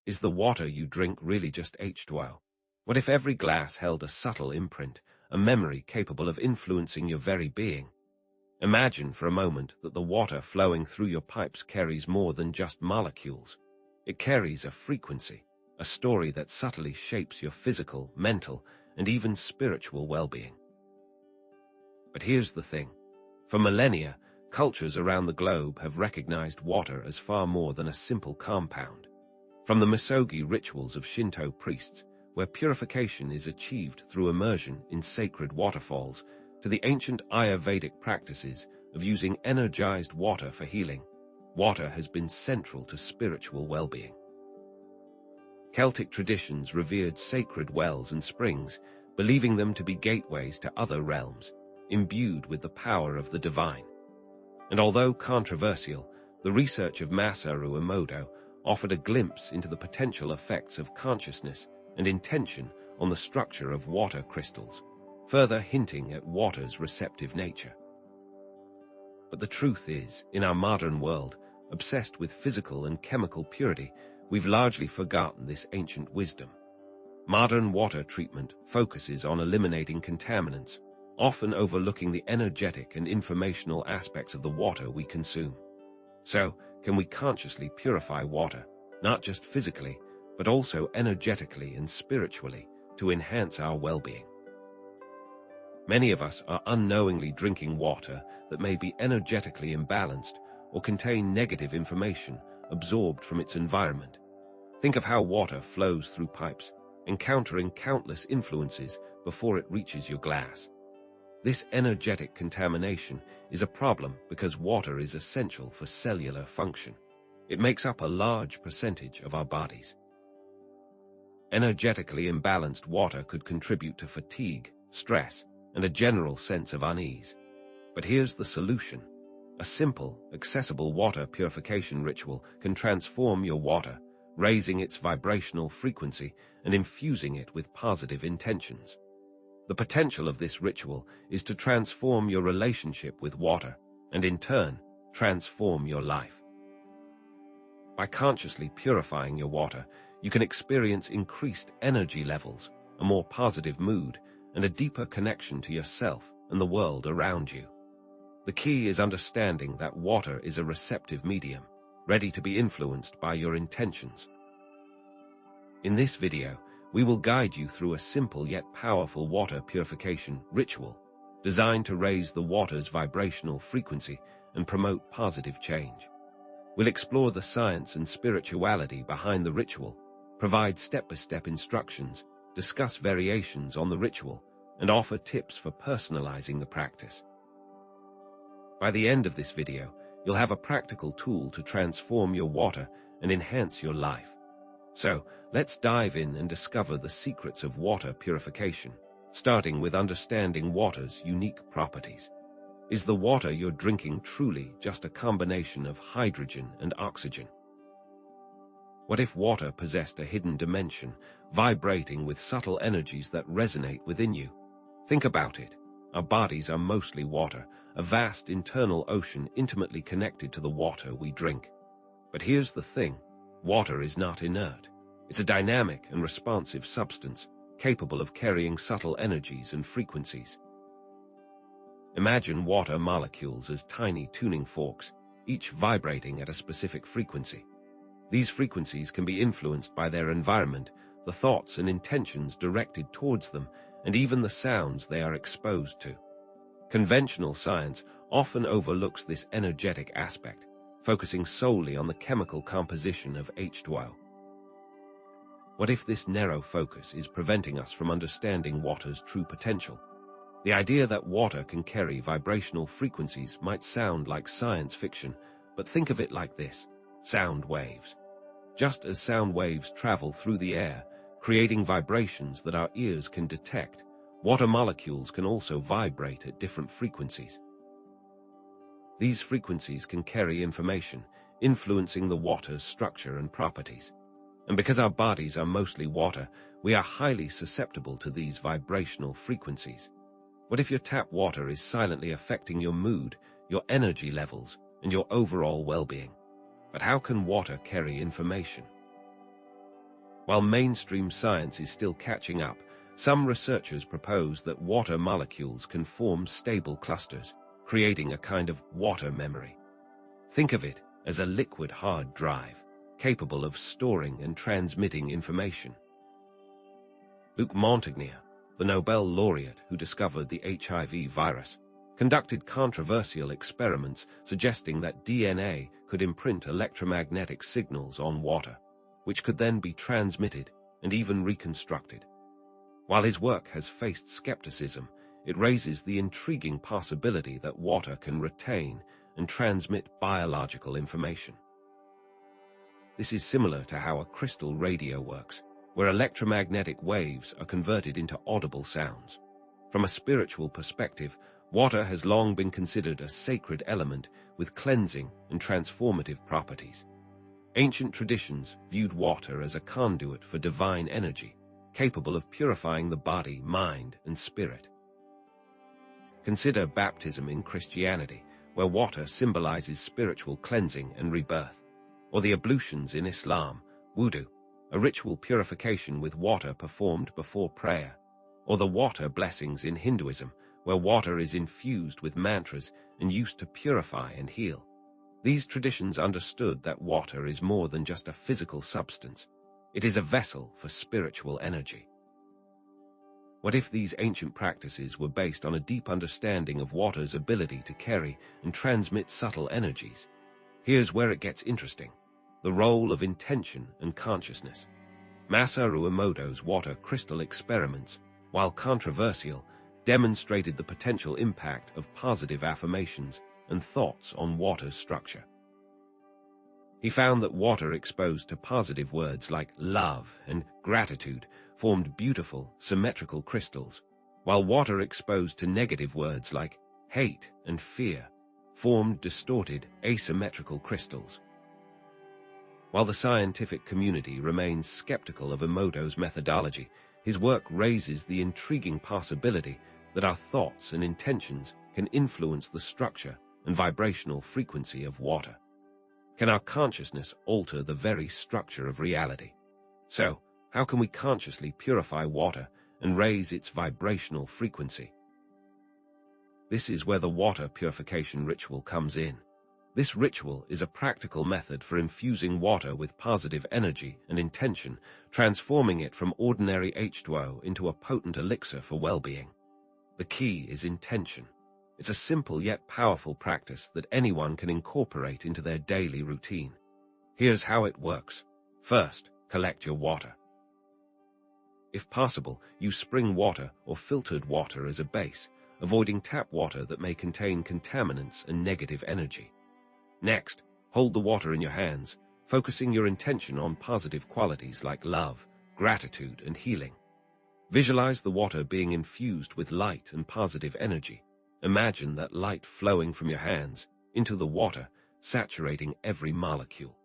Is the water you drink really just H2O? What if every glass held a subtle imprint, a memory capable of influencing your very being? Imagine for a moment that the water flowing through your pipes carries more than just molecules. It carries a frequency, a story that subtly shapes your physical, mental, and even spiritual well-being. But here's the thing. For millennia, cultures around the globe have recognized water as far more than a simple compound. From the misogi rituals of Shinto priests, where purification is achieved through immersion in sacred waterfalls, to the ancient Ayurvedic practices of using energized water for healing, water has been central to spiritual well-being. Celtic traditions revered sacred wells and springs, believing them to be gateways to other realms, imbued with the power of the divine. And although controversial, the research of Masaru Emoto offered a glimpse into the potential effects of consciousness and intention on the structure of water crystals, further hinting at water's receptive nature. But the truth is, in our modern world, obsessed with physical and chemical purity, we've largely forgotten this ancient wisdom. Modern water treatment focuses on eliminating contaminants, often overlooking the energetic and informational aspects of the water we consume. So, can we consciously purify water, not just physically, but also energetically and spiritually, to enhance our well-being? Many of us are unknowingly drinking water that may be energetically imbalanced or contain negative information absorbed from its environment. Think of how water flows through pipes, encountering countless influences before it reaches your glass. This energetic contamination is a problem because water is essential for cellular function. It makes up a large percentage of our bodies. Energetically imbalanced water could contribute to fatigue, stress, and a general sense of unease. But here's the solution. A simple, accessible water purification ritual can transform your water, raising its vibrational frequency and infusing it with positive intentions. The potential of this ritual is to transform your relationship with water and, in turn, transform your life. By consciously purifying your water, you can experience increased energy levels, a more positive mood, and a deeper connection to yourself and the world around you. The key is understanding that water is a receptive medium, ready to be influenced by your intentions. In this video, we will guide you through a simple yet powerful water purification ritual designed to raise the water's vibrational frequency and promote positive change. We'll explore the science and spirituality behind the ritual, provide step-by-step instructions, discuss variations on the ritual, and offer tips for personalizing the practice. By the end of this video, you'll have a practical tool to transform your water and enhance your life. So, let's dive in and discover the secrets of water purification, starting with understanding water's unique properties. Is the water you're drinking truly just a combination of hydrogen and oxygen? What if water possessed a hidden dimension, vibrating with subtle energies that resonate within you? Think about it. Our bodies are mostly water, a vast internal ocean intimately connected to the water we drink. But here's the thing. Water is not inert. It's a dynamic and responsive substance, capable of carrying subtle energies and frequencies. Imagine water molecules as tiny tuning forks, each vibrating at a specific frequency. These frequencies can be influenced by their environment, the thoughts and intentions directed towards them, and even the sounds they are exposed to. Conventional science often overlooks this energetic aspect, focusing solely on the chemical composition of H2O. What if this narrow focus is preventing us from understanding water's true potential? The idea that water can carry vibrational frequencies might sound like science fiction, but think of it like this: sound waves. Just as sound waves travel through the air, creating vibrations that our ears can detect, water molecules can also vibrate at different frequencies. These frequencies can carry information, influencing the water's structure and properties. And because our bodies are mostly water, we are highly susceptible to these vibrational frequencies. What if your tap water is silently affecting your mood, your energy levels, and your overall well-being? But how can water carry information? While mainstream science is still catching up, some researchers propose that water molecules can form stable clusters, creating a kind of water memory. Think of it as a liquid hard drive, capable of storing and transmitting information. Luc Montagnier, the Nobel laureate who discovered the HIV virus, conducted controversial experiments suggesting that DNA could imprint electromagnetic signals on water, which could then be transmitted and even reconstructed. While his work has faced skepticism, it raises the intriguing possibility that water can retain and transmit biological information. This is similar to how a crystal radio works, where electromagnetic waves are converted into audible sounds. From a spiritual perspective, water has long been considered a sacred element with cleansing and transformative properties. Ancient traditions viewed water as a conduit for divine energy, capable of purifying the body, mind, and spirit. Consider baptism in Christianity, where water symbolizes spiritual cleansing and rebirth, or the ablutions in Islam, wudu, a ritual purification with water performed before prayer, or the water blessings in Hinduism, where water is infused with mantras and used to purify and heal. These traditions understood that water is more than just a physical substance. It is a vessel for spiritual energy. What if these ancient practices were based on a deep understanding of water's ability to carry and transmit subtle energies? Here's where it gets interesting: the role of intention and consciousness. Masaru Emoto's water crystal experiments, while controversial, demonstrated the potential impact of positive affirmations and thoughts on water's structure. He found that water exposed to positive words like love and gratitude formed beautiful, symmetrical crystals, while water exposed to negative words like hate and fear formed distorted, asymmetrical crystals. While the scientific community remains skeptical of Emoto's methodology, his work raises the intriguing possibility that our thoughts and intentions can influence the structure and vibrational frequency of water. Can our consciousness alter the very structure of reality? So, how can we consciously purify water and raise its vibrational frequency? This is where the water purification ritual comes in. This ritual is a practical method for infusing water with positive energy and intention, transforming it from ordinary H2O into a potent elixir for well-being. The key is intention. It's a simple yet powerful practice that anyone can incorporate into their daily routine. Here's how it works. First, collect your water. If possible, use spring water or filtered water as a base, avoiding tap water that may contain contaminants and negative energy. Next, hold the water in your hands, focusing your intention on positive qualities like love, gratitude, and healing. Visualize the water being infused with light and positive energy. Imagine that light flowing from your hands into the water, saturating every molecule.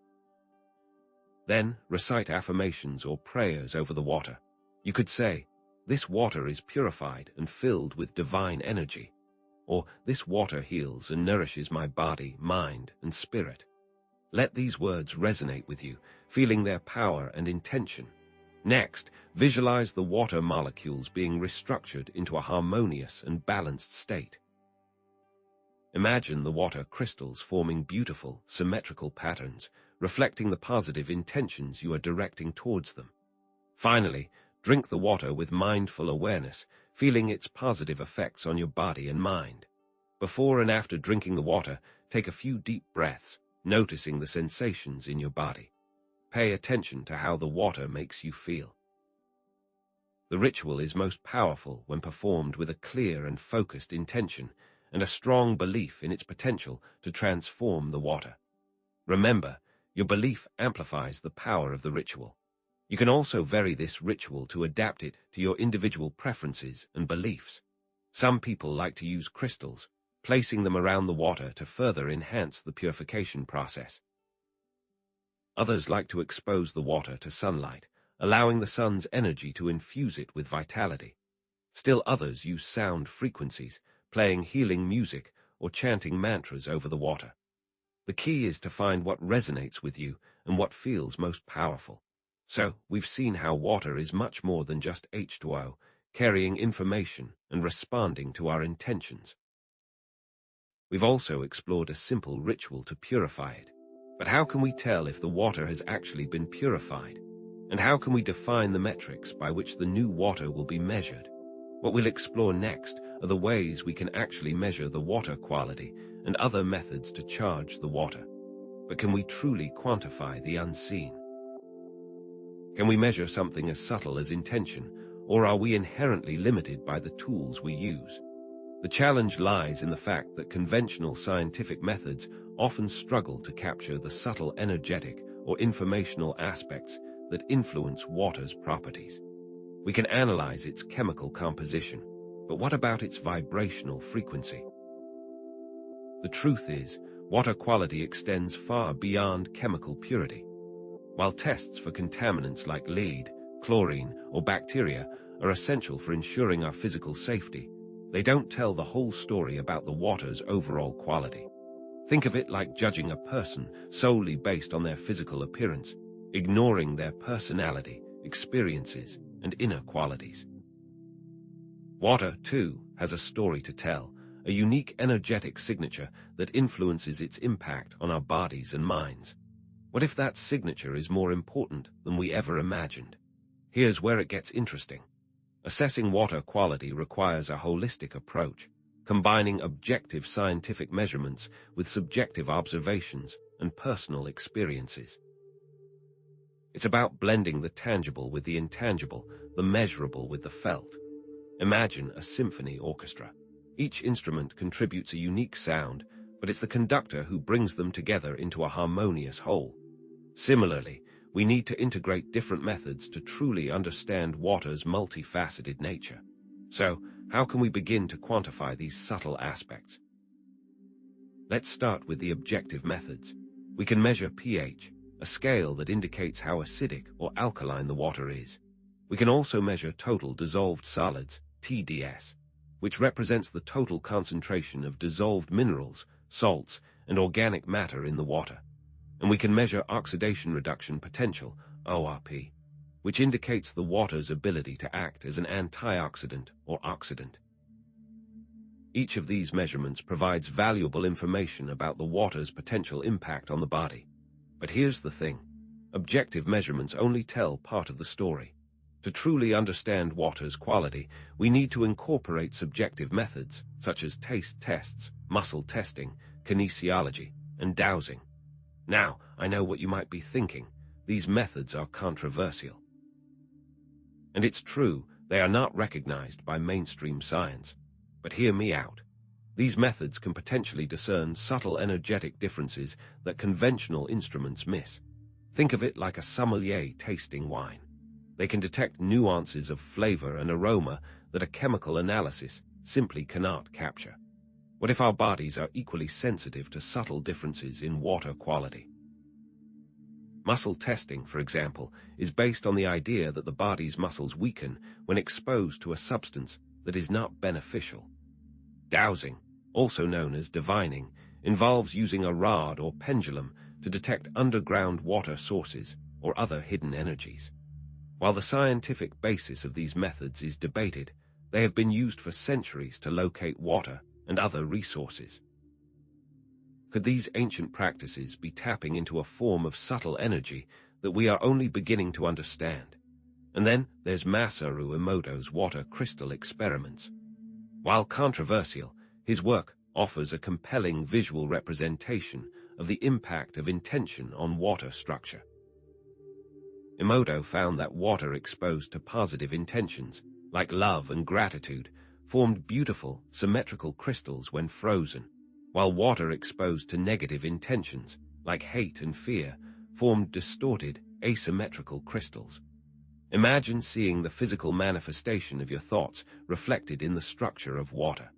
Then, recite affirmations or prayers over the water. You could say, "This water is purified and filled with divine energy," or "This water heals and nourishes my body, mind, and spirit." Let these words resonate with you, feeling their power and intention. Next, visualize the water molecules being restructured into a harmonious and balanced state. Imagine the water crystals forming beautiful, symmetrical patterns, reflecting the positive intentions you are directing towards them. Finally, drink the water with mindful awareness, feeling its positive effects on your body and mind. Before and after drinking the water, take a few deep breaths, noticing the sensations in your body. Pay attention to how the water makes you feel. The ritual is most powerful when performed with a clear and focused intention, and a strong belief in its potential to transform the water. Remember, your belief amplifies the power of the ritual. You can also vary this ritual to adapt it to your individual preferences and beliefs. Some people like to use crystals, placing them around the water to further enhance the purification process. Others like to expose the water to sunlight, allowing the sun's energy to infuse it with vitality. Still others use sound frequencies, playing healing music or chanting mantras over the water. The key is to find what resonates with you and what feels most powerful. So, we've seen how water is much more than just H2O, carrying information and responding to our intentions. We've also explored a simple ritual to purify it. But how can we tell if the water has actually been purified? And how can we define the metrics by which the new water will be measured? What we'll explore next are the ways we can actually measure the water quality and other methods to charge the water. But can we truly quantify the unseen? Can we measure something as subtle as intention, or are we inherently limited by the tools we use? The challenge lies in the fact that conventional scientific methods often struggle to capture the subtle energetic or informational aspects that influence water's properties. We can analyze its chemical composition, but what about its vibrational frequency? The truth is, water quality extends far beyond chemical purity. While tests for contaminants like lead, chlorine, or bacteria are essential for ensuring our physical safety, they don't tell the whole story about the water's overall quality. Think of it like judging a person solely based on their physical appearance, ignoring their personality, experiences, and inner qualities. Water, too, has a story to tell, a unique energetic signature that influences its impact on our bodies and minds. What if that signature is more important than we ever imagined? Here's where it gets interesting. Assessing water quality requires a holistic approach, combining objective scientific measurements with subjective observations and personal experiences. It's about blending the tangible with the intangible, the measurable with the felt. Imagine a symphony orchestra. Each instrument contributes a unique sound, but it's the conductor who brings them together into a harmonious whole. Similarly, we need to integrate different methods to truly understand water's multifaceted nature. So, how can we begin to quantify these subtle aspects? Let's start with the objective methods. We can measure pH, a scale that indicates how acidic or alkaline the water is. We can also measure total dissolved solids, TDS, which represents the total concentration of dissolved minerals, salts, and organic matter in the water. And we can measure oxidation reduction potential, ORP, which indicates the water's ability to act as an antioxidant or oxidant. Each of these measurements provides valuable information about the water's potential impact on the body. But here's the thing. Objective measurements only tell part of the story. To truly understand water's quality, we need to incorporate subjective methods, such as taste tests, muscle testing, kinesiology, and dowsing. Now, I know what you might be thinking. These methods are controversial. And it's true, they are not recognized by mainstream science. But hear me out. These methods can potentially discern subtle energetic differences that conventional instruments miss. Think of it like a sommelier tasting wine. They can detect nuances of flavor and aroma that a chemical analysis simply cannot capture. What if our bodies are equally sensitive to subtle differences in water quality? Muscle testing, for example, is based on the idea that the body's muscles weaken when exposed to a substance that is not beneficial. Dowsing, also known as divining, involves using a rod or pendulum to detect underground water sources or other hidden energies. While the scientific basis of these methods is debated, they have been used for centuries to locate water and other resources. Could these ancient practices be tapping into a form of subtle energy that we are only beginning to understand? And then there's Masaru Emoto's water crystal experiments. While controversial, his work offers a compelling visual representation of the impact of intention on water structure. Emoto found that water exposed to positive intentions, like love and gratitude, formed beautiful, symmetrical crystals when frozen, while water exposed to negative intentions, like hate and fear, formed distorted, asymmetrical crystals. Imagine seeing the physical manifestation of your thoughts reflected in the structure of water.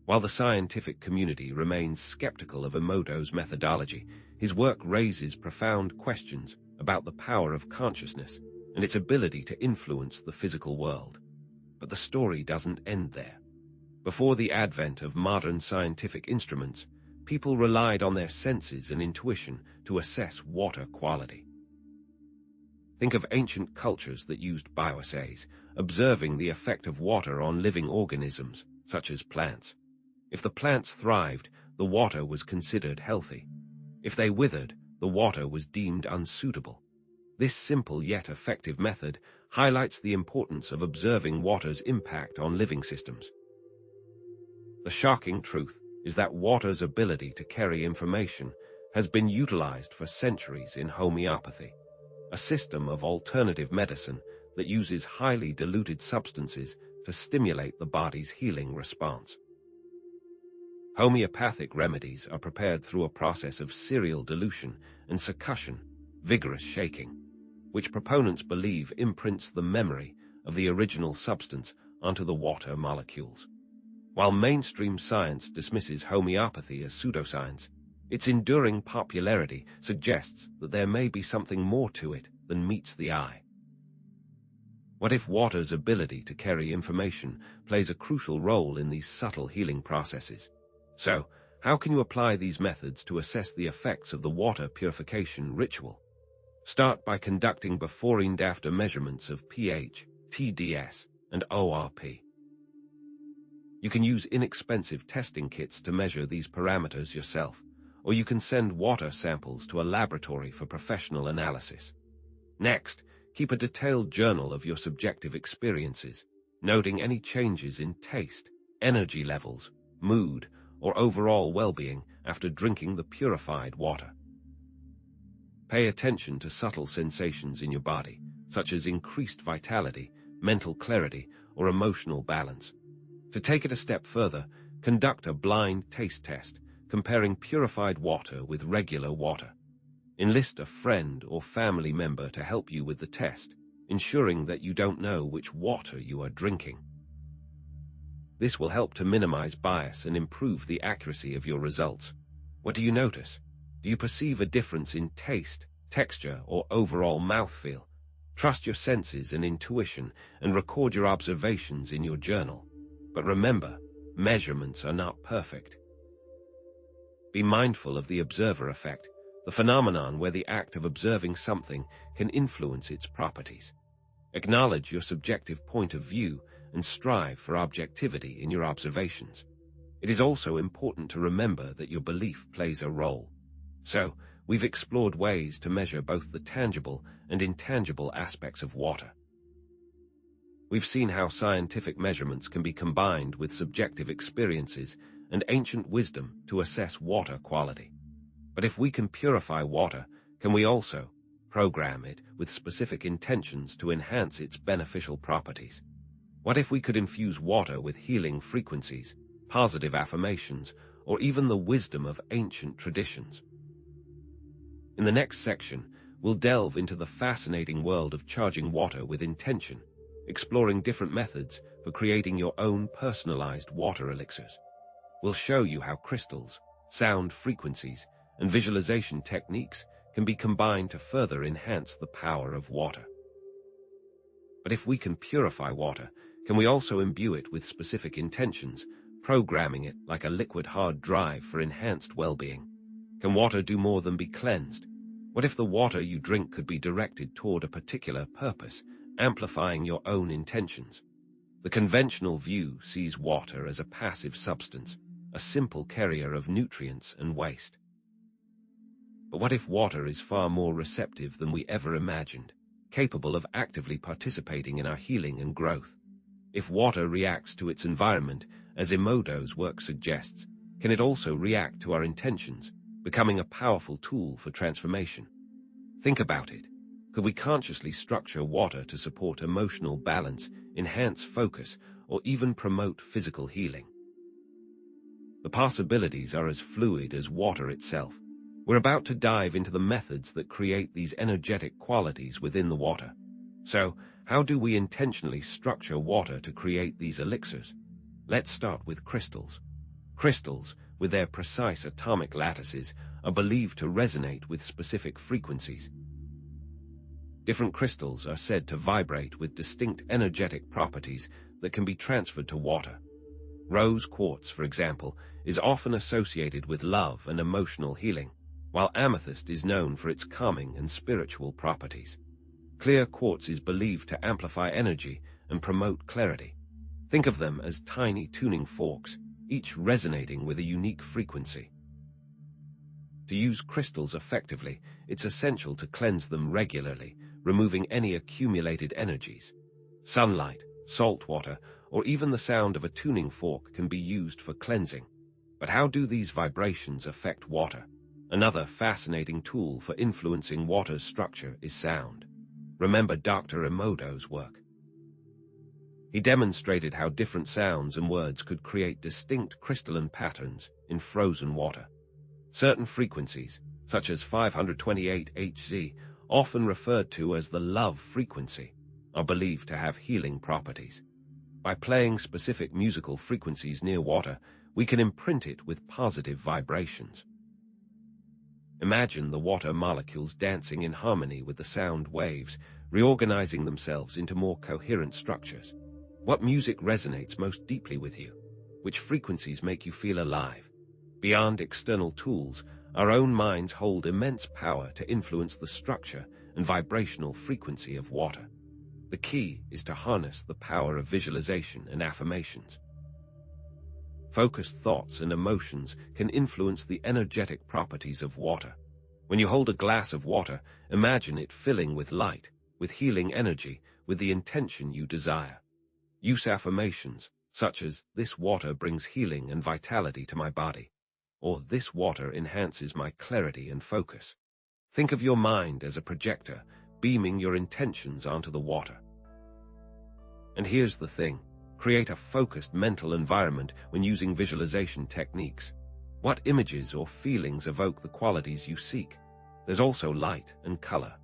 While the scientific community remains skeptical of Emoto's methodology, his work raises profound questions about the power of consciousness and its ability to influence the physical world. But the story doesn't end there. Before the advent of modern scientific instruments, people relied on their senses and intuition to assess water quality. Think of ancient cultures that used bioassays, observing the effect of water on living organisms, such as plants. If the plants thrived, the water was considered healthy. If they withered, the water was deemed unsuitable. This simple yet effective method highlights the importance of observing water's impact on living systems. The shocking truth is that water's ability to carry information has been utilized for centuries in homeopathy, a system of alternative medicine that uses highly diluted substances to stimulate the body's healing response. Homeopathic remedies are prepared through a process of serial dilution and succussion, vigorous shaking, which proponents believe imprints the memory of the original substance onto the water molecules. While mainstream science dismisses homeopathy as pseudoscience, its enduring popularity suggests that there may be something more to it than meets the eye. What if water's ability to carry information plays a crucial role in these subtle healing processes? So, how can you apply these methods to assess the effects of the water purification ritual? Start by conducting before and after measurements of pH, TDS, and ORP. You can use inexpensive testing kits to measure these parameters yourself, or you can send water samples to a laboratory for professional analysis. Next, keep a detailed journal of your subjective experiences, noting any changes in taste, energy levels, mood, or overall well-being after drinking the purified water. Pay attention to subtle sensations in your body, such as increased vitality, mental clarity, or emotional balance. To take it a step further, conduct a blind taste test, comparing purified water with regular water. Enlist a friend or family member to help you with the test, ensuring that you don't know which water you are drinking. This will help to minimize bias and improve the accuracy of your results. What do you notice? Do you perceive a difference in taste, texture, or overall mouthfeel? Trust your senses and intuition and record your observations in your journal. But remember, measurements are not perfect. Be mindful of the observer effect, the phenomenon where the act of observing something can influence its properties. Acknowledge your subjective point of view and strive for objectivity in your observations. It is also important to remember that your belief plays a role. So, we've explored ways to measure both the tangible and intangible aspects of water. We've seen how scientific measurements can be combined with subjective experiences and ancient wisdom to assess water quality. But if we can purify water, can we also program it with specific intentions to enhance its beneficial properties? What if we could infuse water with healing frequencies, positive affirmations, or even the wisdom of ancient traditions? In the next section, we'll delve into the fascinating world of charging water with intention, exploring different methods for creating your own personalized water elixirs. We'll show you how crystals, sound frequencies, and visualization techniques can be combined to further enhance the power of water. But if we can purify water, can we also imbue it with specific intentions, programming it like a liquid hard drive for enhanced well-being? Can water do more than be cleansed? What if the water you drink could be directed toward a particular purpose, amplifying your own intentions? The conventional view sees water as a passive substance, a simple carrier of nutrients and waste. But what if water is far more receptive than we ever imagined, capable of actively participating in our healing and growth? If water reacts to its environment, as Emoto's work suggests, can it also react to our intentions, becoming a powerful tool for transformation? Think about it. Could we consciously structure water to support emotional balance, enhance focus, or even promote physical healing? The possibilities are as fluid as water itself. We're about to dive into the methods that create these energetic qualities within the water. So, how do we intentionally structure water to create these elixirs? Let's start with crystals. Crystals, with their precise atomic lattices, are believed to resonate with specific frequencies. Different crystals are said to vibrate with distinct energetic properties that can be transferred to water. Rose quartz, for example, is often associated with love and emotional healing, while amethyst is known for its calming and spiritual properties. Clear quartz is believed to amplify energy and promote clarity. Think of them as tiny tuning forks, each resonating with a unique frequency. To use crystals effectively, it's essential to cleanse them regularly, removing any accumulated energies. Sunlight, salt water, or even the sound of a tuning fork can be used for cleansing. But how do these vibrations affect water? Another fascinating tool for influencing water's structure is sound. Remember Dr. Emoto's work. He demonstrated how different sounds and words could create distinct crystalline patterns in frozen water. Certain frequencies, such as 528 Hz, often referred to as the love frequency, are believed to have healing properties. By playing specific musical frequencies near water, we can imprint it with positive vibrations. Imagine the water molecules dancing in harmony with the sound waves, reorganizing themselves into more coherent structures. What music resonates most deeply with you? Which frequencies make you feel alive? Beyond external tools, our own minds hold immense power to influence the structure and vibrational frequency of water. The key is to harness the power of visualization and affirmations. Focused thoughts and emotions can influence the energetic properties of water. When you hold a glass of water, imagine it filling with light, with healing energy, with the intention you desire. Use affirmations, such as, "This water brings healing and vitality to my body," or "This water enhances my clarity and focus." Think of your mind as a projector, beaming your intentions onto the water. And here's the thing. Create a focused mental environment when using visualization techniques. What images or feelings evoke the qualities you seek? There's also light and color.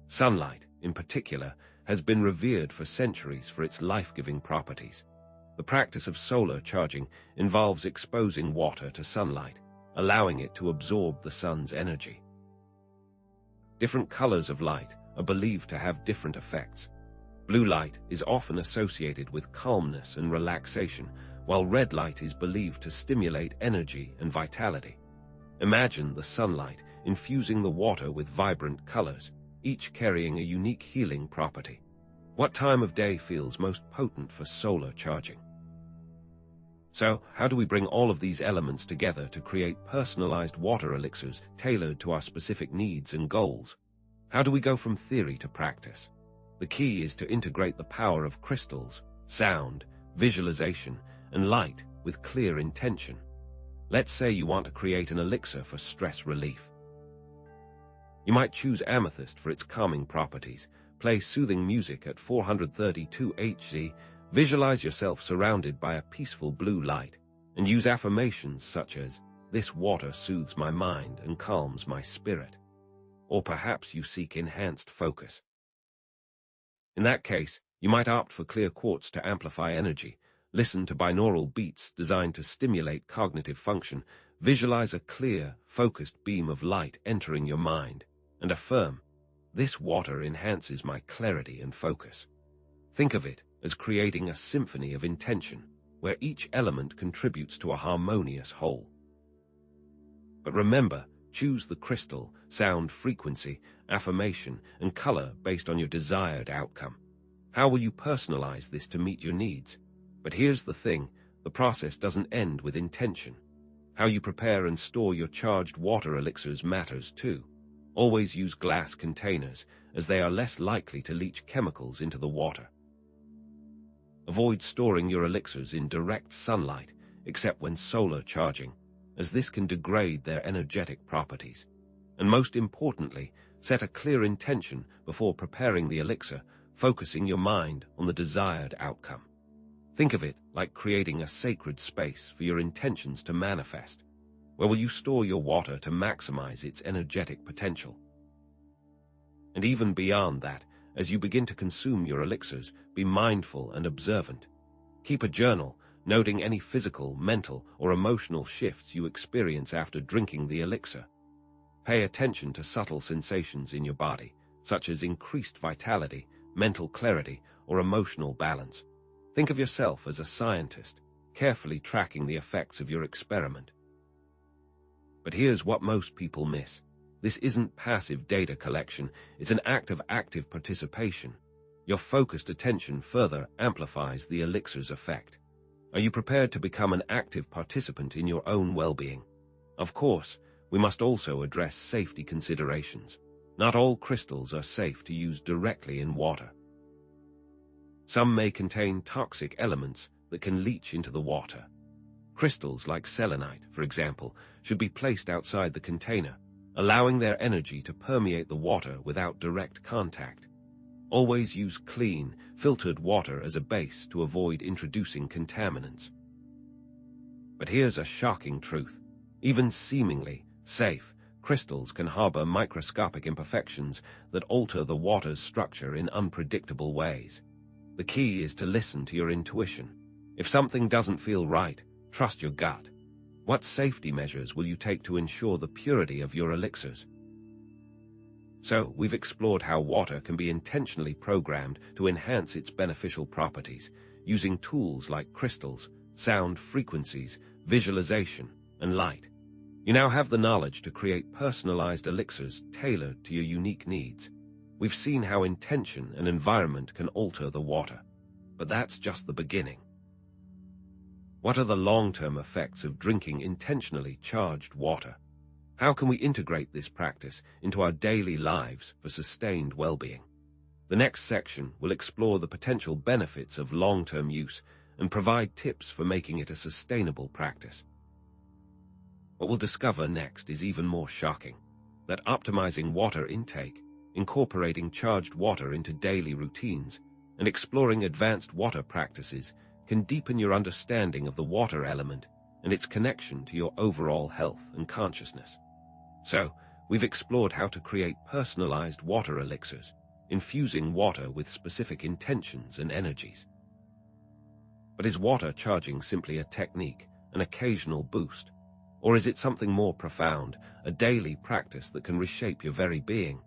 Sunlight, in particular, has been revered for centuries for its life-giving properties. The practice of solar charging involves exposing water to sunlight, allowing it to absorb the sun's energy. Different colors of light are believed to have different effects. Blue light is often associated with calmness and relaxation, while red light is believed to stimulate energy and vitality. Imagine the sunlight infusing the water with vibrant colors, each carrying a unique healing property. What time of day feels most potent for solar charging? So, how do we bring all of these elements together to create personalized water elixirs tailored to our specific needs and goals? How do we go from theory to practice? The key is to integrate the power of crystals, sound, visualization, and light with clear intention. Let's say you want to create an elixir for stress relief. You might choose amethyst for its calming properties, play soothing music at 432 Hz, visualize yourself surrounded by a peaceful blue light, and use affirmations such as, "This water soothes my mind and calms my spirit." Or perhaps you seek enhanced focus. In that case, you might opt for clear quartz to amplify energy, listen to binaural beats designed to stimulate cognitive function, visualize a clear, focused beam of light entering your mind, and affirm, "This water enhances my clarity and focus." Think of it as creating a symphony of intention, where each element contributes to a harmonious whole. But remember, choose the crystal, sound frequency, affirmation, and color based on your desired outcome. How will you personalize this to meet your needs? But here's the thing, the process doesn't end with intention. How you prepare and store your charged water elixirs matters too. Always use glass containers, as they are less likely to leach chemicals into the water. Avoid storing your elixirs in direct sunlight, except when solar charging, as this can degrade their energetic properties. And most importantly, set a clear intention before preparing the elixir, focusing your mind on the desired outcome. Think of it like creating a sacred space for your intentions to manifest. Where will you store your water to maximize its energetic potential? And even beyond that, as you begin to consume your elixirs, be mindful and observant. Keep a journal, noting any physical, mental, or emotional shifts you experience after drinking the elixir. Pay attention to subtle sensations in your body, such as increased vitality, mental clarity, or emotional balance. Think of yourself as a scientist, carefully tracking the effects of your experiment. But here's what most people miss. This isn't passive data collection, it's an act of active participation. Your focused attention further amplifies the elixir's effect. Are you prepared to become an active participant in your own well-being? Of course, we must also address safety considerations. Not all crystals are safe to use directly in water. Some may contain toxic elements that can leach into the water. Crystals like selenite, for example, should be placed outside the container, allowing their energy to permeate the water without direct contact. Always use clean, filtered water as a base to avoid introducing contaminants. But here's a shocking truth. Even seemingly safe, crystals can harbor microscopic imperfections that alter the water's structure in unpredictable ways. The key is to listen to your intuition. If something doesn't feel right, trust your gut. What safety measures will you take to ensure the purity of your elixirs? So, we've explored how water can be intentionally programmed to enhance its beneficial properties, using tools like crystals, sound frequencies, visualization, and light. You now have the knowledge to create personalized elixirs tailored to your unique needs. We've seen how intention and environment can alter the water. But that's just the beginning. What are the long-term effects of drinking intentionally charged water? How can we integrate this practice into our daily lives for sustained well-being? The next section will explore the potential benefits of long-term use and provide tips for making it a sustainable practice. What we'll discover next is even more shocking, that optimizing water intake, incorporating charged water into daily routines, and exploring advanced water practices can deepen your understanding of the water element and its connection to your overall health and consciousness. So, we've explored how to create personalized water elixirs, infusing water with specific intentions and energies. But is water charging simply a technique, an occasional boost? Or is it something more profound, a daily practice that can reshape your very being?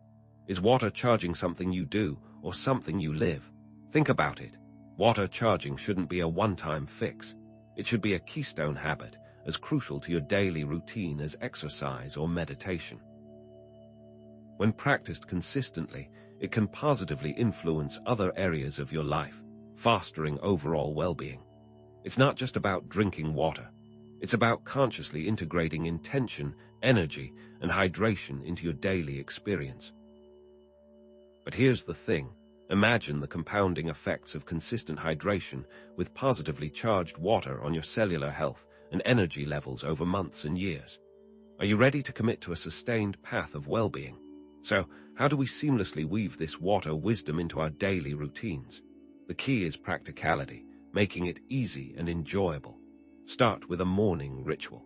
Is water charging something you do or something you live? Think about it. Water charging shouldn't be a one-time fix. It should be a keystone habit, as crucial to your daily routine as exercise or meditation. When practiced consistently, it can positively influence other areas of your life, fostering overall well-being. It's not just about drinking water. It's about consciously integrating intention, energy, and hydration into your daily experience. But here's the thing. Imagine the compounding effects of consistent hydration with positively charged water on your cellular health and energy levels over months and years. Are you ready to commit to a sustained path of well-being? So, how do we seamlessly weave this water wisdom into our daily routines? The key is practicality, making it easy and enjoyable. Start with a morning ritual.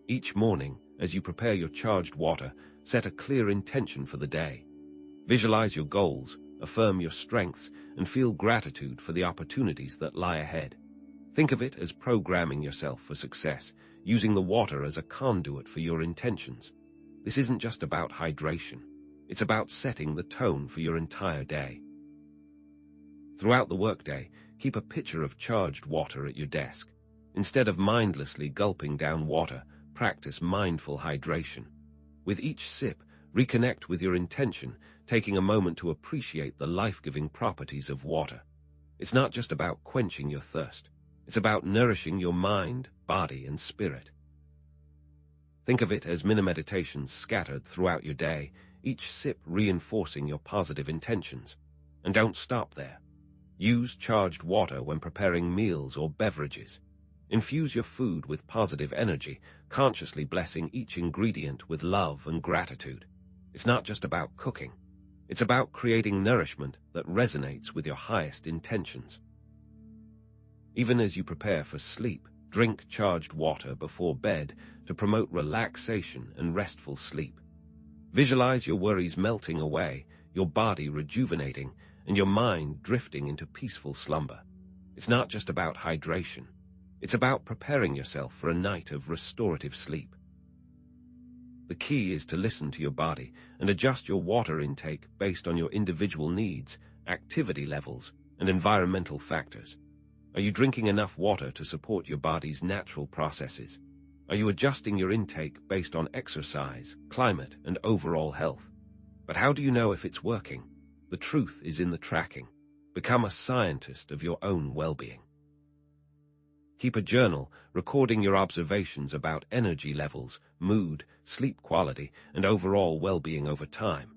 Each morning, as you prepare your charged water, set a clear intention for the day. Visualize your goals, affirm your strengths, and feel gratitude for the opportunities that lie ahead. Think of it as programming yourself for success, using the water as a conduit for your intentions. This isn't just about hydration. It's about setting the tone for your entire day. Throughout the workday, keep a pitcher of charged water at your desk. Instead of mindlessly gulping down water, practice mindful hydration. With each sip, reconnect with your intention, taking a moment to appreciate the life-giving properties of water. It's not just about quenching your thirst. It's about nourishing your mind, body, and spirit. Think of it as mini-meditations scattered throughout your day, each sip reinforcing your positive intentions. And don't stop there. Use charged water when preparing meals or beverages. Infuse your food with positive energy, consciously blessing each ingredient with love and gratitude. It's not just about cooking. It's about creating nourishment that resonates with your highest intentions. Even as you prepare for sleep, drink charged water before bed to promote relaxation and restful sleep. Visualize your worries melting away, your body rejuvenating, and your mind drifting into peaceful slumber. It's not just about hydration. It's about preparing yourself for a night of restorative sleep. The key is to listen to your body and adjust your water intake based on your individual needs, activity levels, and environmental factors. Are you drinking enough water to support your body's natural processes? Are you adjusting your intake based on exercise, climate, and overall health? But how do you know if it's working? The truth is in the tracking. Become a scientist of your own well-being. Keep a journal, recording your observations about energy levels, mood, sleep quality, and overall well-being over time.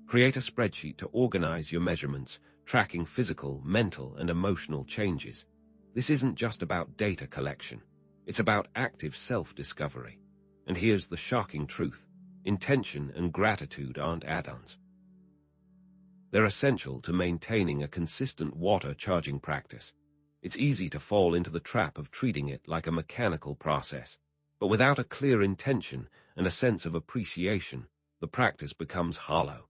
Create a spreadsheet to organize your measurements, tracking physical, mental, and emotional changes. This isn't just about data collection. It's about active self-discovery. And here's the shocking truth. Intention and gratitude aren't add-ons. They're essential to maintaining a consistent water charging practice. It's easy to fall into the trap of treating it like a mechanical process. But without a clear intention and a sense of appreciation, the practice becomes hollow.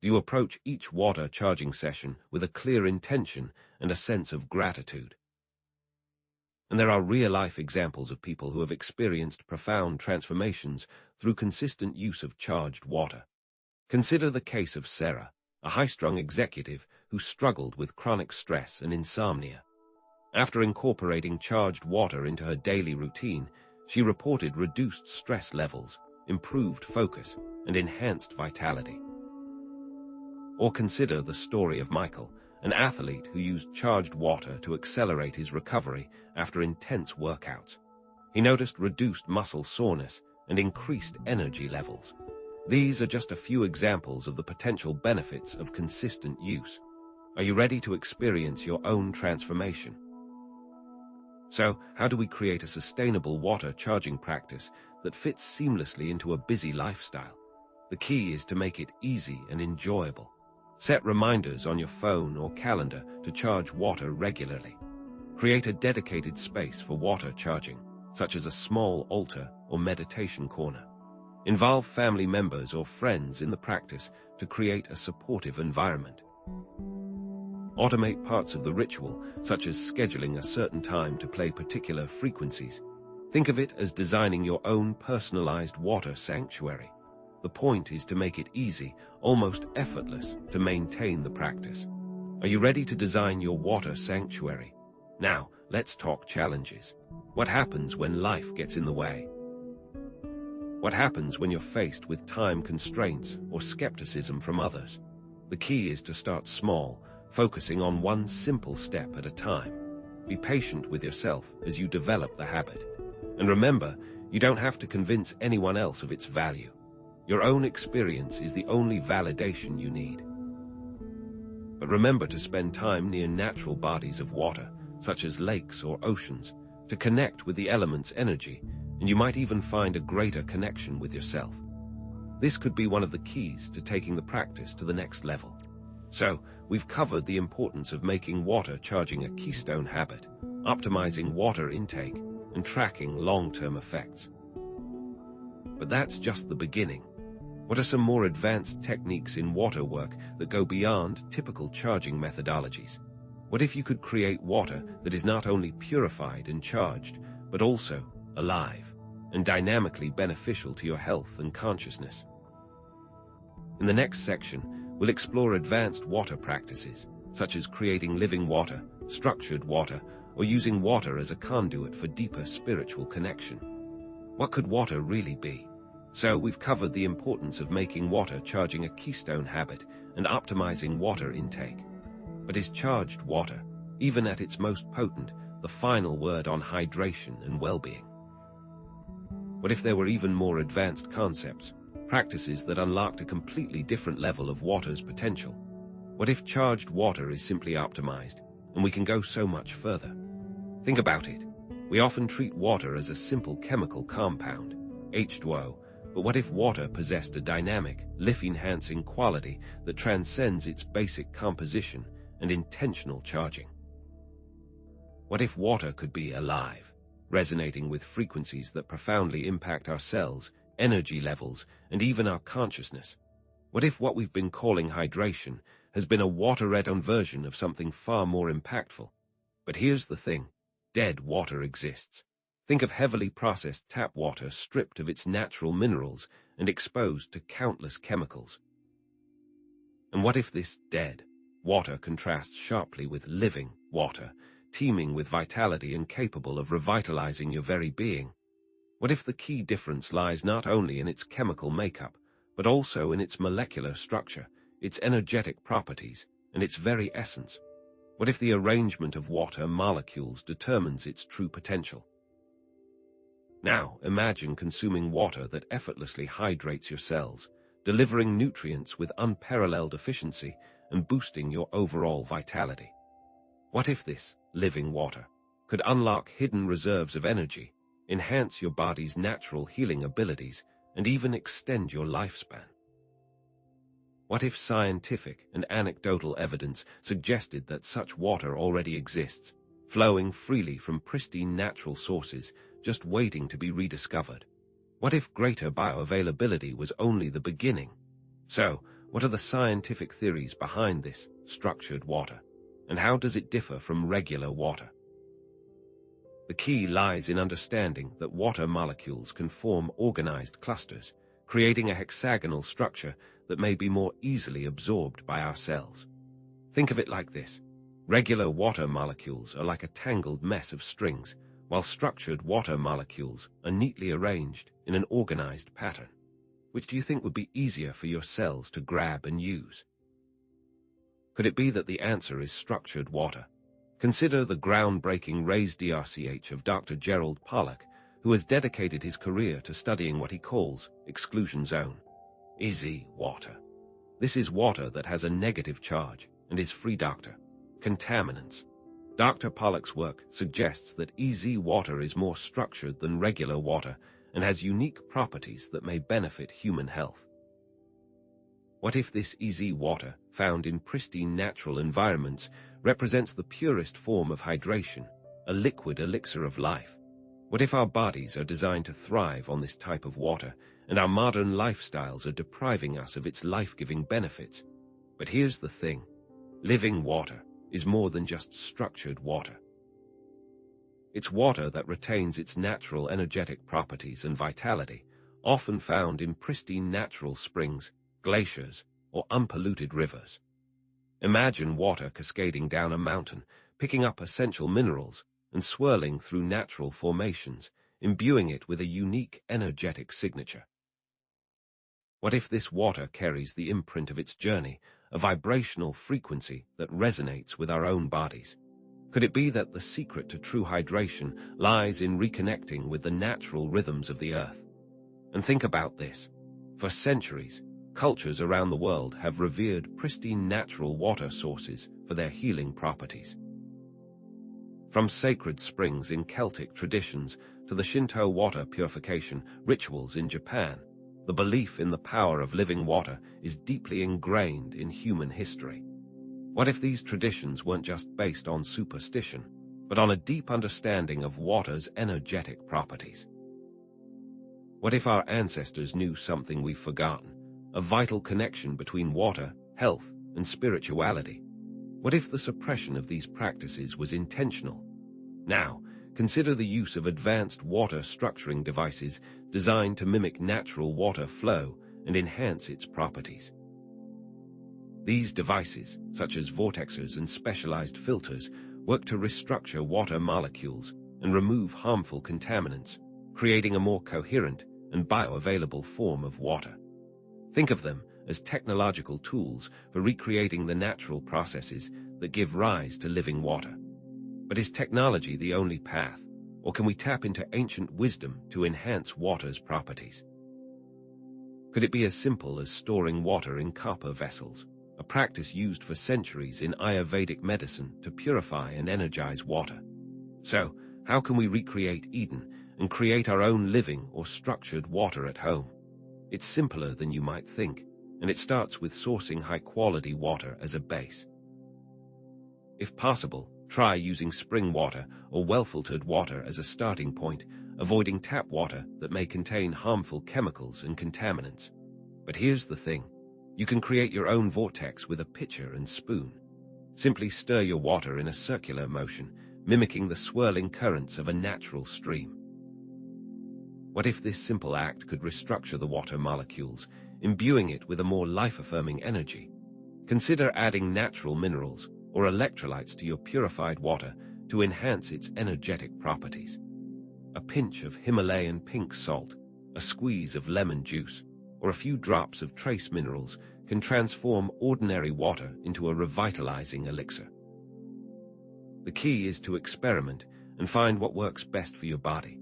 Do you approach each water charging session with a clear intention and a sense of gratitude? And there are real-life examples of people who have experienced profound transformations through consistent use of charged water. Consider the case of Sarah, a high-strung executive who struggled with chronic stress and insomnia. After incorporating charged water into her daily routine, she reported reduced stress levels, improved focus, and enhanced vitality. Or consider the story of Michael, an athlete who used charged water to accelerate his recovery after intense workouts. He noticed reduced muscle soreness and increased energy levels. These are just a few examples of the potential benefits of consistent use. Are you ready to experience your own transformation? So, how do we create a sustainable water charging practice that fits seamlessly into a busy lifestyle? The key is to make it easy and enjoyable. Set reminders on your phone or calendar to charge water regularly. Create a dedicated space for water charging, such as a small altar or meditation corner. Involve family members or friends in the practice to create a supportive environment. Automate parts of the ritual, such as scheduling a certain time to play particular frequencies. Think of it as designing your own personalized water sanctuary. The point is to make it easy, almost effortless, to maintain the practice. Are you ready to design your water sanctuary? Now, let's talk challenges. What happens when life gets in the way? What happens when you're faced with time constraints or skepticism from others? The key is to start small, focusing on one simple step at a time. Be patient with yourself as you develop the habit. And remember, you don't have to convince anyone else of its value. Your own experience is the only validation you need. But remember to spend time near natural bodies of water, such as lakes or oceans, to connect with the element's energy, and you might even find a greater connection with yourself. This could be one of the keys to taking the practice to the next level. So, we've covered the importance of making water charging a keystone habit, optimizing water intake, and tracking long-term effects. But that's just the beginning. What are some more advanced techniques in water work that go beyond typical charging methodologies? What if you could create water that is not only purified and charged, but also alive and dynamically beneficial to your health and consciousness? In the next section, we'll explore advanced water practices, such as creating living water, structured water, or using water as a conduit for deeper spiritual connection. What could water really be? So, we've covered the importance of making water charging a keystone habit and optimizing water intake. But is charged water, even at its most potent, the final word on hydration and well-being? What if there were even more advanced concepts, practices that unlocked a completely different level of water's potential? What if charged water is simply optimized, and we can go so much further? Think about it. We often treat water as a simple chemical compound, H2O, but what if water possessed a dynamic, life-enhancing quality that transcends its basic composition and intentional charging? What if water could be alive, resonating with frequencies that profoundly impact our cells, energy levels, and even our consciousness? What if what we've been calling hydration has been a water-red-on version of something far more impactful? But here's the thing. Dead water exists. Think of heavily processed tap water stripped of its natural minerals and exposed to countless chemicals. And what if this dead water contrasts sharply with living water, teeming with vitality and capable of revitalizing your very being? What if the key difference lies not only in its chemical makeup, but also in its molecular structure, its energetic properties, and its very essence? What if the arrangement of water molecules determines its true potential? Now, imagine consuming water that effortlessly hydrates your cells, delivering nutrients with unparalleled efficiency and boosting your overall vitality. What if this living water could unlock hidden reserves of energy, enhance your body's natural healing abilities, and even extend your lifespan? What if scientific and anecdotal evidence suggested that such water already exists, flowing freely from pristine natural sources, just waiting to be rediscovered? What if greater bioavailability was only the beginning? So, what are the scientific theories behind this structured water, and how does it differ from regular water? The key lies in understanding that water molecules can form organized clusters, creating a hexagonal structure that may be more easily absorbed by our cells. Think of it like this. Regular water molecules are like a tangled mess of strings, while structured water molecules are neatly arranged in an organized pattern. Which do you think would be easier for your cells to grab and use? Could it be that the answer is structured water? Consider the groundbreaking raised DRCH of Dr. Gerald Pollack, who has dedicated his career to studying what he calls exclusion zone. Easy water. This is water that has a negative charge and is free of contaminants. Dr. Pollack's work suggests that EZ water is more structured than regular water and has unique properties that may benefit human health. What if this EZ water, found in pristine natural environments, represents the purest form of hydration, a liquid elixir of life? What if our bodies are designed to thrive on this type of water, and our modern lifestyles are depriving us of its life-giving benefits? But here's the thing. Living water is more than just structured water. It's water that retains its natural energetic properties and vitality, often found in pristine natural springs, glaciers, or unpolluted rivers. Imagine water cascading down a mountain, picking up essential minerals, and swirling through natural formations, imbuing it with a unique energetic signature. What if this water carries the imprint of its journey, a vibrational frequency that resonates with our own bodies? Could it be that the secret to true hydration lies in reconnecting with the natural rhythms of the earth? And think about this. For centuries, cultures around the world have revered pristine natural water sources for their healing properties. From sacred springs in Celtic traditions to the Shinto water purification rituals in Japan, the belief in the power of living water is deeply ingrained in human history. What if these traditions weren't just based on superstition, but on a deep understanding of water's energetic properties? What if our ancestors knew something we've forgotten, a vital connection between water, health, and spirituality? What if the suppression of these practices was intentional? Now, consider the use of advanced water structuring devices designed to mimic natural water flow and enhance its properties. These devices, such as vortexers and specialized filters, work to restructure water molecules and remove harmful contaminants, creating a more coherent and bioavailable form of water. Think of them as technological tools for recreating the natural processes that give rise to living water. But is technology the only path, or can we tap into ancient wisdom to enhance water's properties? Could it be as simple as storing water in copper vessels, a practice used for centuries in Ayurvedic medicine to purify and energize water? So, how can we recreate Eden and create our own living or structured water at home? It's simpler than you might think, and it starts with sourcing high-quality water as a base. If possible, try using spring water or well-filtered water as a starting point, avoiding tap water that may contain harmful chemicals and contaminants. But here's the thing. You can create your own vortex with a pitcher and spoon. Simply stir your water in a circular motion, mimicking the swirling currents of a natural stream. What if this simple act could restructure the water molecules, imbuing it with a more life-affirming energy? Consider adding natural minerals or electrolytes to your purified water to enhance its energetic properties. A pinch of Himalayan pink salt, a squeeze of lemon juice, or a few drops of trace minerals can transform ordinary water into a revitalizing elixir. The key is to experiment and find what works best for your body.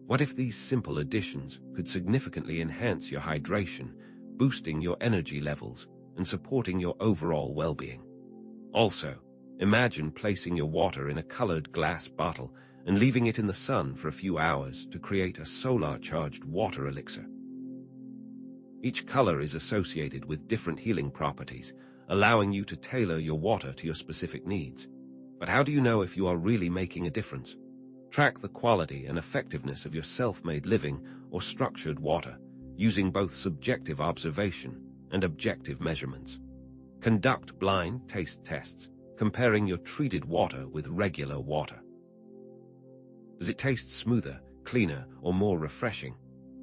What if these simple additions could significantly enhance your hydration, boosting your energy levels and supporting your overall well-being? Also, imagine placing your water in a colored glass bottle and leaving it in the sun for a few hours to create a solar-charged water elixir. Each color is associated with different healing properties, allowing you to tailor your water to your specific needs. But how do you know if you are really making a difference? Track the quality and effectiveness of your self-made living or structured water, using both subjective observation and objective measurements. Conduct blind taste tests, comparing your treated water with regular water. Does it taste smoother, cleaner, or more refreshing?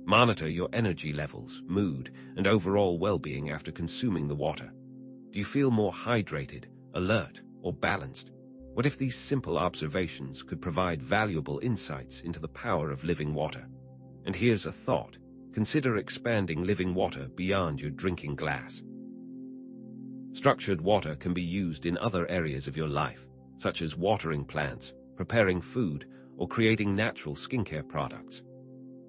Monitor your energy levels, mood, and overall well-being after consuming the water. Do you feel more hydrated, alert, or balanced? What if these simple observations could provide valuable insights into the power of living water? And here's a thought. Consider expanding living water beyond your drinking glass. Structured water can be used in other areas of your life, such as watering plants, preparing food, or creating natural skincare products.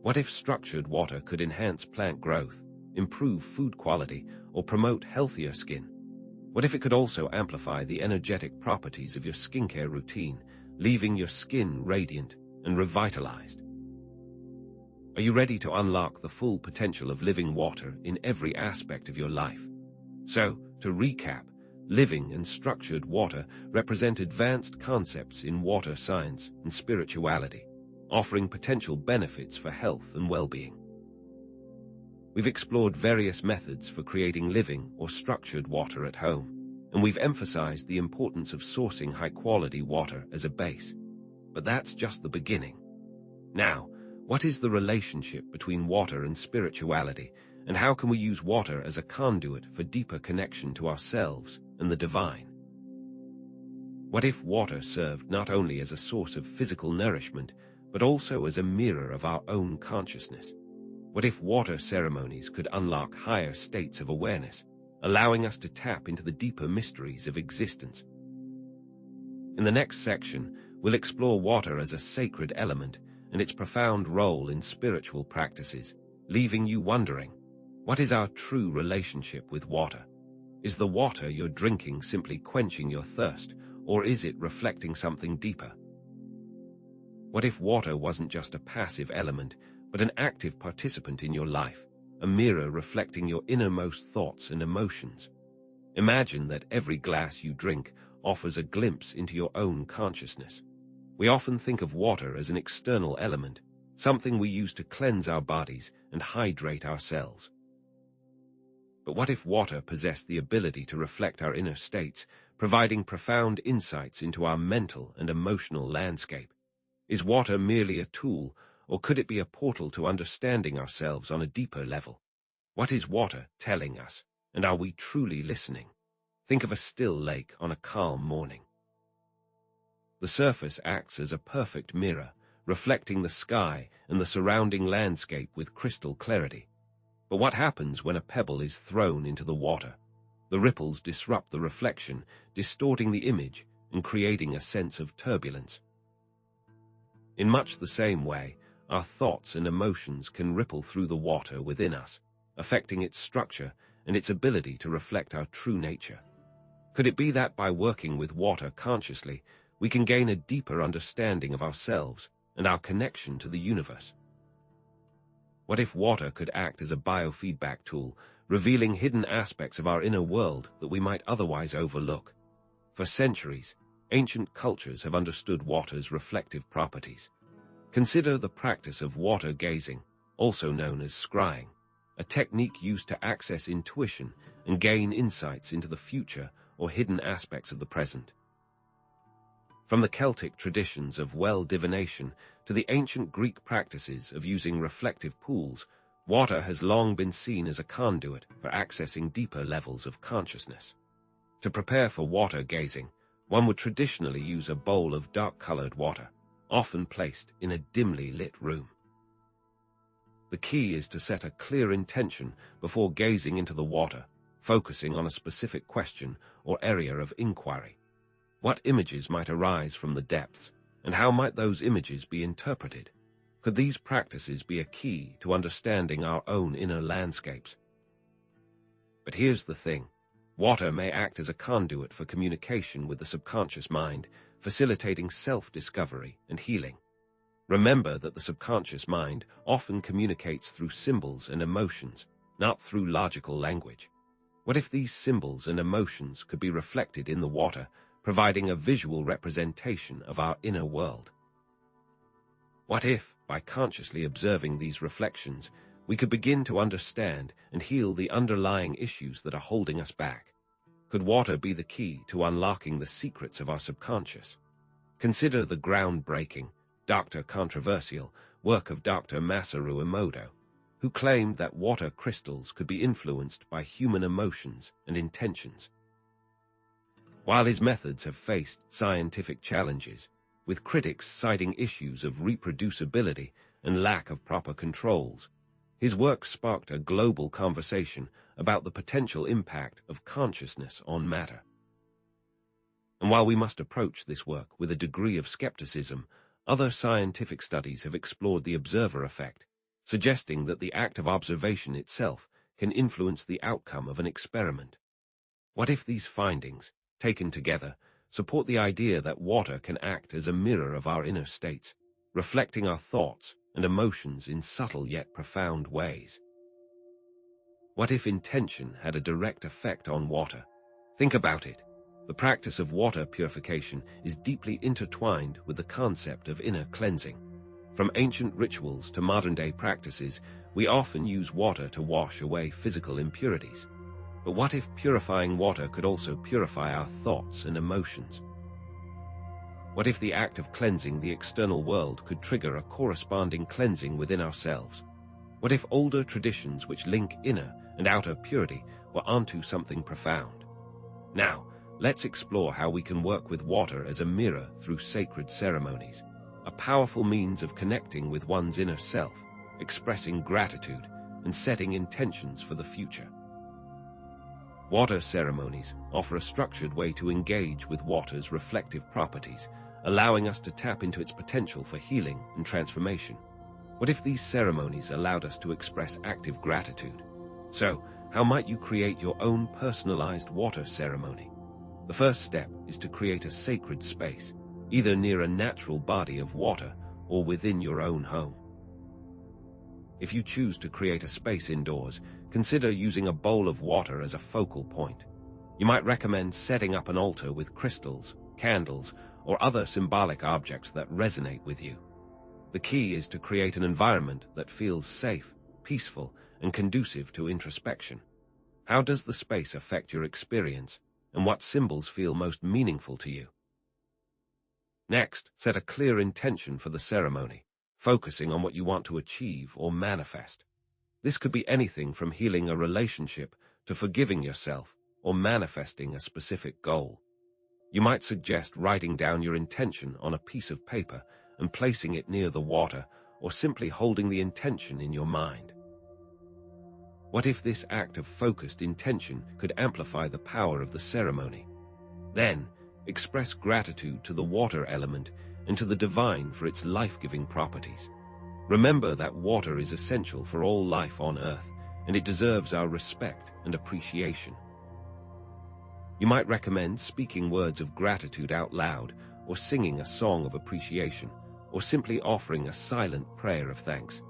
What if structured water could enhance plant growth, improve food quality, or promote healthier skin? What if it could also amplify the energetic properties of your skincare routine, leaving your skin radiant and revitalized? Are you ready to unlock the full potential of living water in every aspect of your life? So, to recap, living and structured water represent advanced concepts in water science and spirituality, offering potential benefits for health and well-being. We've explored various methods for creating living or structured water at home, and we've emphasized the importance of sourcing high-quality water as a base. But that's just the beginning. Now, what is the relationship between water and spirituality, and how can we use water as a conduit for deeper connection to ourselves and the divine? What if water served not only as a source of physical nourishment, but also as a mirror of our own consciousness? What if water ceremonies could unlock higher states of awareness, allowing us to tap into the deeper mysteries of existence? In the next section, we'll explore water as a sacred element and its profound role in spiritual practices, leaving you wondering, what is our true relationship with water? Is the water you're drinking simply quenching your thirst, or is it reflecting something deeper? What if water wasn't just a passive element, but an active participant in your life, a mirror reflecting your innermost thoughts and emotions? Imagine that every glass you drink offers a glimpse into your own consciousness. We often think of water as an external element, something we use to cleanse our bodies and hydrate ourselves. But what if water possessed the ability to reflect our inner states, providing profound insights into our mental and emotional landscape? Is water merely a tool, or could it be a portal to understanding ourselves on a deeper level? What is water telling us, and are we truly listening? Think of a still lake on a calm morning. The surface acts as a perfect mirror, reflecting the sky and the surrounding landscape with crystal clarity. But what happens when a pebble is thrown into the water? The ripples disrupt the reflection, distorting the image and creating a sense of turbulence. In much the same way, our thoughts and emotions can ripple through the water within us, affecting its structure and its ability to reflect our true nature. Could it be that by working with water consciously, we can gain a deeper understanding of ourselves and our connection to the universe? What if water could act as a biofeedback tool, revealing hidden aspects of our inner world that we might otherwise overlook? For centuries, ancient cultures have understood water's reflective properties. Consider the practice of water gazing, also known as scrying, a technique used to access intuition and gain insights into the future or hidden aspects of the present. From the Celtic traditions of well divination to the ancient Greek practices of using reflective pools, water has long been seen as a conduit for accessing deeper levels of consciousness. To prepare for water gazing, one would traditionally use a bowl of dark-colored water, often placed in a dimly lit room. The key is to set a clear intention before gazing into the water, focusing on a specific question or area of inquiry. What images might arise from the depths, and how might those images be interpreted? Could these practices be a key to understanding our own inner landscapes? But here's the thing. Water may act as a conduit for communication with the subconscious mind, facilitating self-discovery and healing. Remember that the subconscious mind often communicates through symbols and emotions, not through logical language. What if these symbols and emotions could be reflected in the water, providing a visual representation of our inner world? What if, by consciously observing these reflections, we could begin to understand and heal the underlying issues that are holding us back? Could water be the key to unlocking the secrets of our subconscious? Consider the groundbreaking, controversial work of Dr. Masaru Emoto, who claimed that water crystals could be influenced by human emotions and intentions. While his methods have faced scientific challenges, with critics citing issues of reproducibility and lack of proper controls, his work sparked a global conversation about the potential impact of consciousness on matter. And while we must approach this work with a degree of skepticism, other scientific studies have explored the observer effect, suggesting that the act of observation itself can influence the outcome of an experiment. What if these findings, taken together, support the idea that water can act as a mirror of our inner states, reflecting our thoughts and emotions in subtle yet profound ways? What if intention had a direct effect on water? Think about it. The practice of water purification is deeply intertwined with the concept of inner cleansing. From ancient rituals to modern-day practices, we often use water to wash away physical impurities. But what if purifying water could also purify our thoughts and emotions? What if the act of cleansing the external world could trigger a corresponding cleansing within ourselves? What if older traditions which link inner and outer purity were onto something profound? Now, let's explore how we can work with water as a mirror through sacred ceremonies, a powerful means of connecting with one's inner self, expressing gratitude, and setting intentions for the future. Water ceremonies offer a structured way to engage with water's reflective properties, allowing us to tap into its potential for healing and transformation. What if these ceremonies allowed us to express active gratitude? So, how might you create your own personalized water ceremony? The first step is to create a sacred space, either near a natural body of water or within your own home. If you choose to create a space indoors, consider using a bowl of water as a focal point. You might recommend setting up an altar with crystals, candles, or other symbolic objects that resonate with you. The key is to create an environment that feels safe, peaceful, and conducive to introspection. How does the space affect your experience, and what symbols feel most meaningful to you? Next, set a clear intention for the ceremony, focusing on what you want to achieve or manifest. This could be anything from healing a relationship to forgiving yourself or manifesting a specific goal. You might suggest writing down your intention on a piece of paper and placing it near the water, or simply holding the intention in your mind. What if this act of focused intention could amplify the power of the ceremony? Then, express gratitude to the water element and to the divine for its life-giving properties. Remember that water is essential for all life on Earth, and it deserves our respect and appreciation. You might recommend speaking words of gratitude out loud, or singing a song of appreciation, or simply offering a silent prayer of thanks.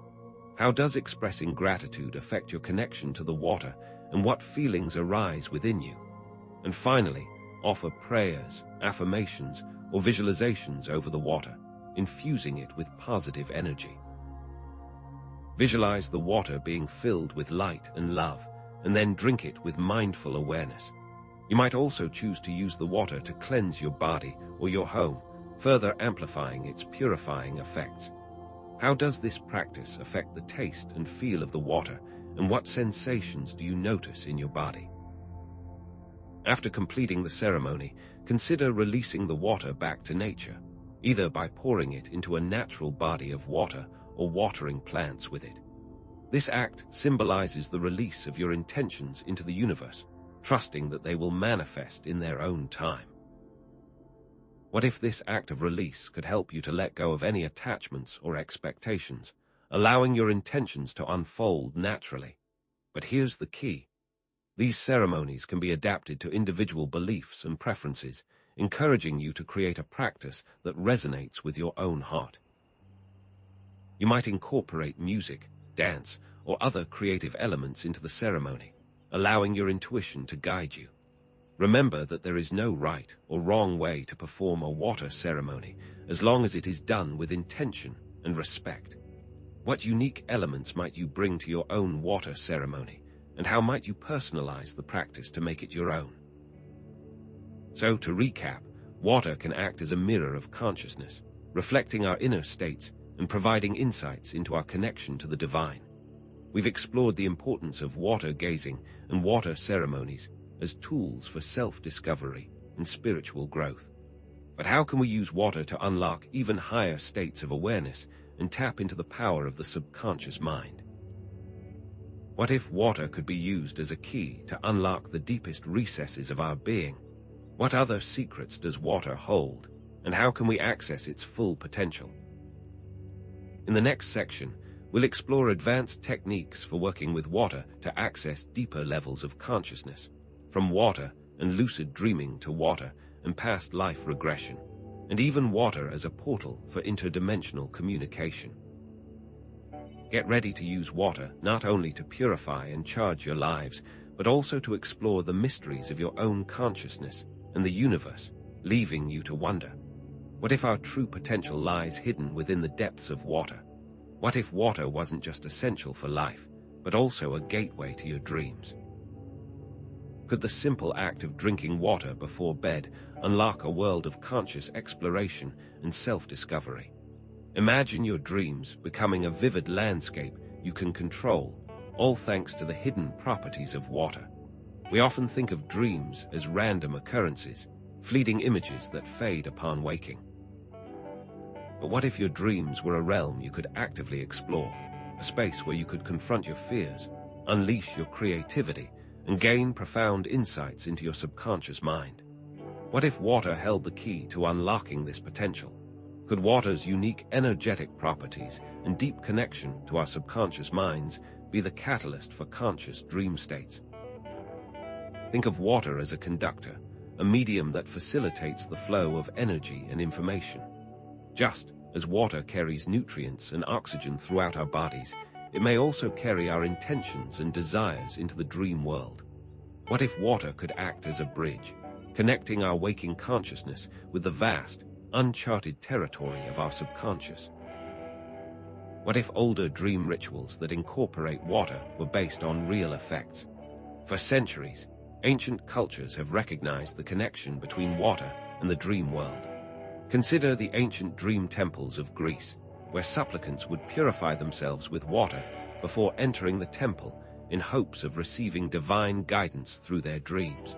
How does expressing gratitude affect your connection to the water, and what feelings arise within you? And finally, offer prayers, affirmations, or visualizations over the water, infusing it with positive energy. Visualize the water being filled with light and love, and then drink it with mindful awareness. You might also choose to use the water to cleanse your body or your home, further amplifying its purifying effects. How does this practice affect the taste and feel of the water, and what sensations do you notice in your body? After completing the ceremony, consider releasing the water back to nature. either by pouring it into a natural body of water or watering plants with it. This act symbolizes the release of your intentions into the universe, trusting that they will manifest in their own time. What if this act of release could help you to let go of any attachments or expectations, allowing your intentions to unfold naturally? But here's the key. These ceremonies can be adapted to individual beliefs and preferences, encouraging you to create a practice that resonates with your own heart. You might incorporate music, dance, or other creative elements into the ceremony, allowing your intuition to guide you. Remember that there is no right or wrong way to perform a water ceremony, as long as it is done with intention and respect. What unique elements might you bring to your own water ceremony, and how might you personalize the practice to make it your own? So, to recap, water can act as a mirror of consciousness, reflecting our inner states and providing insights into our connection to the divine. We've explored the importance of water gazing and water ceremonies as tools for self-discovery and spiritual growth. But how can we use water to unlock even higher states of awareness and tap into the power of the subconscious mind? What if water could be used as a key to unlock the deepest recesses of our being? What other secrets does water hold, and how can we access its full potential? In the next section, we'll explore advanced techniques for working with water to access deeper levels of consciousness, from water and lucid dreaming to water and past life regression, and even water as a portal for interdimensional communication. Get ready to use water not only to purify and charge your lives, but also to explore the mysteries of your own consciousness and the universe, leaving you to wonder. What if our true potential lies hidden within the depths of water? What if water wasn't just essential for life, but also a gateway to your dreams? Could the simple act of drinking water before bed unlock a world of conscious exploration and self-discovery? Imagine your dreams becoming a vivid landscape you can control, all thanks to the hidden properties of water. We often think of dreams as random occurrences, fleeting images that fade upon waking. But what if your dreams were a realm you could actively explore, a space where you could confront your fears, unleash your creativity, and gain profound insights into your subconscious mind? What if water held the key to unlocking this potential? Could water's unique energetic properties and deep connection to our subconscious minds be the catalyst for conscious dream states? Think of water as a conductor, a medium that facilitates the flow of energy and information. Just as water carries nutrients and oxygen throughout our bodies, it may also carry our intentions and desires into the dream world. What if water could act as a bridge, connecting our waking consciousness with the vast, uncharted territory of our subconscious? What if older dream rituals that incorporate water were based on real effects? For centuries, ancient cultures have recognized the connection between water and the dream world. Consider the ancient dream temples of Greece, where supplicants would purify themselves with water before entering the temple in hopes of receiving divine guidance through their dreams.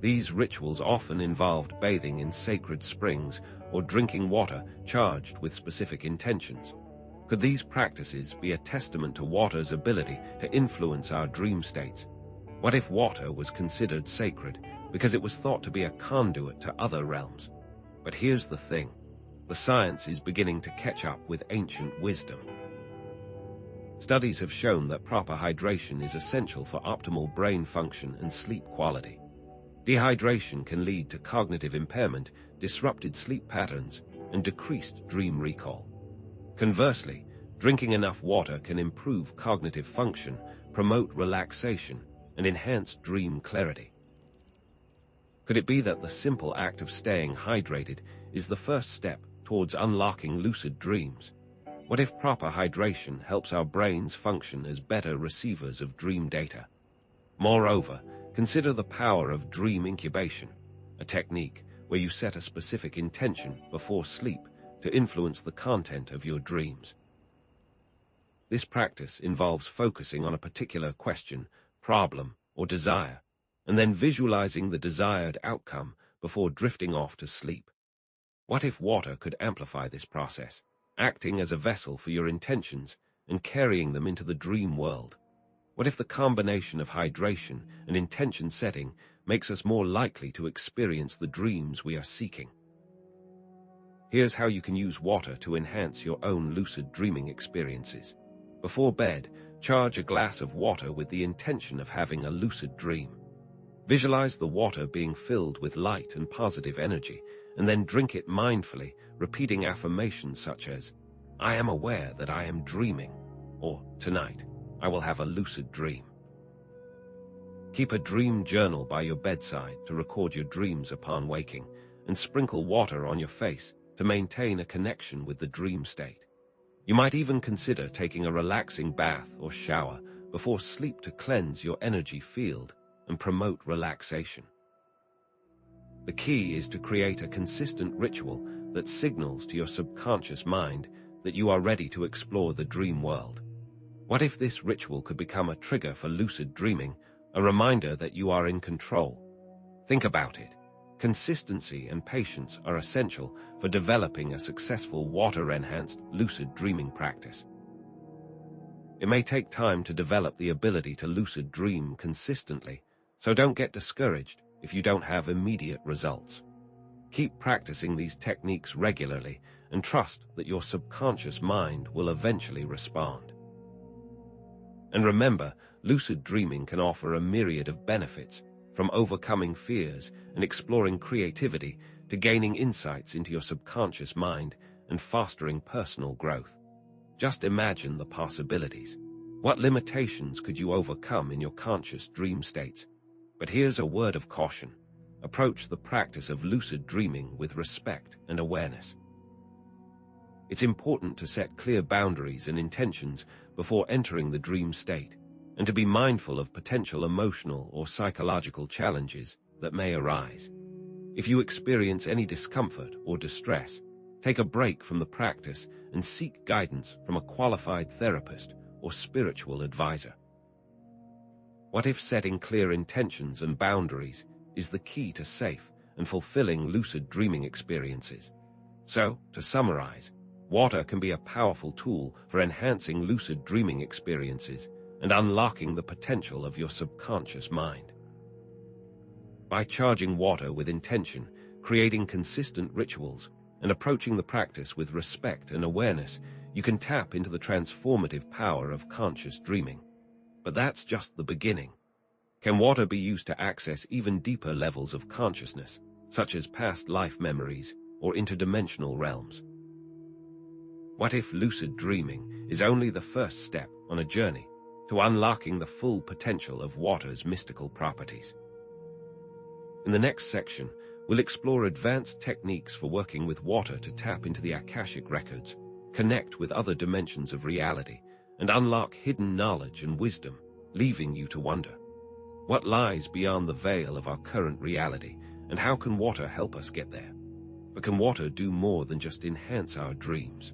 These rituals often involved bathing in sacred springs or drinking water charged with specific intentions. Could these practices be a testament to water's ability to influence our dream states? What if water was considered sacred because it was thought to be a conduit to other realms? But here's the thing. The science is beginning to catch up with ancient wisdom. Studies have shown that proper hydration is essential for optimal brain function and sleep quality. Dehydration can lead to cognitive impairment, disrupted sleep patterns, and decreased dream recall. Conversely, drinking enough water can improve cognitive function, promote relaxation, and enhance dream clarity. Could it be that the simple act of staying hydrated is the first step towards unlocking lucid dreams? What if proper hydration helps our brains function as better receivers of dream data? Moreover, consider the power of dream incubation, a technique where you set a specific intention before sleep to influence the content of your dreams. This practice involves focusing on a particular question, problem, or desire, and then visualizing the desired outcome before drifting off to sleep. What if water could amplify this process, acting as a vessel for your intentions and carrying them into the dream world? What if the combination of hydration and intention setting makes us more likely to experience the dreams we are seeking? Here's how you can use water to enhance your own lucid dreaming experiences. Before bed, charge a glass of water with the intention of having a lucid dream. Visualize the water being filled with light and positive energy, and then drink it mindfully, repeating affirmations such as, "I am aware that I am dreaming," or "Tonight, I will have a lucid dream." Keep a dream journal by your bedside to record your dreams upon waking, and sprinkle water on your face to maintain a connection with the dream state. You might even consider taking a relaxing bath or shower before sleep to cleanse your energy field and promote relaxation. The key is to create a consistent ritual that signals to your subconscious mind that you are ready to explore the dream world. What if this ritual could become a trigger for lucid dreaming, a reminder that you are in control? Think about it. Consistency and patience are essential for developing a successful water-enhanced lucid dreaming practice. It may take time to develop the ability to lucid dream consistently, so don't get discouraged if you don't have immediate results. Keep practicing these techniques regularly and trust that your subconscious mind will eventually respond. And remember, lucid dreaming can offer a myriad of benefits, from overcoming fears and exploring creativity to gaining insights into your subconscious mind and fostering personal growth. Just imagine the possibilities. What limitations could you overcome in your conscious dream states? But here's a word of caution. Approach the practice of lucid dreaming with respect and awareness. It's important to set clear boundaries and intentions before entering the dream state, and to be mindful of potential emotional or psychological challenges that may arise. If you experience any discomfort or distress, take a break from the practice and seek guidance from a qualified therapist or spiritual advisor. What if setting clear intentions and boundaries is the key to safe and fulfilling lucid dreaming experiences? So, to summarize, water can be a powerful tool for enhancing lucid dreaming experiences and unlocking the potential of your subconscious mind. By charging water with intention, creating consistent rituals, and approaching the practice with respect and awareness, you can tap into the transformative power of conscious dreaming. But that's just the beginning. Can water be used to access even deeper levels of consciousness, such as past life memories or interdimensional realms? What if lucid dreaming is only the first step on a journey to unlocking the full potential of water's mystical properties? In the next section, we'll explore advanced techniques for working with water to tap into the Akashic records, connect with other dimensions of reality, and unlock hidden knowledge and wisdom, leaving you to wonder. What lies beyond the veil of our current reality, and how can water help us get there? But can water do more than just enhance our dreams?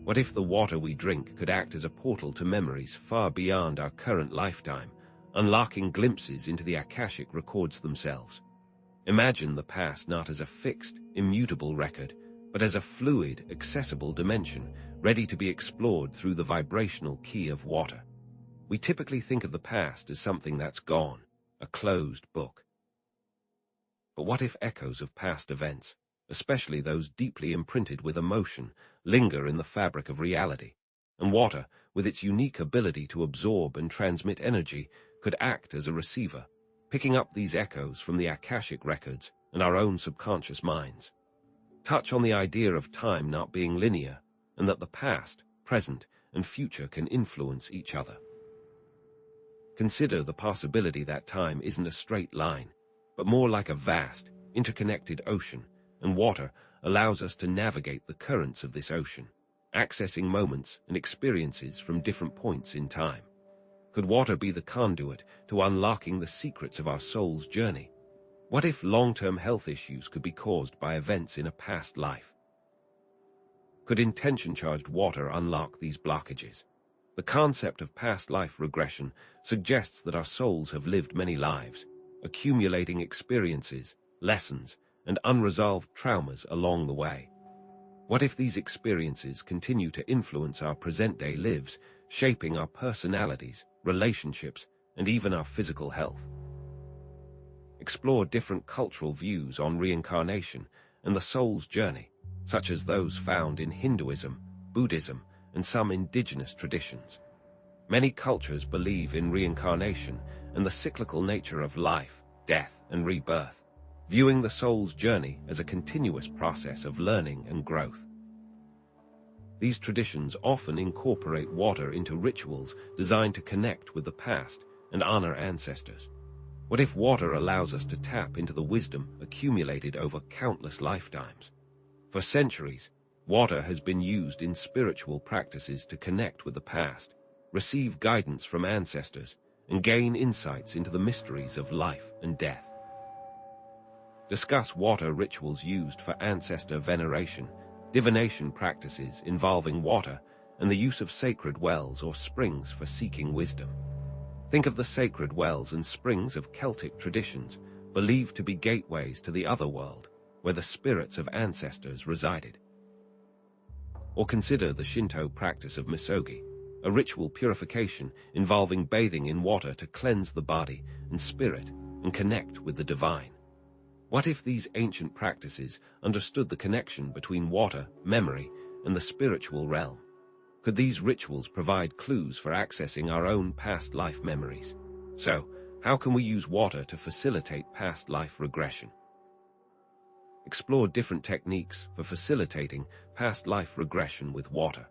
What if the water we drink could act as a portal to memories far beyond our current lifetime, unlocking glimpses into the Akashic records themselves? Imagine the past not as a fixed, immutable record, but as a fluid, accessible dimension, ready to be explored through the vibrational key of water. We typically think of the past as something that's gone, a closed book. But what if echoes of past events, especially those deeply imprinted with emotion, linger in the fabric of reality, and water, with its unique ability to absorb and transmit energy, could act as a receiver, picking up these echoes from the Akashic records and our own subconscious minds? Touch on the idea of time not being linear, and that the past, present, and future can influence each other. Consider the possibility that time isn't a straight line, but more like a vast, interconnected ocean, and water allows us to navigate the currents of this ocean, accessing moments and experiences from different points in time. Could water be the conduit to unlocking the secrets of our soul's journey? What if long-term health issues could be caused by events in a past life? Could intention-charged water unlock these blockages? The concept of past life regression suggests that our souls have lived many lives, accumulating experiences, lessons, and unresolved traumas along the way? What if these experiences continue to influence our present-day lives, shaping our personalities, relationships, and even our physical health? Explore different cultural views on reincarnation and the soul's journey, such as those found in Hinduism, Buddhism, and some indigenous traditions. Many cultures believe in reincarnation and the cyclical nature of life, death, and rebirth, viewing the soul's journey as a continuous process of learning and growth. These traditions often incorporate water into rituals designed to connect with the past and honor ancestors. What if water allows us to tap into the wisdom accumulated over countless lifetimes? For centuries, water has been used in spiritual practices to connect with the past, receive guidance from ancestors, and gain insights into the mysteries of life and death. Discuss water rituals used for ancestor veneration, divination practices involving water, and the use of sacred wells or springs for seeking wisdom. Think of the sacred wells and springs of Celtic traditions, believed to be gateways to the other world, where the spirits of ancestors resided. Or consider the Shinto practice of misogi, a ritual purification involving bathing in water to cleanse the body and spirit and connect with the divine. What if these ancient practices understood the connection between water, memory, and the spiritual realm? Could these rituals provide clues for accessing our own past life memories? So, how can we use water to facilitate past life regression? Explore different techniques for facilitating past life regression with water.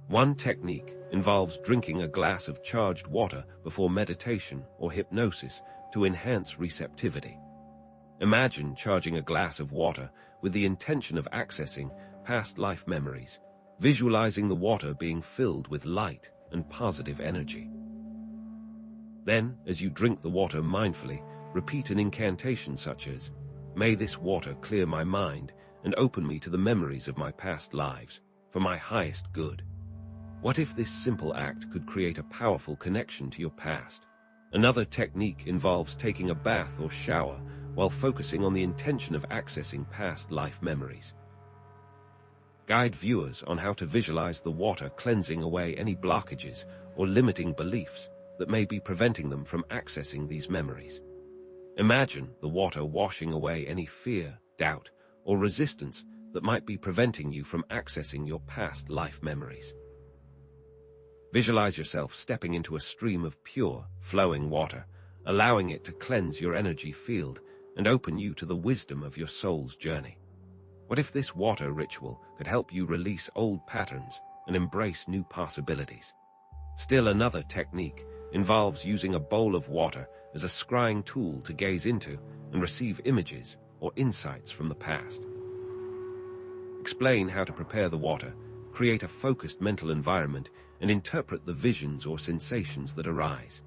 One technique involves drinking a glass of charged water before meditation or hypnosis to enhance receptivity. Imagine charging a glass of water with the intention of accessing past life memories, visualizing the water being filled with light and positive energy. Then, as you drink the water mindfully, repeat an incantation such as, "May this water clear my mind and open me to the memories of my past lives, for my highest good." What if this simple act could create a powerful connection to your past? Another technique involves taking a bath or shower while focusing on the intention of accessing past life memories. Guide viewers on how to visualize the water cleansing away any blockages or limiting beliefs that may be preventing them from accessing these memories. Imagine the water washing away any fear, doubt, or resistance that might be preventing you from accessing your past life memories. Visualize yourself stepping into a stream of pure, flowing water, allowing it to cleanse your energy field and open you to the wisdom of your soul's journey. What if this water ritual could help you release old patterns and embrace new possibilities? Still another technique involves using a bowl of water as a scrying tool to gaze into and receive images or insights from the past. Explain how to prepare the water, create a focused mental environment, and interpret the visions or sensations that arise.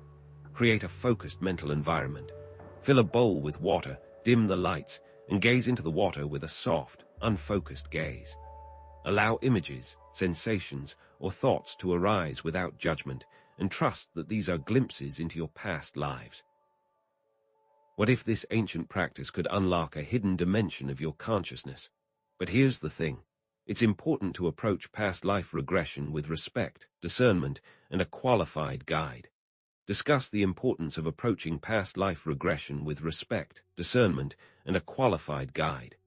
Create a focused mental environment. Fill a bowl with water, dim the lights, and gaze into the water with a soft, unfocused gaze. Allow images, sensations, or thoughts to arise without judgment, and trust that these are glimpses into your past lives. What if this ancient practice could unlock a hidden dimension of your consciousness? But here's the thing. It's important to approach past life regression with respect, discernment, and a qualified guide. Discuss the importance of approaching past life regression with respect, discernment, and a qualified guide.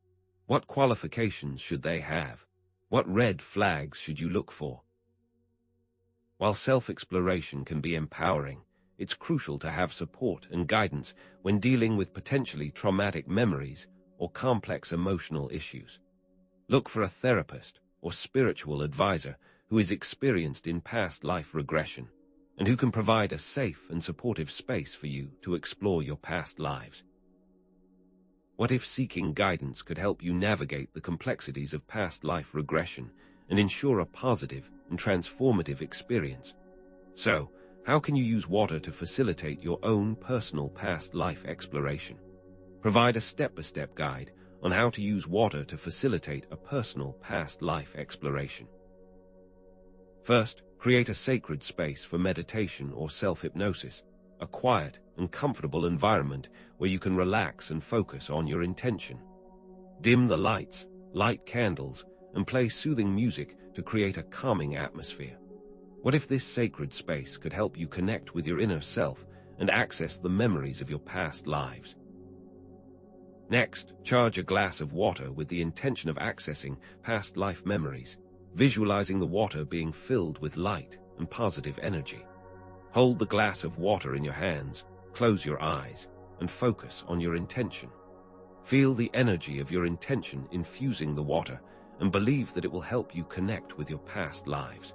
What qualifications should they have? What red flags should you look for? While self-exploration can be empowering, it's crucial to have support and guidance when dealing with potentially traumatic memories or complex emotional issues. Look for a therapist or spiritual advisor who is experienced in past life regression and who can provide a safe and supportive space for you to explore your past lives. What if seeking guidance could help you navigate the complexities of past life regression and ensure a positive and transformative experience? So, how can you use water to facilitate your own personal past life exploration? Provide a step-by-step guide on how to use water to facilitate a personal past life exploration. First, create a sacred space for meditation or self-hypnosis, a quiet and comfortable environment where you can relax and focus on your intention. Dim the lights, light candles, and play soothing music to create a calming atmosphere. What if this sacred space could help you connect with your inner self and access the memories of your past lives? Next, charge a glass of water with the intention of accessing past life memories, visualizing the water being filled with light and positive energy. Hold the glass of water in your hands, close your eyes, and focus on your intention. Feel the energy of your intention infusing the water and believe that it will help you connect with your past lives.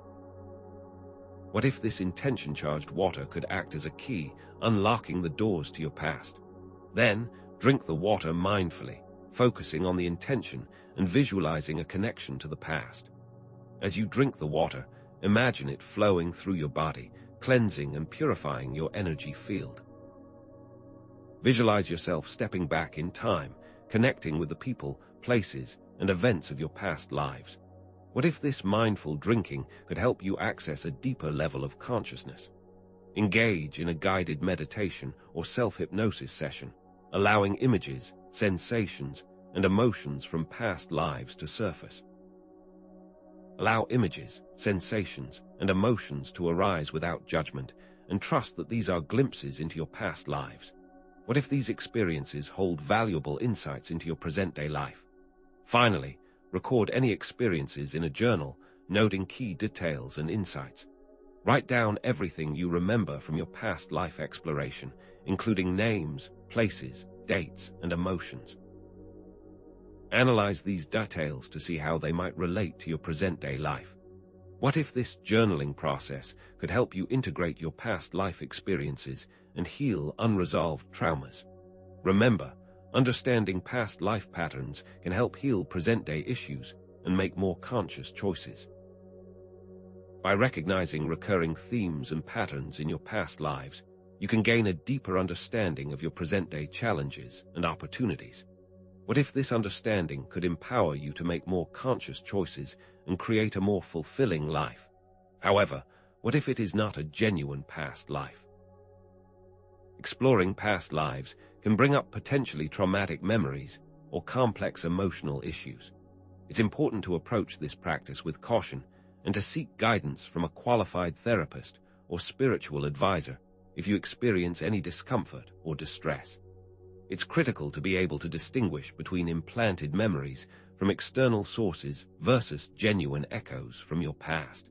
What if this intention-charged water could act as a key, unlocking the doors to your past? Then, drink the water mindfully, focusing on the intention and visualizing a connection to the past. As you drink the water, imagine it flowing through your body, cleansing and purifying your energy field. Visualize yourself stepping back in time, connecting with the people, places, and events of your past lives. What if this mindful drinking could help you access a deeper level of consciousness? Engage in a guided meditation or self-hypnosis session, allowing images, sensations, and emotions from past lives to surface. Allow images, sensations, and emotions to arise without judgment, and trust that these are glimpses into your past lives. What if these experiences hold valuable insights into your present-day life? Finally, record any experiences in a journal, noting key details and insights. Write down everything you remember from your past life exploration, including names, places, dates, and emotions. Analyze these details to see how they might relate to your present-day life. What if this journaling process could help you integrate your past life experiences and heal unresolved traumas? Remember, understanding past life patterns can help heal present-day issues and make more conscious choices. By recognizing recurring themes and patterns in your past lives, you can gain a deeper understanding of your present-day challenges and opportunities. What if this understanding could empower you to make more conscious choices and create a more fulfilling life? However, what if it is not a genuine past life? Exploring past lives can bring up potentially traumatic memories or complex emotional issues. It's important to approach this practice with caution and to seek guidance from a qualified therapist or spiritual advisor if you experience any discomfort or distress. It's critical to be able to distinguish between implanted memories from external sources versus genuine echoes from your past.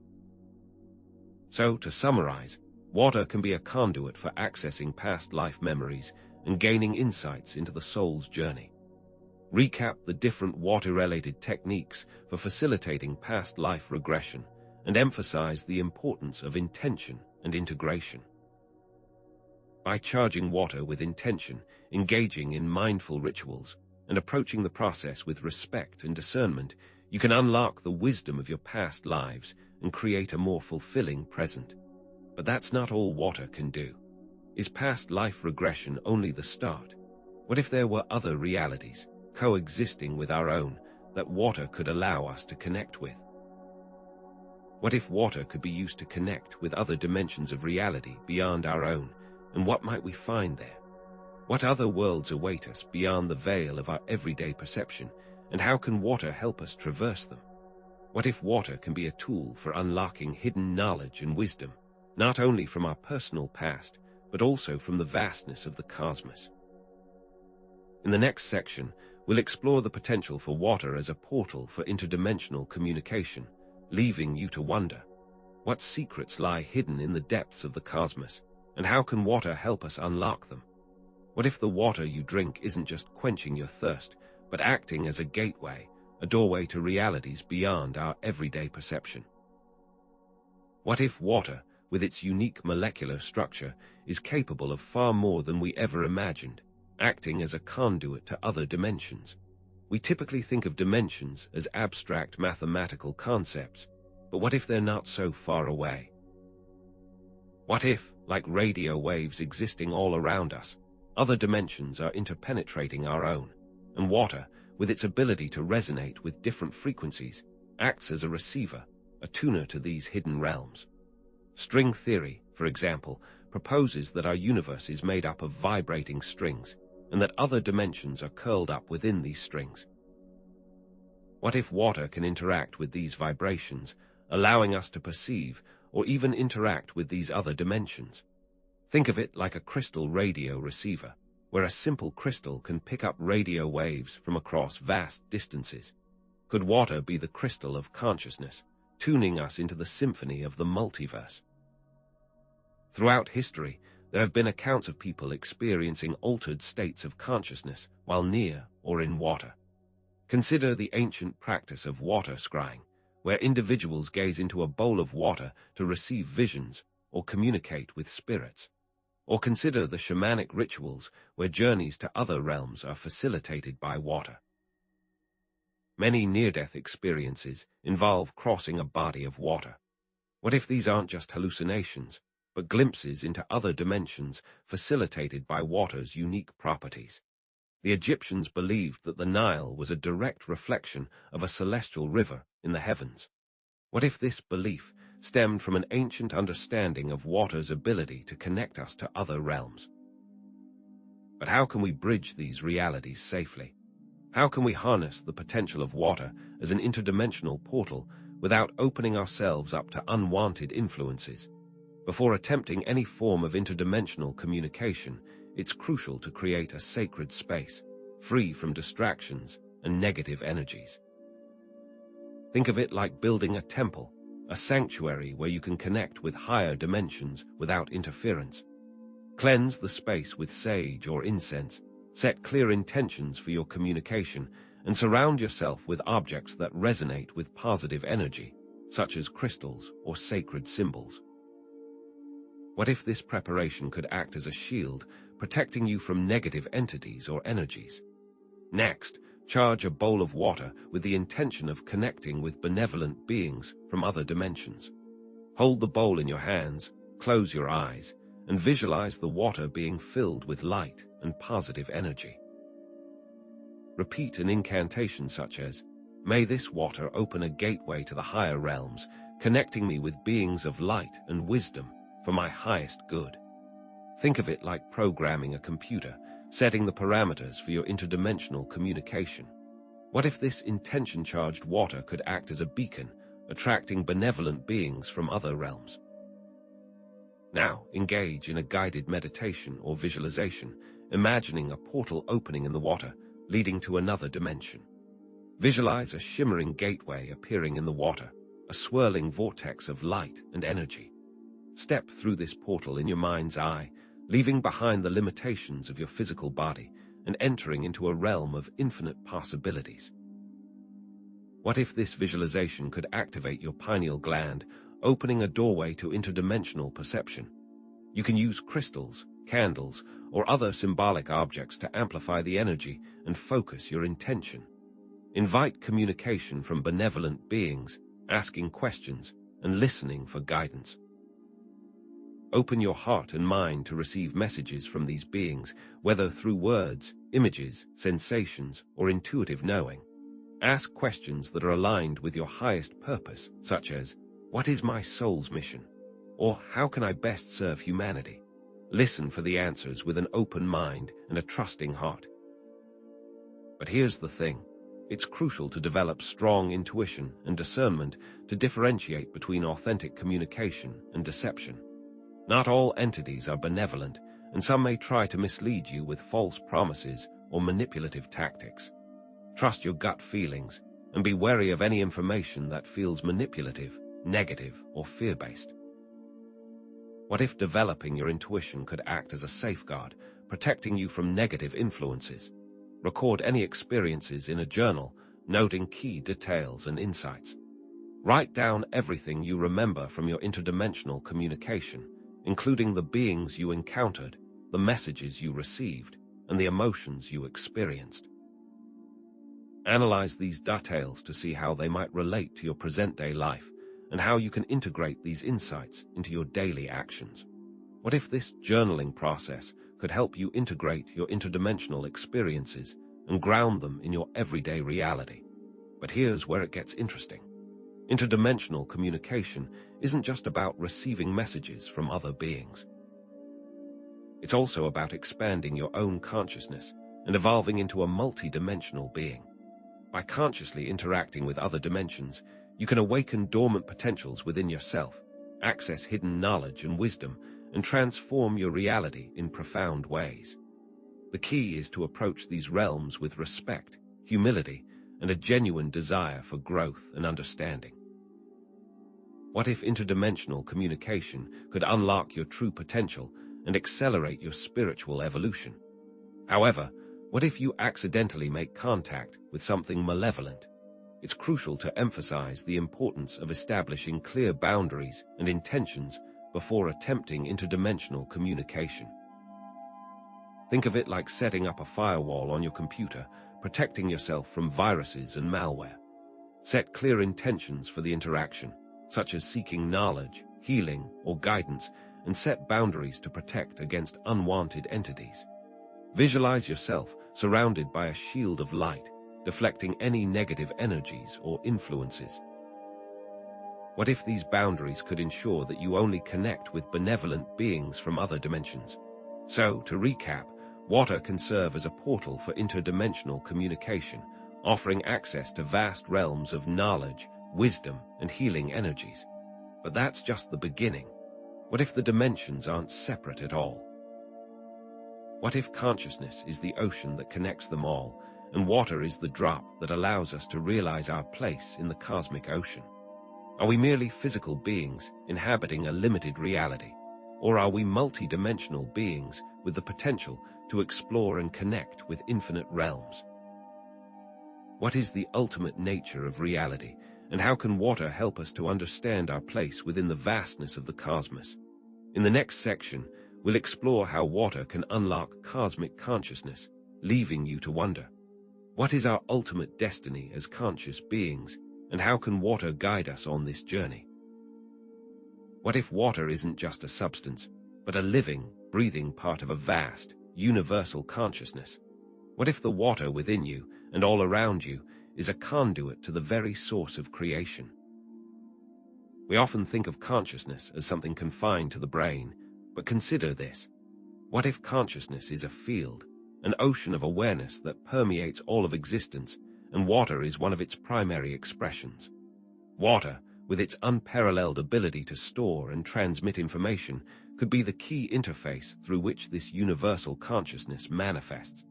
So, to summarize, water can be a conduit for accessing past life memories and gaining insights into the soul's journey. Recap the different water-related techniques for facilitating past life regression and emphasize the importance of intention and integration. By charging water with intention, engaging in mindful rituals, and approaching the process with respect and discernment, you can unlock the wisdom of your past lives and create a more fulfilling present. But that's not all water can do. Is past life regression only the start? What if there were other realities, coexisting with our own, that water could allow us to connect with? What if water could be used to connect with other dimensions of reality beyond our own, and what might we find there? What other worlds await us beyond the veil of our everyday perception, and how can water help us traverse them? What if water can be a tool for unlocking hidden knowledge and wisdom, not only from our personal past, but also from the vastness of the cosmos? In the next section, we'll explore the potential for water as a portal for interdimensional communication, leaving you to wonder, what secrets lie hidden in the depths of the cosmos, and how can water help us unlock them? What if the water you drink isn't just quenching your thirst, but acting as a gateway, a doorway to realities beyond our everyday perception? What if water, with its unique molecular structure, is capable of far more than we ever imagined, acting as a conduit to other dimensions? We typically think of dimensions as abstract mathematical concepts, but what if they're not so far away? What if, like radio waves existing all around us, other dimensions are interpenetrating our own, and water, with its ability to resonate with different frequencies, acts as a receiver, a tuner to these hidden realms? String theory, for example, proposes that our universe is made up of vibrating strings, and that other dimensions are curled up within these strings. What if water can interact with these vibrations, allowing us to perceive or even interact with these other dimensions? Think of it like a crystal radio receiver, where a simple crystal can pick up radio waves from across vast distances. Could water be the crystal of consciousness, tuning us into the symphony of the multiverse? Throughout history, there have been accounts of people experiencing altered states of consciousness while near or in water. Consider the ancient practice of water scrying, where individuals gaze into a bowl of water to receive visions or communicate with spirits. Or consider the shamanic rituals where journeys to other realms are facilitated by water. Many near-death experiences involve crossing a body of water. What if these aren't just hallucinations, but glimpses into other dimensions facilitated by water's unique properties? The Egyptians believed that the Nile was a direct reflection of a celestial river in the heavens. What if this belief stemmed from an ancient understanding of water's ability to connect us to other realms? But how can we bridge these realities safely? How can we harness the potential of water as an interdimensional portal without opening ourselves up to unwanted influences? Before attempting any form of interdimensional communication, it's crucial to create a sacred space, free from distractions and negative energies. Think of it like building a temple, a sanctuary where you can connect with higher dimensions without interference. Cleanse the space with sage or incense, set clear intentions for your communication, and surround yourself with objects that resonate with positive energy, such as crystals or sacred symbols. What if this preparation could act as a shield, protecting you from negative entities or energies? Next, charge a bowl of water with the intention of connecting with benevolent beings from other dimensions. Hold the bowl in your hands, close your eyes, and visualize the water being filled with light and positive energy. Repeat an incantation such as, "May this water open a gateway to the higher realms, connecting me with beings of light and wisdom for my highest good." Think of it like programming a computer, setting the parameters for your interdimensional communication. What if this intention-charged water could act as a beacon, attracting benevolent beings from other realms? Now, engage in a guided meditation or visualization, imagining a portal opening in the water, leading to another dimension. Visualize a shimmering gateway appearing in the water, a swirling vortex of light and energy. Step through this portal in your mind's eye, leaving behind the limitations of your physical body and entering into a realm of infinite possibilities. What if this visualization could activate your pineal gland, opening a doorway to interdimensional perception? You can use crystals, candles, or other symbolic objects to amplify the energy and focus your intention. Invite communication from benevolent beings, asking questions and listening for guidance. Open your heart and mind to receive messages from these beings, whether through words, images, sensations, or intuitive knowing. Ask questions that are aligned with your highest purpose, such as, "What is my soul's mission?" Or "How can I best serve humanity?" Listen for the answers with an open mind and a trusting heart. But here's the thing. It's crucial to develop strong intuition and discernment to differentiate between authentic communication and deception. Not all entities are benevolent, and some may try to mislead you with false promises or manipulative tactics. Trust your gut feelings and be wary of any information that feels manipulative, negative, or fear-based. What if developing your intuition could act as a safeguard, protecting you from negative influences? Record any experiences in a journal, noting key details and insights. Write down everything you remember from your interdimensional communication, including the beings you encountered, the messages you received, and the emotions you experienced. Analyze these details to see how they might relate to your present-day life and how you can integrate these insights into your daily actions. What if this journaling process could help you integrate your interdimensional experiences and ground them in your everyday reality? But here's where it gets interesting. Interdimensional communication isn't just about receiving messages from other beings. It's also about expanding your own consciousness and evolving into a multi-dimensional being. by consciously interacting with other dimensions, you can awaken dormant potentials within yourself, access hidden knowledge and wisdom, and transform your reality in profound ways. The key is to approach these realms with respect, humility, and a genuine desire for growth and understanding. What if interdimensional communication could unlock your true potential and accelerate your spiritual evolution? However, what if you accidentally make contact with something malevolent? It's crucial to emphasize the importance of establishing clear boundaries and intentions before attempting interdimensional communication. Think of it like setting up a firewall on your computer, protecting yourself from viruses and malware. Set clear intentions for the interaction, such as seeking knowledge, healing, or guidance, and set boundaries to protect against unwanted entities. Visualize yourself surrounded by a shield of light, deflecting any negative energies or influences. What if these boundaries could ensure that you only connect with benevolent beings from other dimensions? So, to recap, water can serve as a portal for interdimensional communication, offering access to vast realms of knowledge, wisdom, and healing energies. But that's just the beginning. What if the dimensions aren't separate at all? What if consciousness is the ocean that connects them all, and water is the drop that allows us to realize our place in the cosmic ocean? Are we merely physical beings inhabiting a limited reality, or are we multi-dimensional beings with the potential to explore and connect with infinite realms? What is the ultimate nature of reality, and how can water help us to understand our place within the vastness of the cosmos? In the next section, we'll explore how water can unlock cosmic consciousness, leaving you to wonder. What is our ultimate destiny as conscious beings, and how can water guide us on this journey? What if water isn't just a substance, but a living, breathing part of a vast, universal consciousness? What if the water within you and all around you is a conduit to the very source of creation? We often think of consciousness as something confined to the brain, but consider this. What if consciousness is a field, an ocean of awareness that permeates all of existence, and water is one of its primary expressions? Water, with its unparalleled ability to store and transmit information, could be the key interface through which this universal consciousness manifests.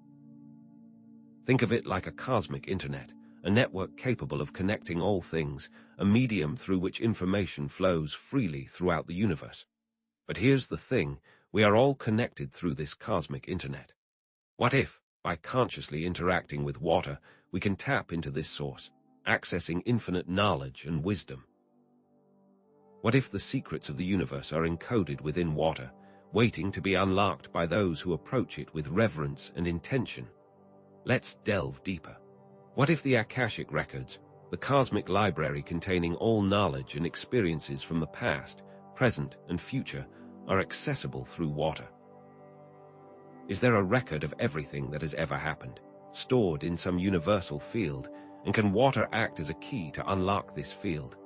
Think of it like a cosmic internet, a network capable of connecting all things, a medium through which information flows freely throughout the universe. But here's the thing, we are all connected through this cosmic internet. What if, by consciously interacting with water, we can tap into this source, accessing infinite knowledge and wisdom? What if the secrets of the universe are encoded within water, waiting to be unlocked by those who approach it with reverence and intention? Let's delve deeper. What if the Akashic Records, the cosmic library containing all knowledge and experiences from the past, present, and future, are accessible through water? Is there a record of everything that has ever happened, stored in some universal field, and can water act as a key to unlock this field?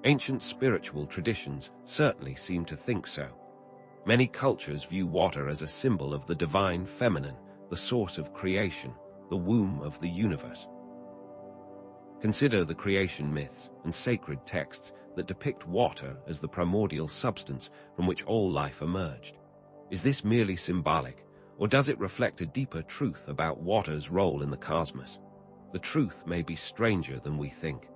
Ancient spiritual traditions certainly seem to think so. Many cultures view water as a symbol of the divine feminine, the source of creation, the womb of the universe. Consider the creation myths and sacred texts that depict water as the primordial substance from which all life emerged. Is this merely symbolic, or does it reflect a deeper truth about water's role in the cosmos? The truth may be stranger than we think.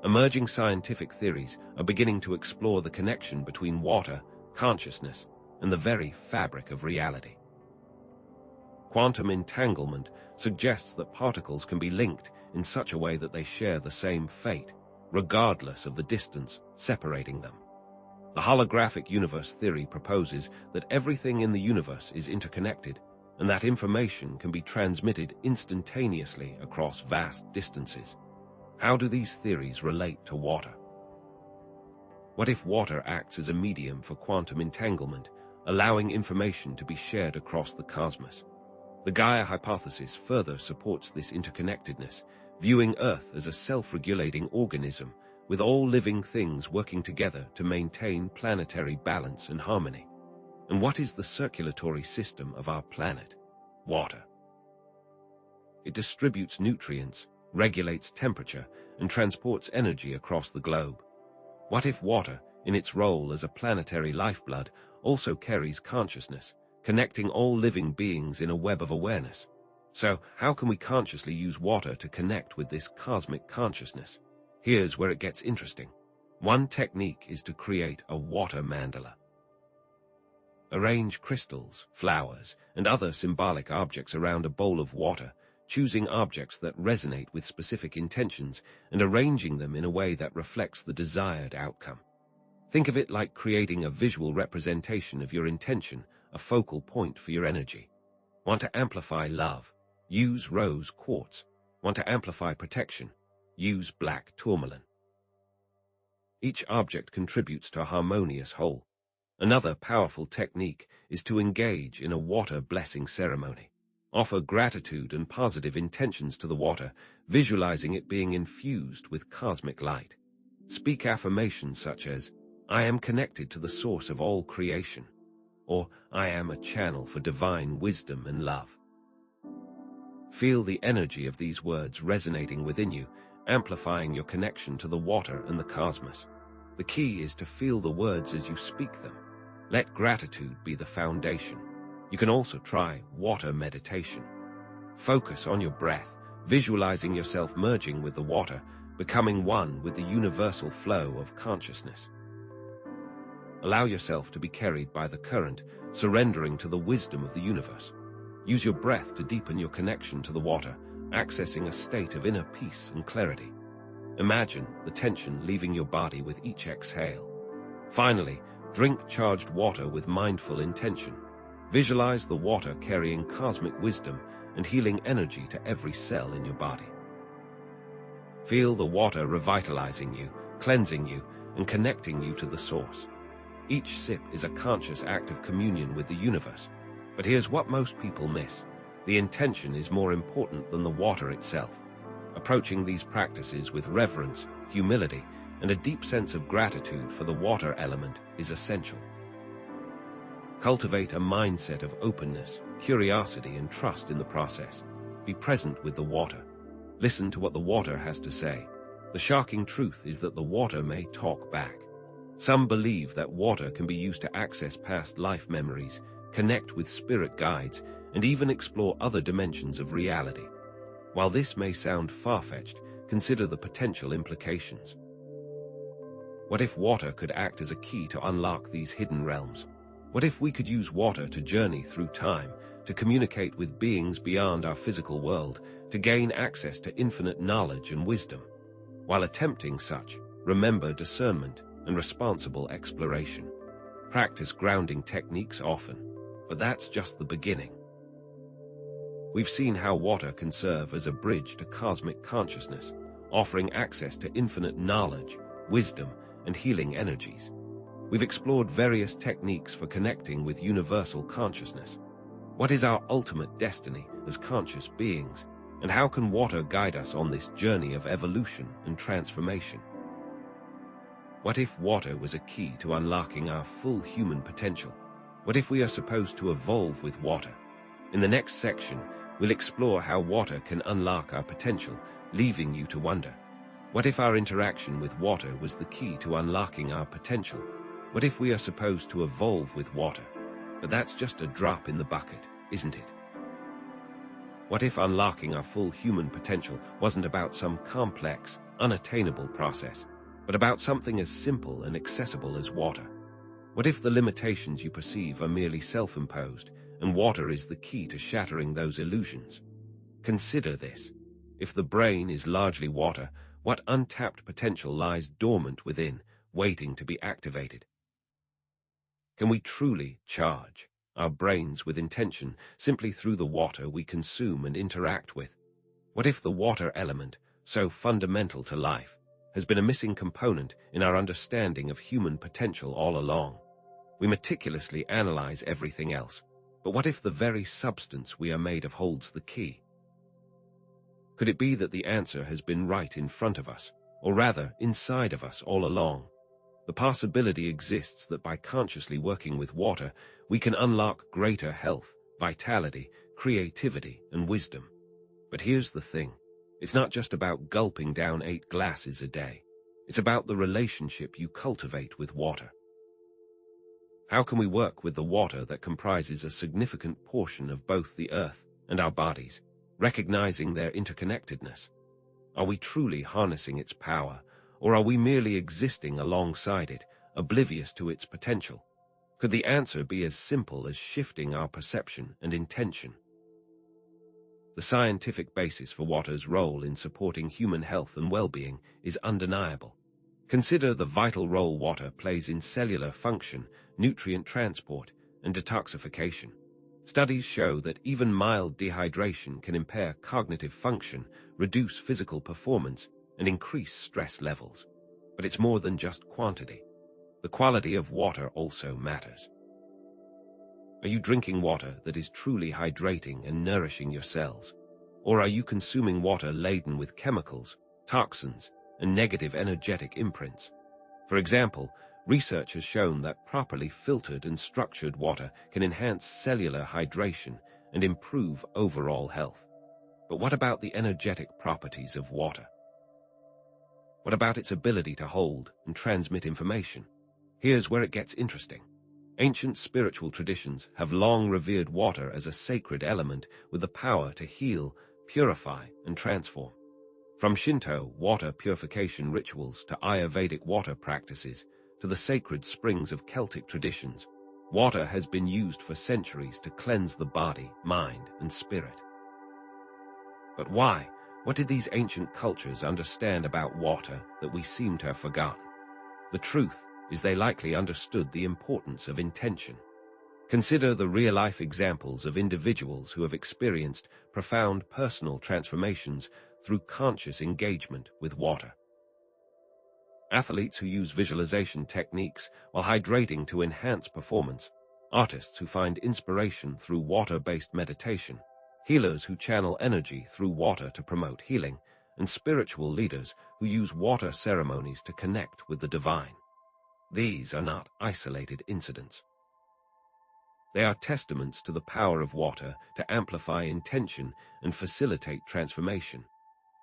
Emerging scientific theories are beginning to explore the connection between water, consciousness, and the very fabric of reality. Quantum entanglement suggests that particles can be linked in such a way that they share the same fate, regardless of the distance separating them. The holographic universe theory proposes that everything in the universe is interconnected, and that information can be transmitted instantaneously across vast distances. How do these theories relate to water? What if water acts as a medium for quantum entanglement, allowing information to be shared across the cosmos? The Gaia hypothesis further supports this interconnectedness, viewing Earth as a self-regulating organism, with all living things working together to maintain planetary balance and harmony. And what is the circulatory system of our planet? Water. It distributes nutrients, regulates temperature, and transports energy across the globe? What if water, in its role as a planetary lifeblood, also carries consciousness, connecting all living beings in a web of awareness? So, how can we consciously use water to connect with this cosmic consciousness? Here's where it gets interesting. One technique is to create a water mandala. Arrange crystals, flowers, and other symbolic objects around a bowl of water, choosing objects that resonate with specific intentions and arranging them in a way that reflects the desired outcome. Think of it like creating a visual representation of your intention, a focal point for your energy. Want to amplify love? Use rose quartz. Want to amplify protection? Use black tourmaline. Each object contributes to a harmonious whole. Another powerful technique is to engage in a water blessing ceremony. Offer gratitude and positive intentions to the water, visualizing it being infused with cosmic light. Speak affirmations such as, "I am connected to the source of all creation," or "I am a channel for divine wisdom and love." Feel the energy of these words resonating within you, amplifying your connection to the water and the cosmos. The key is to feel the words as you speak them. Let gratitude be the foundation. You can also try water meditation. Focus on your breath, visualizing yourself merging with the water, becoming one with the universal flow of consciousness. Allow yourself to be carried by the current, surrendering to the wisdom of the universe. Use your breath to deepen your connection to the water, accessing a state of inner peace and clarity. Imagine the tension leaving your body with each exhale. Finally, drink charged water with mindful intention. Visualize the water carrying cosmic wisdom and healing energy to every cell in your body. Feel the water revitalizing you, cleansing you, and connecting you to the source. Each sip is a conscious act of communion with the universe. But here's what most people miss. The intention is more important than the water itself. Approaching these practices with reverence, humility, and a deep sense of gratitude for the water element is essential. Cultivate a mindset of openness, curiosity, and trust in the process. Be present with the water. Listen to what the water has to say. The shocking truth is that the water may talk back. Some believe that water can be used to access past life memories, connect with spirit guides, and even explore other dimensions of reality. While this may sound far-fetched, consider the potential implications. What if water could act as a key to unlock these hidden realms? What if we could use water to journey through time, to communicate with beings beyond our physical world, to gain access to infinite knowledge and wisdom? While attempting such, remember discernment and responsible exploration. Practice grounding techniques often, but that's just the beginning. We've seen how water can serve as a bridge to cosmic consciousness, offering access to infinite knowledge, wisdom, and healing energies. We've explored various techniques for connecting with universal consciousness. What is our ultimate destiny as conscious beings, and how can water guide us on this journey of evolution and transformation? What if water was a key to unlocking our full human potential? What if we are supposed to evolve with water? In the next section, we'll explore how water can unlock our potential, leaving you to wonder. What if our interaction with water was the key to unlocking our potential? What if we are supposed to evolve with water? But that's just a drop in the bucket, isn't it? What if unlocking our full human potential wasn't about some complex, unattainable process, but about something as simple and accessible as water? What if the limitations you perceive are merely self-imposed, and water is the key to shattering those illusions? Consider this. If the brain is largely water, what untapped potential lies dormant within, waiting to be activated? Can we truly charge our brains with intention simply through the water we consume and interact with? What if the water element, so fundamental to life, has been a missing component in our understanding of human potential all along? We meticulously analyze everything else, but what if the very substance we are made of holds the key? Could it be that the answer has been right in front of us, or rather, inside of us all along? The possibility exists that by consciously working with water, we can unlock greater health, vitality, creativity, and wisdom. But here's the thing. It's not just about gulping down 8 glasses a day. It's about the relationship you cultivate with water. How can we work with the water that comprises a significant portion of both the earth and our bodies, recognizing their interconnectedness? Are we truly harnessing its power, or are we merely existing alongside it, oblivious to its potential? Could the answer be as simple as shifting our perception and intention? The scientific basis for water's role in supporting human health and well-being is undeniable. Consider the vital role water plays in cellular function, nutrient transport, and detoxification. Studies show that even mild dehydration can impair cognitive function, reduce physical performance, and increase stress levels. But it's more than just quantity. The quality of water also matters. Are you drinking water that is truly hydrating and nourishing your cells? Or are you consuming water laden with chemicals, toxins, and negative energetic imprints? For example, research has shown that properly filtered and structured water can enhance cellular hydration and improve overall health. But what about the energetic properties of water? What about its ability to hold and transmit information? Here's where it gets interesting. Ancient spiritual traditions have long revered water as a sacred element with the power to heal, purify, and transform. From Shinto water purification rituals to Ayurvedic water practices to the sacred springs of Celtic traditions, water has been used for centuries to cleanse the body, mind, and spirit. But why? What did these ancient cultures understand about water that we seem to have forgotten? The truth is they likely understood the importance of intention. Consider the real-life examples of individuals who have experienced profound personal transformations through conscious engagement with water. Athletes who use visualization techniques while hydrating to enhance performance, artists who find inspiration through water-based meditation, healers who channel energy through water to promote healing, and spiritual leaders who use water ceremonies to connect with the divine. These are not isolated incidents. They are testaments to the power of water to amplify intention and facilitate transformation.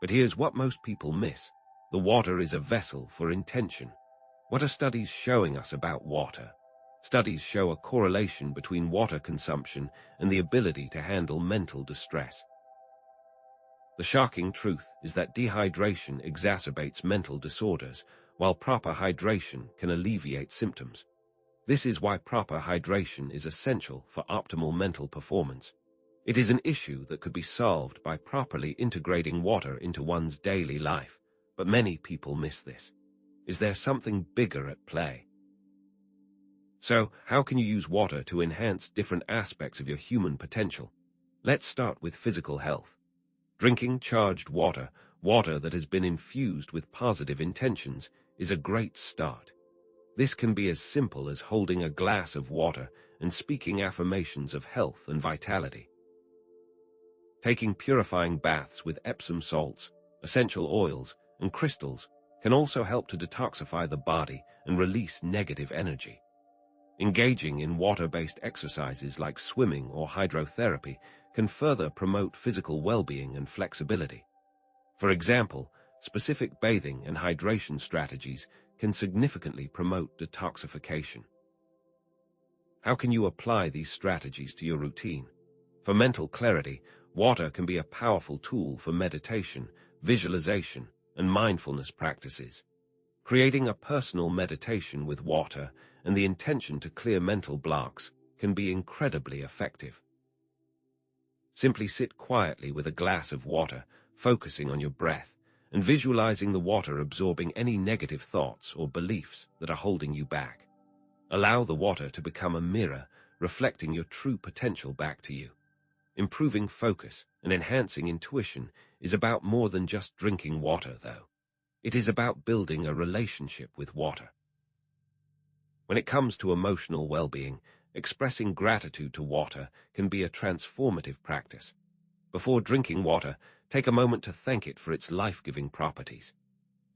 But here's what most people miss. The water is a vessel for intention. What are studies showing us about water? Studies show a correlation between water consumption and the ability to handle mental distress. The shocking truth is that dehydration exacerbates mental disorders, while proper hydration can alleviate symptoms. This is why proper hydration is essential for optimal mental performance. It is an issue that could be solved by properly integrating water into one's daily life, but many people miss this. Is there something bigger at play? So, how can you use water to enhance different aspects of your human potential? Let's start with physical health. Drinking charged water, water that has been infused with positive intentions, is a great start. This can be as simple as holding a glass of water and speaking affirmations of health and vitality. Taking purifying baths with Epsom salts, essential oils, and crystals can also help to detoxify the body and release negative energy. Engaging in water-based exercises like swimming or hydrotherapy can further promote physical well-being and flexibility. For example, specific bathing and hydration strategies can significantly promote detoxification. How can you apply these strategies to your routine? For mental clarity, water can be a powerful tool for meditation, visualization, and mindfulness practices. Creating a personal meditation with water and the intention to clear mental blocks can be incredibly effective. Simply sit quietly with a glass of water, focusing on your breath, and visualizing the water absorbing any negative thoughts or beliefs that are holding you back. Allow the water to become a mirror, reflecting your true potential back to you. Improving focus and enhancing intuition is about more than just drinking water, though. It is about building a relationship with water. When it comes to emotional well-being, expressing gratitude to water can be a transformative practice. Before drinking water, take a moment to thank it for its life-giving properties.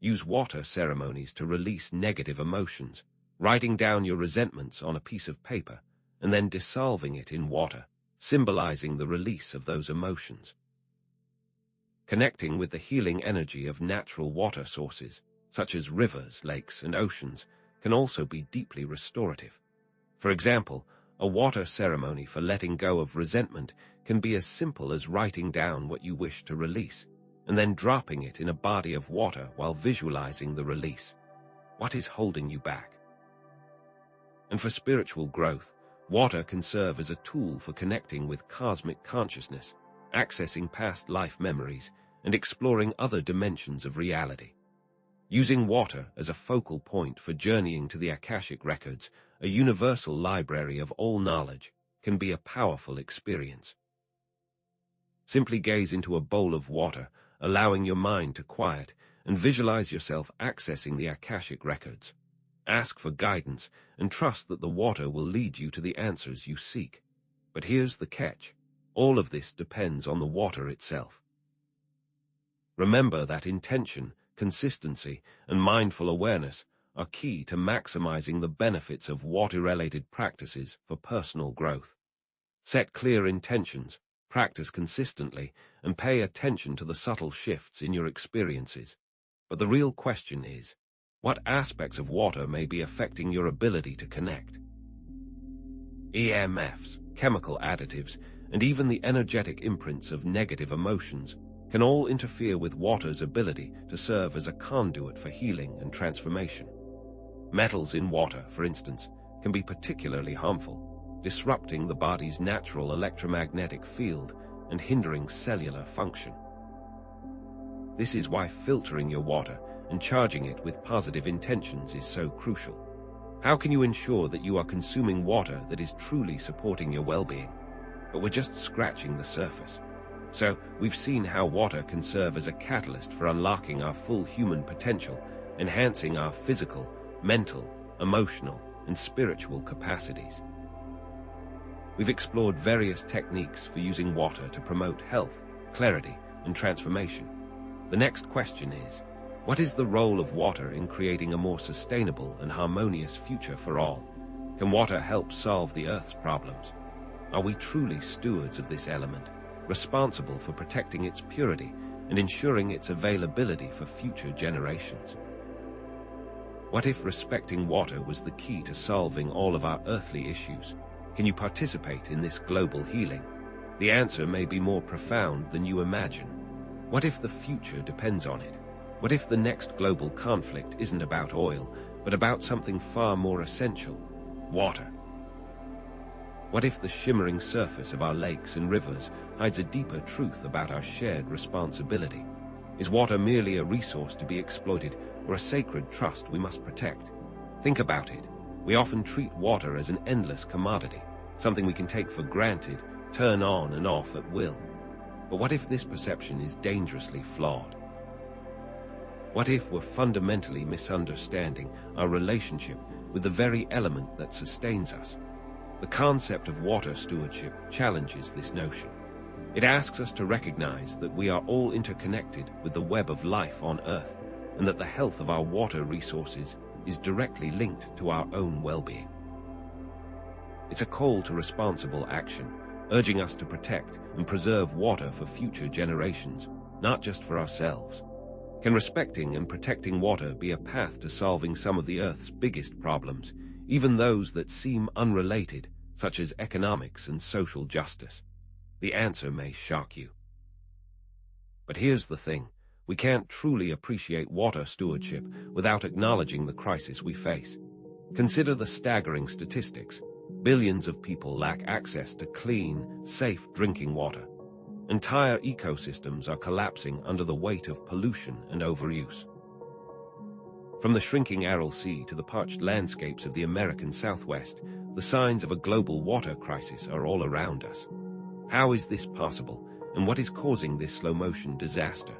Use water ceremonies to release negative emotions, writing down your resentments on a piece of paper, and then dissolving it in water, symbolizing the release of those emotions. Connecting with the healing energy of natural water sources, such as rivers, lakes, and oceans, can also be deeply restorative. For example, a water ceremony for letting go of resentment can be as simple as writing down what you wish to release, and then dropping it in a body of water while visualizing the release. What is holding you back? And for spiritual growth, water can serve as a tool for connecting with cosmic consciousness, accessing past life memories, and exploring other dimensions of reality. Using water as a focal point for journeying to the Akashic records, a universal library of all knowledge, can be a powerful experience. Simply gaze into a bowl of water, allowing your mind to quiet, and visualize yourself accessing the Akashic records. Ask for guidance and trust that the water will lead you to the answers you seek. But here's the catch. All of this depends on the water itself. Remember that intention, consistency, and mindful awareness are key to maximizing the benefits of water-related practices for personal growth. Set clear intentions, practice consistently, and pay attention to the subtle shifts in your experiences. But the real question is, what aspects of water may be affecting your ability to connect? EMFs, chemical additives, and even the energetic imprints of negative emotions can all interfere with water's ability to serve as a conduit for healing and transformation. Metals in water, for instance, can be particularly harmful, disrupting the body's natural electromagnetic field and hindering cellular function. This is why filtering your water and charging it with positive intentions is so crucial. How can you ensure that you are consuming water that is truly supporting your well-being? But we're just scratching the surface. So, we've seen how water can serve as a catalyst for unlocking our full human potential, enhancing our physical, mental, emotional, and spiritual capacities. We've explored various techniques for using water to promote health, clarity, and transformation. The next question is, what is the role of water in creating a more sustainable and harmonious future for all? Can water help solve the Earth's problems? Are we truly stewards of this element, responsible for protecting its purity and ensuring its availability for future generations? What if respecting water was the key to solving all of our earthly issues? Can you participate in this global healing? The answer may be more profound than you imagine. What if the future depends on it? What if the next global conflict isn't about oil, but about something far more essential? Water. What if the shimmering surface of our lakes and rivers hides a deeper truth about our shared responsibility? Is water merely a resource to be exploited or a sacred trust we must protect? Think about it. We often treat water as an endless commodity, something we can take for granted, turn on and off at will. But what if this perception is dangerously flawed? What if we're fundamentally misunderstanding our relationship with the very element that sustains us? The concept of water stewardship challenges this notion. It asks us to recognize that we are all interconnected with the web of life on Earth, and that the health of our water resources is directly linked to our own well-being. It's a call to responsible action, urging us to protect and preserve water for future generations, not just for ourselves. Can respecting and protecting water be a path to solving some of the Earth's biggest problems, even those that seem unrelated, such as economics and social justice? The answer may shock you. But here's the thing. We can't truly appreciate water stewardship without acknowledging the crisis we face. Consider the staggering statistics. Billions of people lack access to clean, safe drinking water. Entire ecosystems are collapsing under the weight of pollution and overuse. From the shrinking Aral Sea to the parched landscapes of the American Southwest, the signs of a global water crisis are all around us. How is this possible, and what is causing this slow-motion disaster?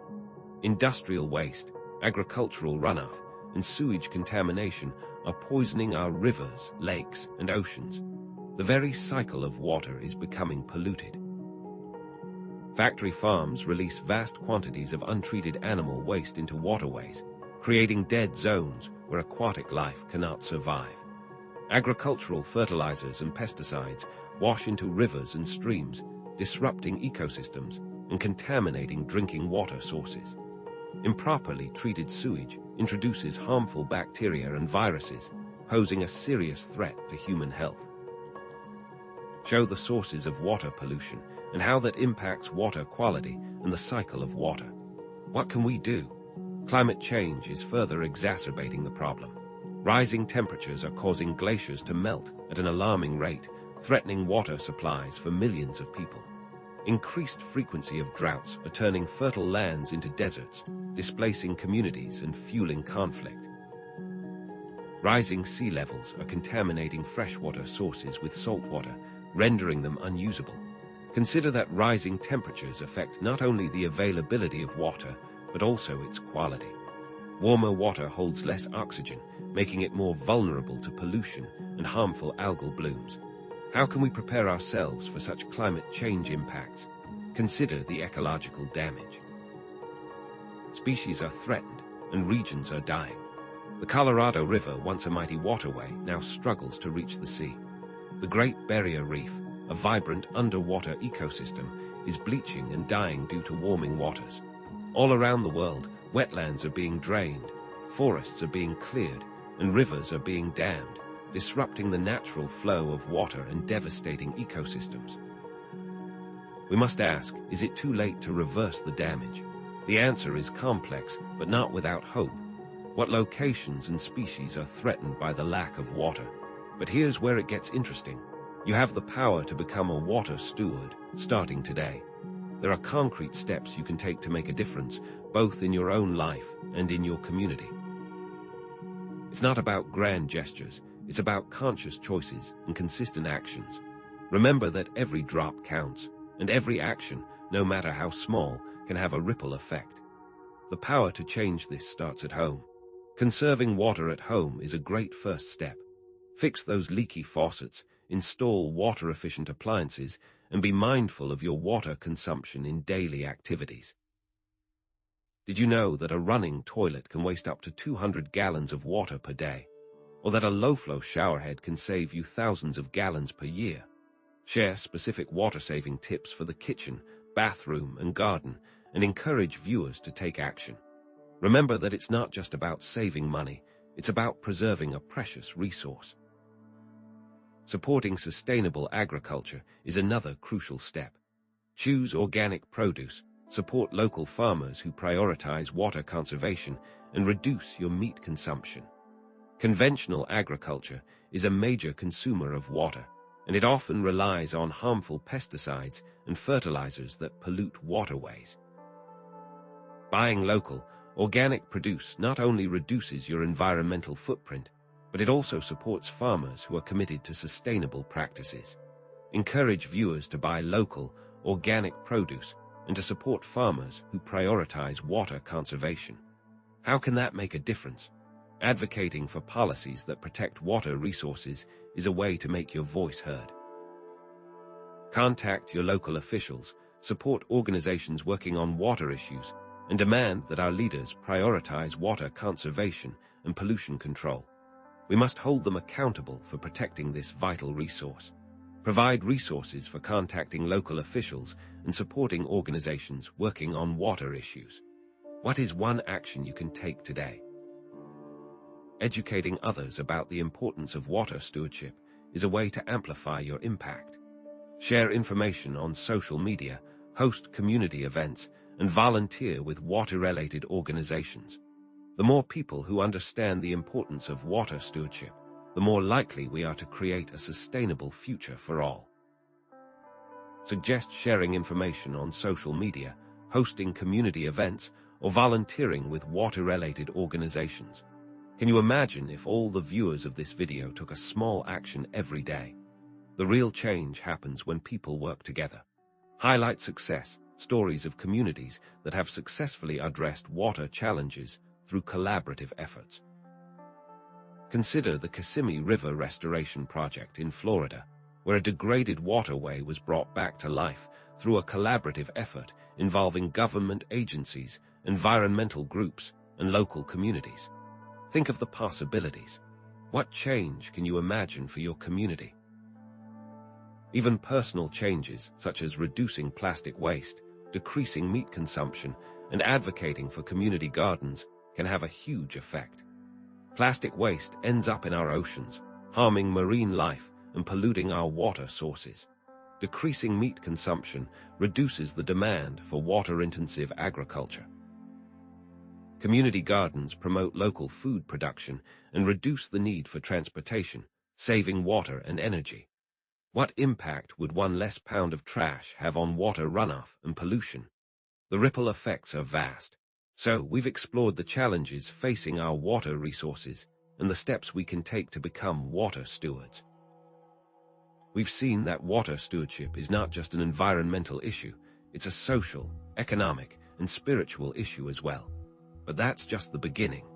Industrial waste, agricultural runoff, and sewage contamination are poisoning our rivers, lakes, and oceans. The very cycle of water is becoming polluted. Factory farms release vast quantities of untreated animal waste into waterways, creating dead zones where aquatic life cannot survive. Agricultural fertilizers and pesticides wash into rivers and streams, disrupting ecosystems and contaminating drinking water sources. Improperly treated sewage introduces harmful bacteria and viruses, posing a serious threat to human health. Show the sources of water pollution and how that impacts water quality and the cycle of water. What can we do? Climate change is further exacerbating the problem. Rising temperatures are causing glaciers to melt at an alarming rate, threatening water supplies for millions of people. Increased frequency of droughts are turning fertile lands into deserts, displacing communities and fueling conflict. Rising sea levels are contaminating freshwater sources with saltwater, rendering them unusable. Consider that rising temperatures affect not only the availability of water, but also its quality. Warmer water holds less oxygen, making it more vulnerable to pollution and harmful algal blooms. How can we prepare ourselves for such climate change impacts? Consider the ecological damage. Species are threatened and regions are dying. The Colorado River, once a mighty waterway, now struggles to reach the sea. The Great Barrier Reef, a vibrant underwater ecosystem, is bleaching and dying due to warming waters. All around the world, wetlands are being drained, forests are being cleared, and rivers are being dammed, disrupting the natural flow of water and devastating ecosystems. We must ask, is it too late to reverse the damage? The answer is complex, but not without hope. What locations and species are threatened by the lack of water? But here's where it gets interesting. You have the power to become a water steward, starting today. There are concrete steps you can take to make a difference, both in your own life and in your community. It's not about grand gestures, it's about conscious choices and consistent actions. Remember that every drop counts, and every action, no matter how small, can have a ripple effect. The power to change this starts at home. Conserving water at home is a great first step. Fix those leaky faucets, install water-efficient appliances, and be mindful of your water consumption in daily activities. Did you know that a running toilet can waste up to 200 gallons of water per day? Or that a low-flow showerhead can save you thousands of gallons per year? Share specific water-saving tips for the kitchen, bathroom, and garden, and encourage viewers to take action. Remember that it's not just about saving money, it's about preserving a precious resource. Supporting sustainable agriculture is another crucial step. Choose organic produce, support local farmers who prioritize water conservation, and reduce your meat consumption. Conventional agriculture is a major consumer of water, and it often relies on harmful pesticides and fertilizers that pollute waterways. Buying local, organic produce not only reduces your environmental footprint, but it also supports farmers who are committed to sustainable practices. Encourage viewers to buy local, organic produce and to support farmers who prioritize water conservation. How can that make a difference? Advocating for policies that protect water resources is a way to make your voice heard. Contact your local officials, support organizations working on water issues, and demand that our leaders prioritize water conservation and pollution control. We must hold them accountable for protecting this vital resource. Provide resources for contacting local officials and supporting organizations working on water issues. What is one action you can take today? Educating others about the importance of water stewardship is a way to amplify your impact. Share information on social media, host community events, and volunteer with water-related organizations. The more people who understand the importance of water stewardship, the more likely we are to create a sustainable future for all. Suggest sharing information on social media, hosting community events, or volunteering with water-related organizations. Can you imagine if all the viewers of this video took a small action every day? The real change happens when people work together. Highlight success, stories of communities that have successfully addressed water challenges through collaborative efforts. Consider the Kissimmee River Restoration Project in Florida, where a degraded waterway was brought back to life through a collaborative effort involving government agencies, environmental groups, and local communities. Think of the possibilities. What change can you imagine for your community? Even personal changes, such as reducing plastic waste, decreasing meat consumption, and advocating for community gardens can have a huge effect. Plastic waste ends up in our oceans, harming marine life and polluting our water sources. Decreasing meat consumption reduces the demand for water-intensive agriculture. Community gardens promote local food production and reduce the need for transportation, saving water and energy. What impact would one less pound of trash have on water runoff and pollution? The ripple effects are vast. So, we've explored the challenges facing our water resources and the steps we can take to become water stewards. We've seen that water stewardship is not just an environmental issue, it's a social, economic, and spiritual issue as well. But that's just the beginning.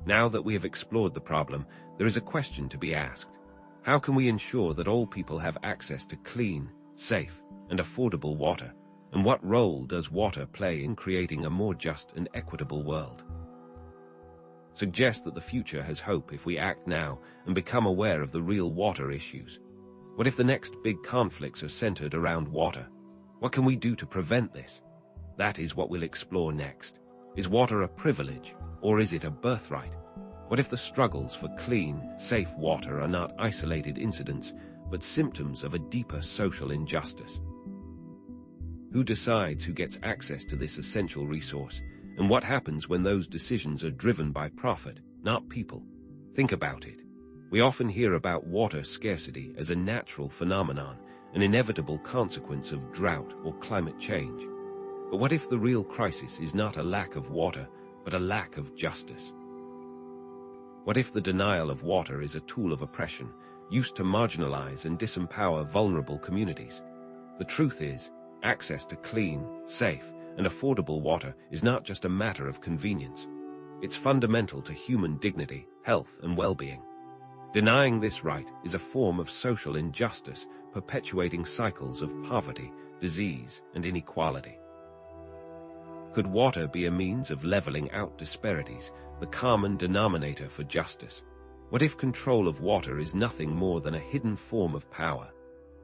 Now that we have explored the problem, there is a question to be asked. How can we ensure that all people have access to clean, safe, and affordable water? And what role does water play in creating a more just and equitable world? Suggest that the future has hope if we act now and become aware of the real water issues. What if the next big conflicts are centered around water? What can we do to prevent this? That is what we'll explore next. Is water a privilege, or is it a birthright? What if the struggles for clean, safe water are not isolated incidents, but symptoms of a deeper social injustice? Who decides who gets access to this essential resource, and what happens when those decisions are driven by profit, not people? Think about it. We often hear about water scarcity as a natural phenomenon, an inevitable consequence of drought or climate change. But what if the real crisis is not a lack of water, but a lack of justice? What if the denial of water is a tool of oppression, used to marginalize and disempower vulnerable communities? The truth is, access to clean, safe, and affordable water is not just a matter of convenience. It's fundamental to human dignity, health, and well-being. Denying this right is a form of social injustice, perpetuating cycles of poverty, disease, and inequality. Could water be a means of leveling out disparities, the common denominator for justice? What if control of water is nothing more than a hidden form of power?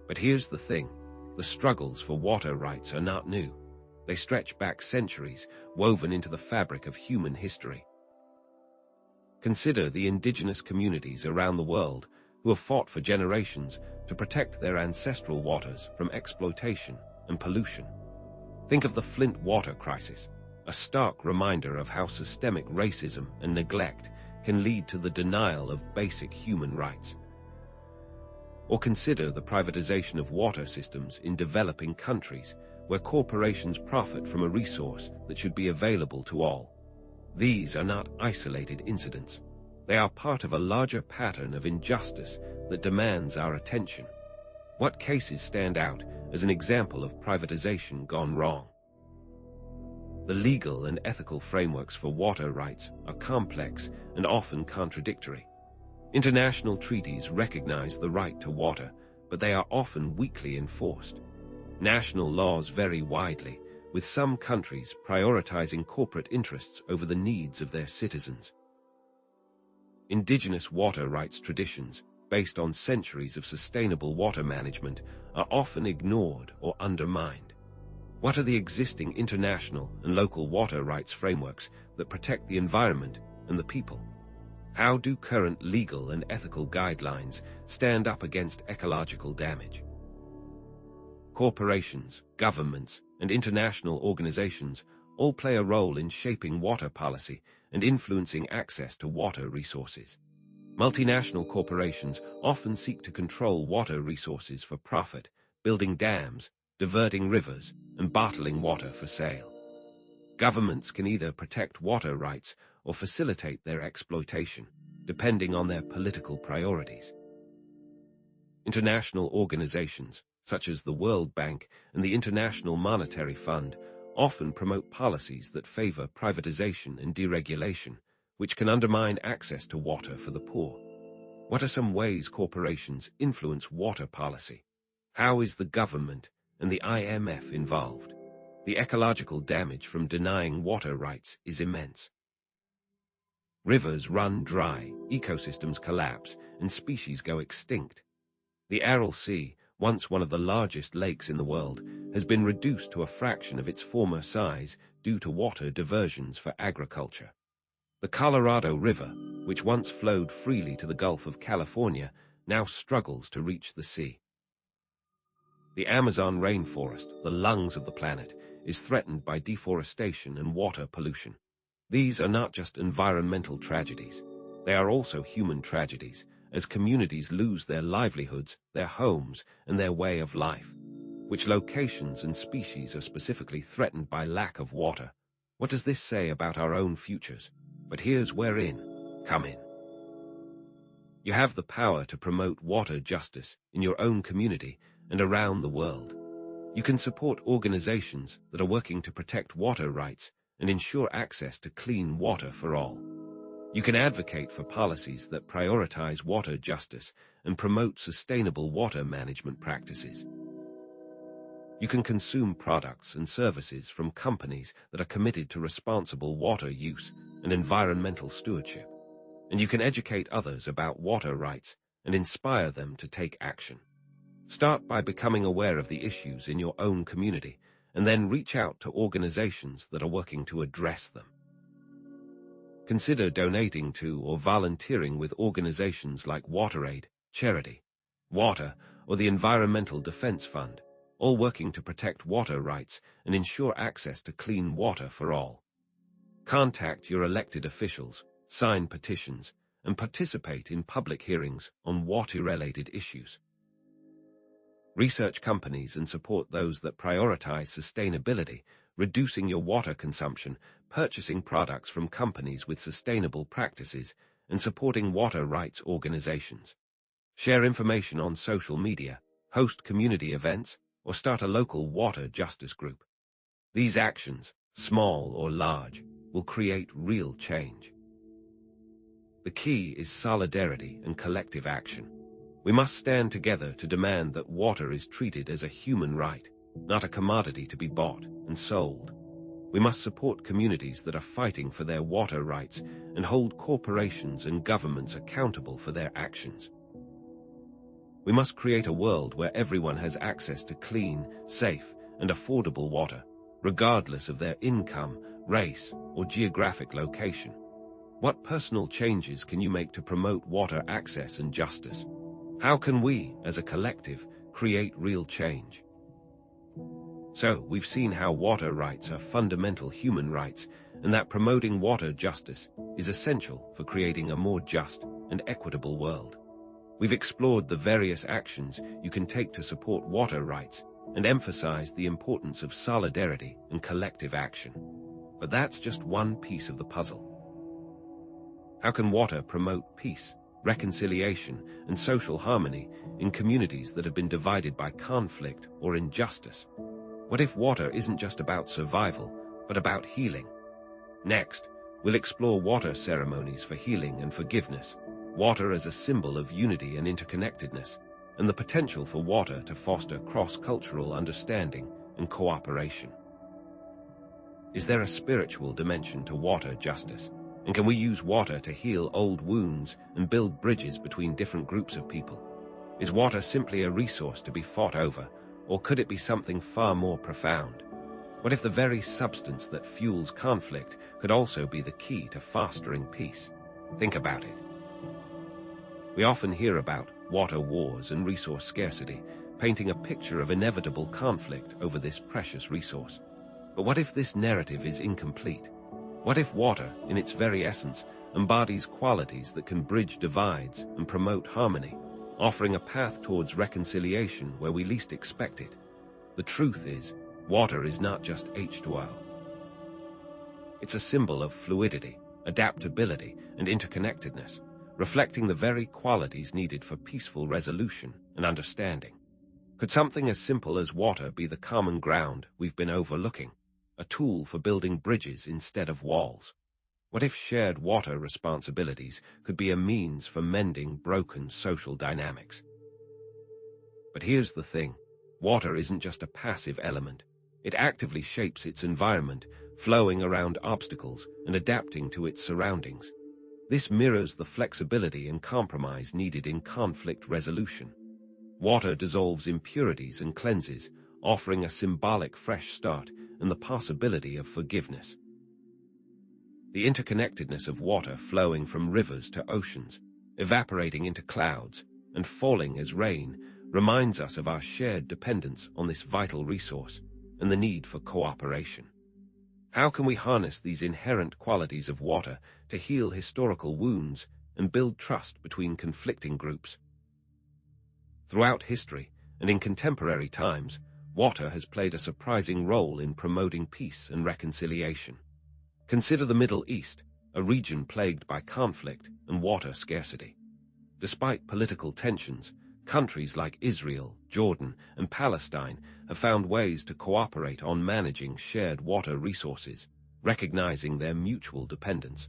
But here's the thing, the struggles for water rights are not new. They stretch back centuries, woven into the fabric of human history. Consider the indigenous communities around the world who have fought for generations to protect their ancestral waters from exploitation and pollution. Think of the Flint water crisis, a stark reminder of how systemic racism and neglect can lead to the denial of basic human rights. Or consider the privatization of water systems in developing countries, where corporations profit from a resource that should be available to all. These are not isolated incidents. They are part of a larger pattern of injustice that demands our attention. What cases stand out as an example of privatization gone wrong? The legal and ethical frameworks for water rights are complex and often contradictory. International treaties recognize the right to water, but they are often weakly enforced. National laws vary widely, with some countries prioritizing corporate interests over the needs of their citizens. Indigenous water rights traditions, based on centuries of sustainable water management, are often ignored or undermined. What are the existing international and local water rights frameworks that protect the environment and the people? How do current legal and ethical guidelines stand up against ecological damage? Corporations, governments, and international organizations all play a role in shaping water policy and influencing access to water resources. Multinational corporations often seek to control water resources for profit, building dams, diverting rivers, and bottling water for sale. Governments can either protect water rights or facilitate their exploitation, depending on their political priorities. International organizations, such as the World Bank and the International Monetary Fund, often promote policies that favor privatization and deregulation, which can undermine access to water for the poor. What are some ways corporations influence water policy? How is the government and the IMF involved? The ecological damage from denying water rights is immense. Rivers run dry, ecosystems collapse, and species go extinct. The Aral Sea, once one of the largest lakes in the world, has been reduced to a fraction of its former size due to water diversions for agriculture. The Colorado River, which once flowed freely to the Gulf of California, now struggles to reach the sea. The Amazon rainforest, the lungs of the planet, is threatened by deforestation and water pollution. These are not just environmental tragedies. They are also human tragedies, as communities lose their livelihoods, their homes, and their way of life. Which locations and species are specifically threatened by lack of water? What does this say about our own futures? But here's where come in. You have the power to promote water justice in your own community and around the world. You can support organizations that are working to protect water rights and ensure access to clean water for all. You can advocate for policies that prioritize water justice and promote sustainable water management practices. You can consume products and services from companies that are committed to responsible water use and environmental stewardship. And you can educate others about water rights and inspire them to take action. Start by becoming aware of the issues in your own community, and then reach out to organizations that are working to address them. Consider donating to or volunteering with organizations like WaterAid, Charity, Water, or the Environmental Defense Fund, all working to protect water rights and ensure access to clean water for all. Contact your elected officials, sign petitions, and participate in public hearings on water-related issues. Research companies and support those that prioritize sustainability, reducing your water consumption, purchasing products from companies with sustainable practices, and supporting water rights organizations. Share information on social media, host community events, or start a local water justice group. These actions, small or large, will create real change. The key is solidarity and collective action. We must stand together to demand that water is treated as a human right, not a commodity to be bought and sold. We must support communities that are fighting for their water rights and hold corporations and governments accountable for their actions. We must create a world where everyone has access to clean, safe, and affordable water, regardless of their income, race, or geographic location. What personal changes can you make to promote water access and justice? How can we, as a collective, create real change? So, we've seen how water rights are fundamental human rights, and that promoting water justice is essential for creating a more just and equitable world. We've explored the various actions you can take to support water rights and emphasized the importance of solidarity and collective action. But that's just one piece of the puzzle. How can water promote peace, reconciliation, and social harmony in communities that have been divided by conflict or injustice? What if water isn't just about survival, but about healing? Next, we'll explore water ceremonies for healing and forgiveness, water as a symbol of unity and interconnectedness, and the potential for water to foster cross-cultural understanding and cooperation. Is there a spiritual dimension to water justice? And can we use water to heal old wounds and build bridges between different groups of people? Is water simply a resource to be fought over, or could it be something far more profound? What if the very substance that fuels conflict could also be the key to fostering peace? Think about it. We often hear about water wars and resource scarcity, painting a picture of inevitable conflict over this precious resource. But what if this narrative is incomplete? What if water, in its very essence, embodies qualities that can bridge divides and promote harmony, offering a path towards reconciliation where we least expect it? The truth is, water is not just H2O. It's a symbol of fluidity, adaptability, and interconnectedness, reflecting the very qualities needed for peaceful resolution and understanding. Could something as simple as water be the common ground we've been overlooking, a tool for building bridges instead of walls? What if shared water responsibilities could be a means for mending broken social dynamics? But here's the thing. Water isn't just a passive element. It actively shapes its environment, flowing around obstacles and adapting to its surroundings. This mirrors the flexibility and compromise needed in conflict resolution. Water dissolves impurities and cleanses, offering a symbolic fresh start and the possibility of forgiveness. The interconnectedness of water flowing from rivers to oceans, evaporating into clouds, and falling as rain reminds us of our shared dependence on this vital resource and the need for cooperation. How can we harness these inherent qualities of water to heal historical wounds and build trust between conflicting groups? Throughout history and in contemporary times, water has played a surprising role in promoting peace and reconciliation. Consider the Middle East, a region plagued by conflict and water scarcity. Despite political tensions, countries like Israel, Jordan, and Palestine have found ways to cooperate on managing shared water resources, recognizing their mutual dependence.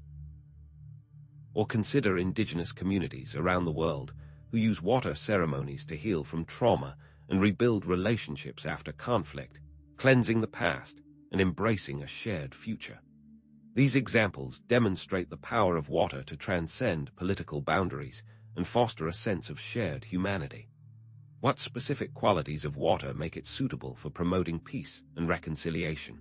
Or consider indigenous communities around the world who use water ceremonies to heal from trauma and rebuild relationships after conflict, cleansing the past and embracing a shared future. These examples demonstrate the power of water to transcend political boundaries and foster a sense of shared humanity. What specific qualities of water make it suitable for promoting peace and reconciliation?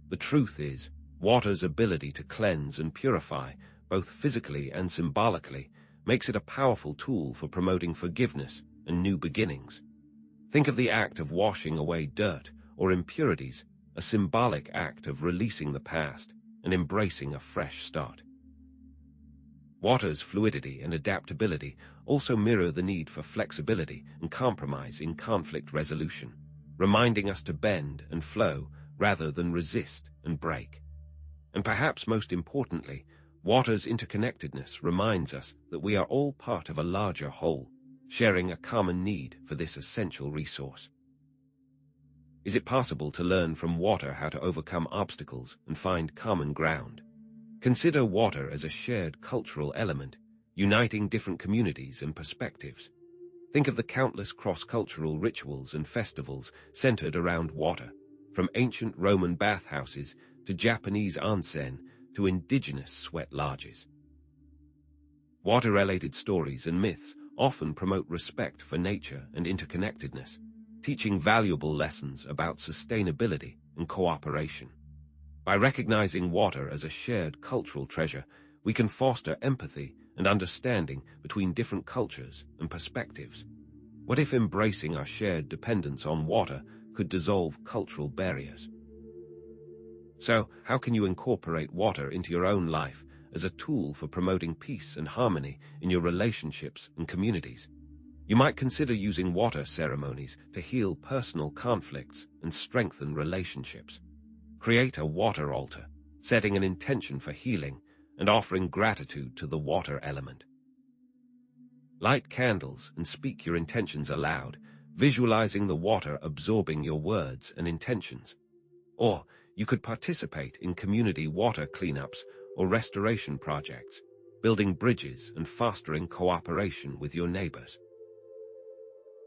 The truth is, water's ability to cleanse and purify, both physically and symbolically, makes it a powerful tool for promoting forgiveness and new beginnings. Think of the act of washing away dirt or impurities, a symbolic act of releasing the past and embracing a fresh start. Water's fluidity and adaptability also mirror the need for flexibility and compromise in conflict resolution, reminding us to bend and flow rather than resist and break. And perhaps most importantly, water's interconnectedness reminds us that we are all part of a larger whole, sharing a common need for this essential resource. Is it possible to learn from water how to overcome obstacles and find common ground? Consider water as a shared cultural element, uniting different communities and perspectives. Think of the countless cross-cultural rituals and festivals centered around water, from ancient Roman bathhouses to Japanese onsen to indigenous sweat lodges. Water-related stories and myths often promote respect for nature and interconnectedness, teaching valuable lessons about sustainability and cooperation. By recognizing water as a shared cultural treasure, we can foster empathy and understanding between different cultures and perspectives. What if embracing our shared dependence on water could dissolve cultural barriers? So, how can you incorporate water into your own life as a tool for promoting peace and harmony in your relationships and communities? You might consider using water ceremonies to heal personal conflicts and strengthen relationships. Create a water altar, setting an intention for healing and offering gratitude to the water element. Light candles and speak your intentions aloud, visualizing the water absorbing your words and intentions. Or you could participate in community water cleanups or restoration projects, building bridges and fostering cooperation with your neighbors.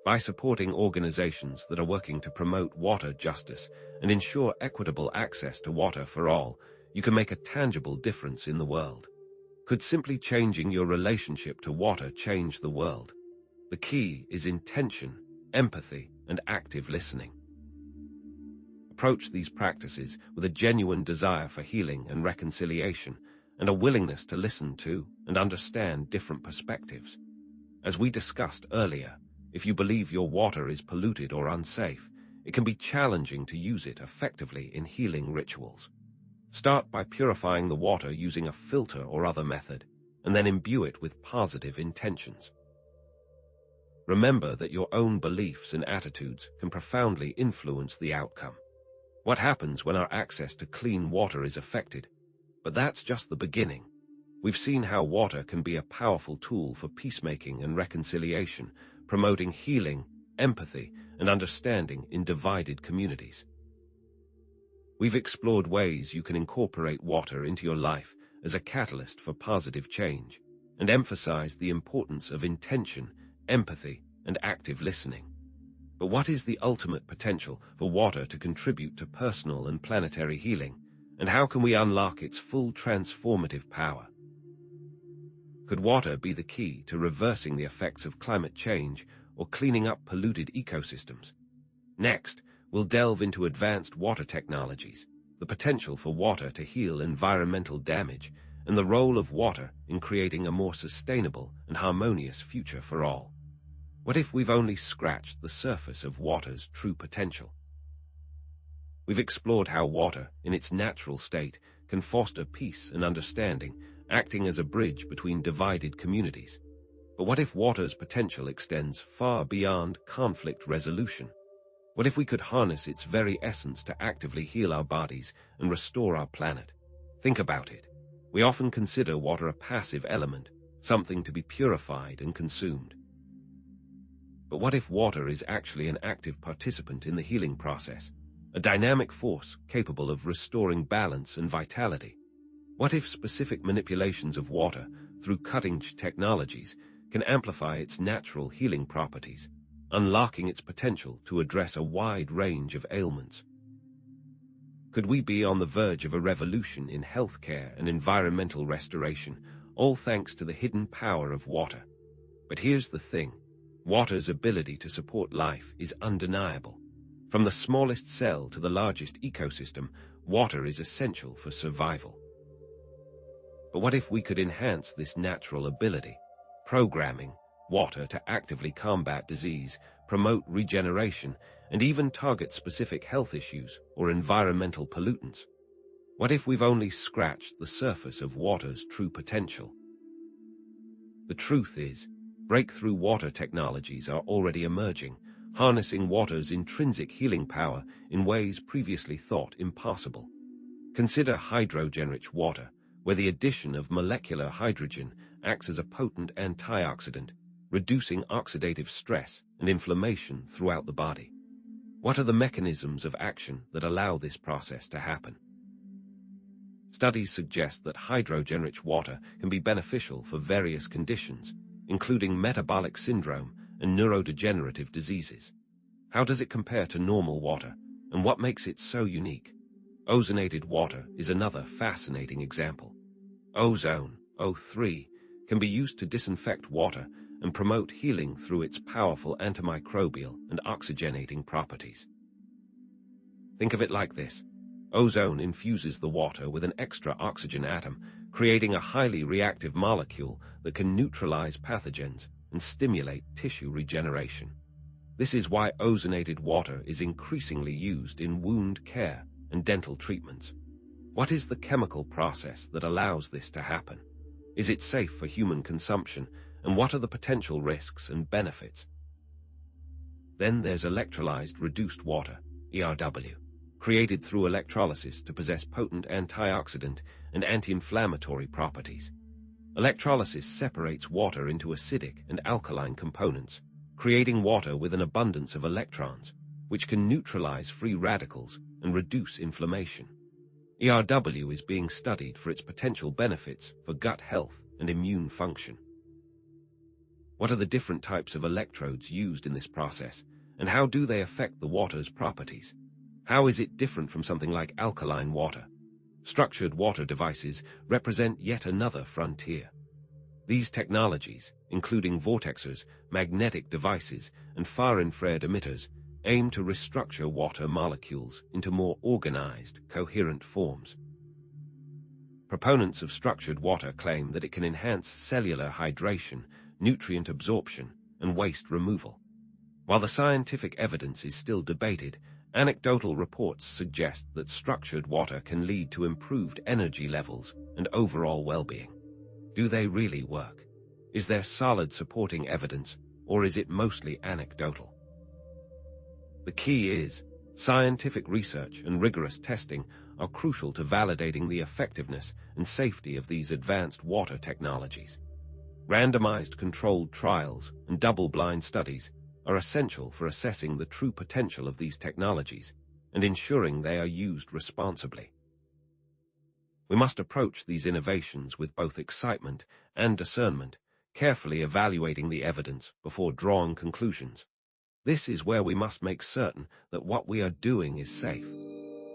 By supporting organizations that are working to promote water justice and ensure equitable access to water for all, you can make a tangible difference in the world. Could simply changing your relationship to water change the world? The key is intention, empathy, and active listening. Approach these practices with a genuine desire for healing and reconciliation, and a willingness to listen to and understand different perspectives. As we discussed earlier, if you believe your water is polluted or unsafe, it can be challenging to use it effectively in healing rituals. Start by purifying the water using a filter or other method, and then imbue it with positive intentions. Remember that your own beliefs and attitudes can profoundly influence the outcome. What happens when our access to clean water is affected? But that's just the beginning. We've seen how water can be a powerful tool for peacemaking and reconciliation, promoting healing, empathy, and understanding in divided communities. We've explored ways you can incorporate water into your life as a catalyst for positive change, and emphasized the importance of intention, empathy, and active listening. But what is the ultimate potential for water to contribute to personal and planetary healing, and how can we unlock its full transformative power? Could water be the key to reversing the effects of climate change or cleaning up polluted ecosystems. Next, we'll delve into advanced water technologies, the potential for water to heal environmental damage, and the role of water in creating a more sustainable and harmonious future for all. What if we've only scratched the surface of water's true potential? We've explored how water, in its natural state, can foster peace and understanding, acting as a bridge between divided communities. But what if water's potential extends far beyond conflict resolution? What if we could harness its very essence to actively heal our bodies and restore our planet? Think about it. We often consider water a passive element, something to be purified and consumed. But what if water is actually an active participant in the healing process, a dynamic force capable of restoring balance and vitality? What if specific manipulations of water through cutting-edge technologies can amplify its natural healing properties, unlocking its potential to address a wide range of ailments? Could we be on the verge of a revolution in healthcare and environmental restoration, all thanks to the hidden power of water? But here's the thing. Water's ability to support life is undeniable. From the smallest cell to the largest ecosystem, water is essential for survival. But what if we could enhance this natural ability, programming water to actively combat disease, promote regeneration, and even target specific health issues or environmental pollutants? What if we've only scratched the surface of water's true potential? The truth is, breakthrough water technologies are already emerging, harnessing water's intrinsic healing power in ways previously thought impossible. Consider hydrogen-rich water, where the addition of molecular hydrogen acts as a potent antioxidant, reducing oxidative stress and inflammation throughout the body. What are the mechanisms of action that allow this process to happen? Studies suggest that hydrogen-rich water can be beneficial for various conditions, including metabolic syndrome and neurodegenerative diseases. How does it compare to normal water, and what makes it so unique? Ozonated water is another fascinating example. Ozone, O3, can be used to disinfect water and promote healing through its powerful antimicrobial and oxygenating properties. Think of it like this. Ozone infuses the water with an extra oxygen atom, creating a highly reactive molecule that can neutralize pathogens and stimulate tissue regeneration. This is why ozonated water is increasingly used in wound care and dental treatments. What is the chemical process that allows this to happen? Is it safe for human consumption, and what are the potential risks and benefits? Then there's electrolyzed reduced water, ERW, created through electrolysis to possess potent antioxidant and anti-inflammatory properties. Electrolysis separates water into acidic and alkaline components, creating water with an abundance of electrons, which can neutralize free radicals and reduce inflammation. ERW is being studied for its potential benefits for gut health and immune function. What are the different types of electrodes used in this process, and how do they affect the water's properties? How is it different from something like alkaline water? Structured water devices represent yet another frontier. These technologies, including vortexers, magnetic devices, and far-infrared emitters, aim to restructure water molecules into more organized, coherent forms. Proponents of structured water claim that it can enhance cellular hydration, nutrient absorption, and waste removal. While the scientific evidence is still debated, anecdotal reports suggest that structured water can lead to improved energy levels and overall well-being. Do they really work? Is there solid supporting evidence, or is it mostly anecdotal? The key is, scientific research and rigorous testing are crucial to validating the effectiveness and safety of these advanced water technologies. Randomized controlled trials and double-blind studies are essential for assessing the true potential of these technologies and ensuring they are used responsibly. We must approach these innovations with both excitement and discernment, carefully evaluating the evidence before drawing conclusions. This is where we must make certain that what we are doing is safe.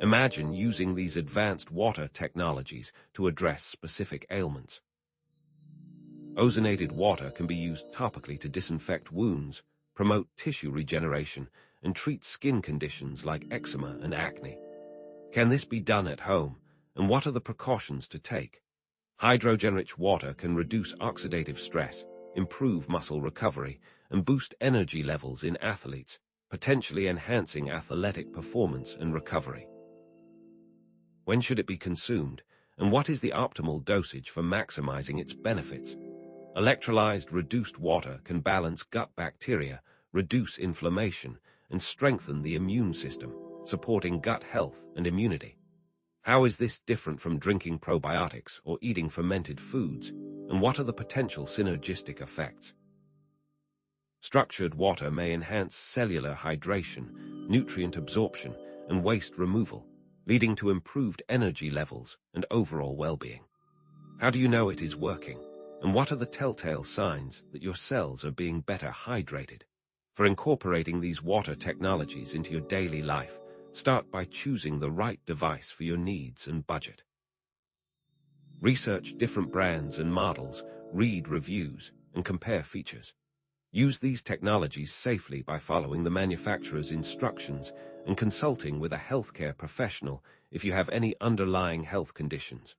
Imagine using these advanced water technologies to address specific ailments. Ozonated water can be used topically to disinfect wounds, promote tissue regeneration, and treat skin conditions like eczema and acne. Can this be done at home, and what are the precautions to take? Hydrogen-rich water can reduce oxidative stress, improve muscle recovery, and boost energy levels in athletes, potentially enhancing athletic performance and recovery. When should it be consumed, and what is the optimal dosage for maximizing its benefits? Electrolyzed reduced water can balance gut bacteria, reduce inflammation, and strengthen the immune system, supporting gut health and immunity. How is this different from drinking probiotics or eating fermented foods, and what are the potential synergistic effects? Structured water may enhance cellular hydration, nutrient absorption, and waste removal, leading to improved energy levels and overall well-being. How do you know it is working, and what are the telltale signs that your cells are being better hydrated? For incorporating these water technologies into your daily life, start by choosing the right device for your needs and budget. Research different brands and models, read reviews, and compare features. Use these technologies safely by following the manufacturer's instructions and consulting with a healthcare professional if you have any underlying health conditions.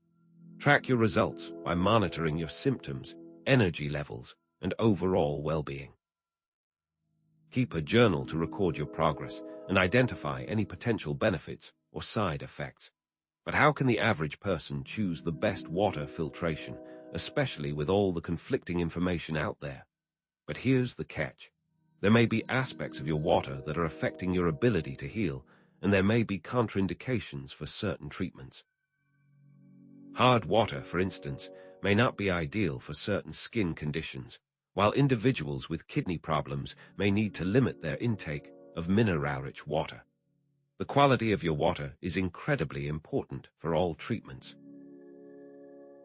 Track your results by monitoring your symptoms, energy levels, and overall well-being. Keep a journal to record your progress and identify any potential benefits or side effects. But how can the average person choose the best water filtration, especially with all the conflicting information out there? But here's the catch. There may be aspects of your water that are affecting your ability to heal, and there may be contraindications for certain treatments. Hard water, for instance, may not be ideal for certain skin conditions, while individuals with kidney problems may need to limit their intake of mineral-rich water. The quality of your water is incredibly important for all treatments.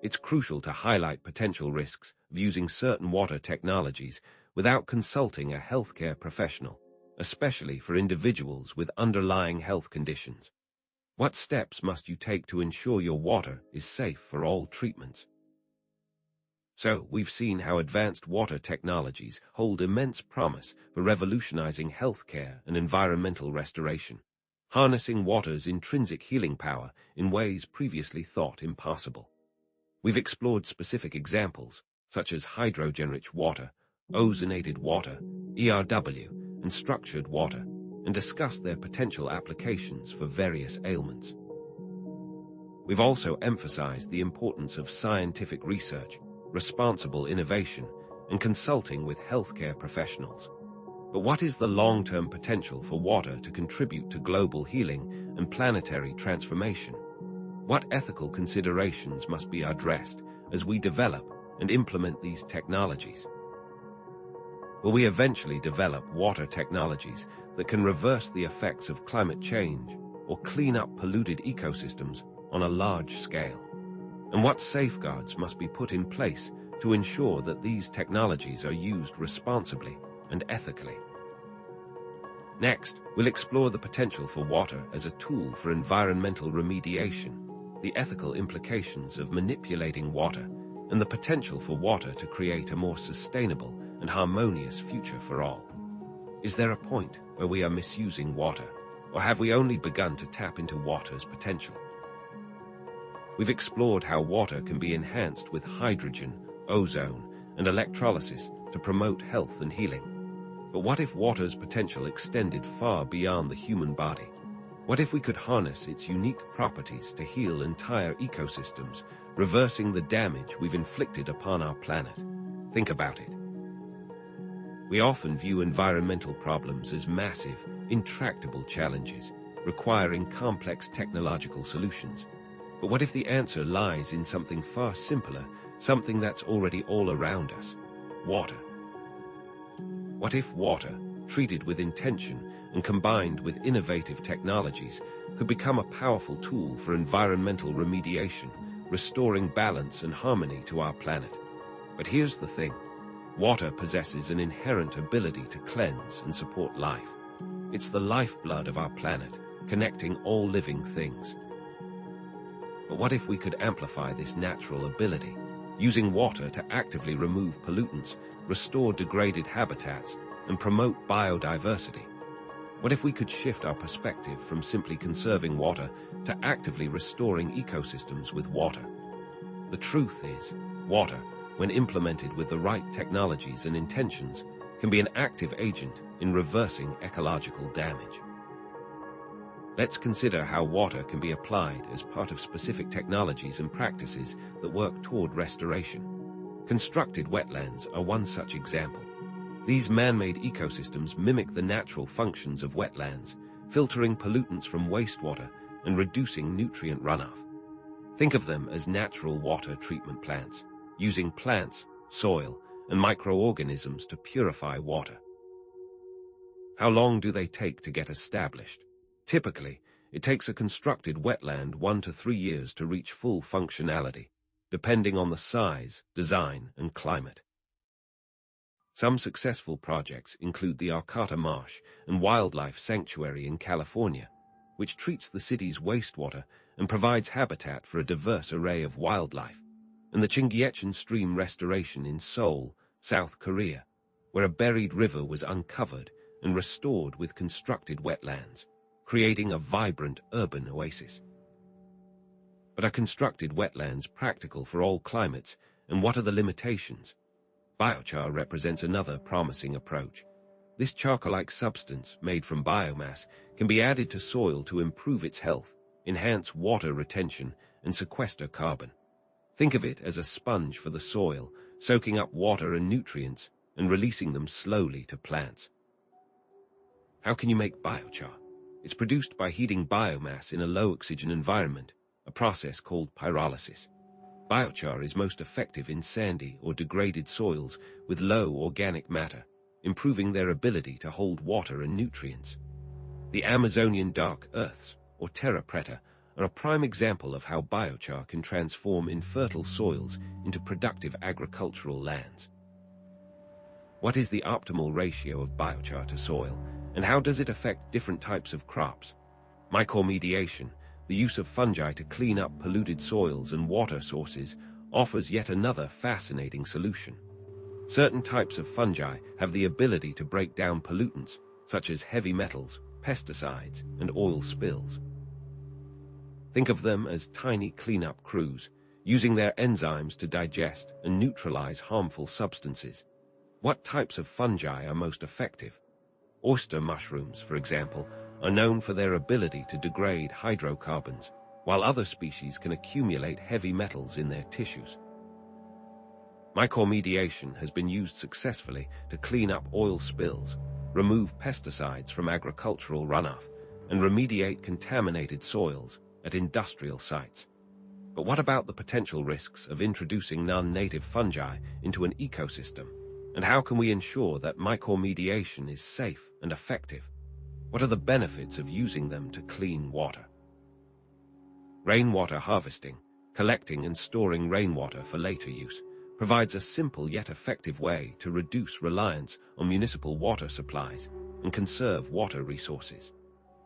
It's crucial to highlight potential risks of using certain water technologies without consulting a healthcare professional, especially for individuals with underlying health conditions. What steps must you take to ensure your water is safe for all treatments? So, we've seen how advanced water technologies hold immense promise for revolutionizing healthcare and environmental restoration, harnessing water's intrinsic healing power in ways previously thought impossible. We've explored specific examples, such as hydrogen-rich water, ozonated water, ERW, and structured water, and discussed their potential applications for various ailments. We've also emphasized the importance of scientific research, responsible innovation, and consulting with healthcare professionals. But what is the long-term potential for water to contribute to global healing and planetary transformation? What ethical considerations must be addressed as we develop and implement these technologies? Will we eventually develop water technologies that can reverse the effects of climate change or clean up polluted ecosystems on a large scale? And what safeguards must be put in place to ensure that these technologies are used responsibly and ethically? Next, we'll explore the potential for water as a tool for environmental remediation, the ethical implications of manipulating water, and the potential for water to create a more sustainable and harmonious future for all. Is there a point where we are misusing water, or have we only begun to tap into water's potential? We've explored how water can be enhanced with hydrogen, ozone, and electrolysis to promote health and healing. But what if water's potential extended far beyond the human body? What if we could harness its unique properties to heal entire ecosystems, reversing the damage we've inflicted upon our planet? Think about it. We often view environmental problems as massive, intractable challenges, requiring complex technological solutions. But what if the answer lies in something far simpler, something that's already all around us? Water. What if water, treated with intention and combined with innovative technologies, could become a powerful tool for environmental remediation, restoring balance and harmony to our planet? But here's the thing. Water possesses an inherent ability to cleanse and support life. It's the lifeblood of our planet, connecting all living things. But what if we could amplify this natural ability, using water to actively remove pollutants, restore degraded habitats, and promote biodiversity? What if we could shift our perspective from simply conserving water to actively restoring ecosystems with water? The truth is, water, when implemented with the right technologies and intentions, can be an active agent in reversing ecological damage. Let's consider how water can be applied as part of specific technologies and practices that work toward restoration. Constructed wetlands are one such example. These man-made ecosystems mimic the natural functions of wetlands, filtering pollutants from wastewater and reducing nutrient runoff. Think of them as natural water treatment plants, using plants, soil, and microorganisms to purify water. How long do they take to get established? Typically, it takes a constructed wetland 1 to 3 years to reach full functionality, depending on the size, design, and climate. Some successful projects include the Arcata Marsh and Wildlife Sanctuary in California, which treats the city's wastewater and provides habitat for a diverse array of wildlife, and the Chingyechen Stream Restoration in Seoul, South Korea, where a buried river was uncovered and restored with constructed wetlands, creating a vibrant urban oasis. But are constructed wetlands practical for all climates, and what are the limitations? Biochar represents another promising approach. This charcoal-like substance, made from biomass, can be added to soil to improve its health, enhance water retention, and sequester carbon. Think of it as a sponge for the soil, soaking up water and nutrients and releasing them slowly to plants. How can you make biochar? It's produced by heating biomass in a low-oxygen environment, a process called pyrolysis. Biochar is most effective in sandy or degraded soils with low organic matter, improving their ability to hold water and nutrients. The Amazonian dark earths, or terra preta, are a prime example of how biochar can transform infertile soils into productive agricultural lands. What is the optimal ratio of biochar to soil, and how does it affect different types of crops? Mycormediation, the use of fungi to clean up polluted soils and water sources, offers yet another fascinating solution. Certain types of fungi have the ability to break down pollutants, such as heavy metals, pesticides, and oil spills. Think of them as tiny cleanup crews, using their enzymes to digest and neutralize harmful substances. What types of fungi are most effective? Oyster mushrooms, for example, are known for their ability to degrade hydrocarbons, while other species can accumulate heavy metals in their tissues. Mycormediation has been used successfully to clean up oil spills, remove pesticides from agricultural runoff, and remediate contaminated soils at industrial sites. But what about the potential risks of introducing non-native fungi into an ecosystem? And how can we ensure that mycormediation is safe and effective? What are the benefits of using them to clean water? Rainwater harvesting, collecting and storing rainwater for later use, provides a simple yet effective way to reduce reliance on municipal water supplies and conserve water resources.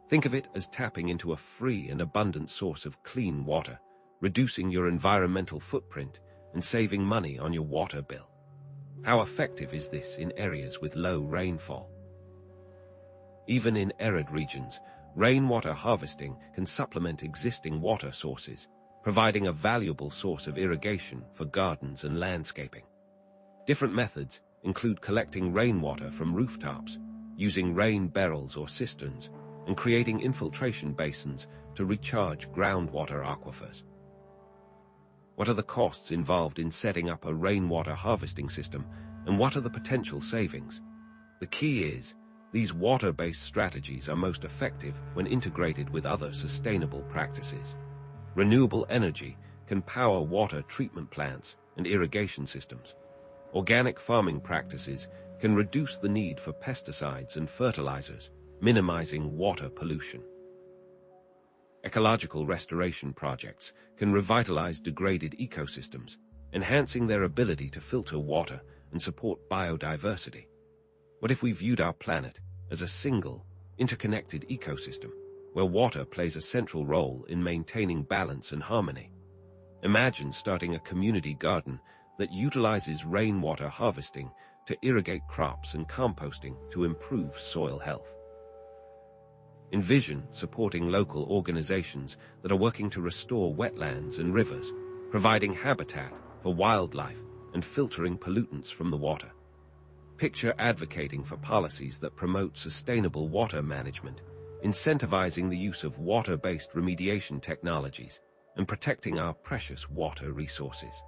Think of it as tapping into a free and abundant source of clean water, reducing your environmental footprint and saving money on your water bill. How effective is this in areas with low rainfall? Even in arid regions, rainwater harvesting can supplement existing water sources, providing a valuable source of irrigation for gardens and landscaping. Different methods include collecting rainwater from rooftops, using rain barrels or cisterns, and creating infiltration basins to recharge groundwater aquifers. What are the costs involved in setting up a rainwater harvesting system, and what are the potential savings? The key is, these water-based strategies are most effective when integrated with other sustainable practices. Renewable energy can power water treatment plants and irrigation systems. Organic farming practices can reduce the need for pesticides and fertilizers, minimizing water pollution. Ecological restoration projects can revitalize degraded ecosystems, enhancing their ability to filter water and support biodiversity. What if we viewed our planet as a single, interconnected ecosystem, where water plays a central role in maintaining balance and harmony? Imagine starting a community garden that utilizes rainwater harvesting to irrigate crops and composting to improve soil health. Envision supporting local organizations that are working to restore wetlands and rivers, providing habitat for wildlife and filtering pollutants from the water. Picture advocating for policies that promote sustainable water management, incentivizing the use of water-based remediation technologies, and protecting our precious water resources.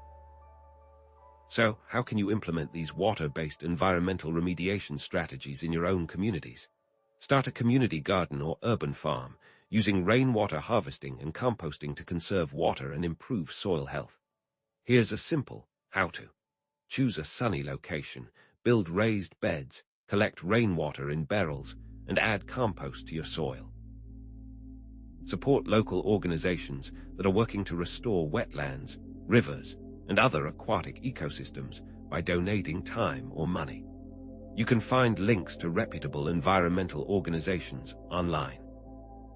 So, how can you implement these water-based environmental remediation strategies in your own communities? Start a community garden or urban farm, using rainwater harvesting and composting to conserve water and improve soil health. Here's a simple how-to. Choose a sunny location, build raised beds, collect rainwater in barrels, and add compost to your soil. Support local organizations that are working to restore wetlands, rivers, and other aquatic ecosystems by donating time or money. You can find links to reputable environmental organizations online.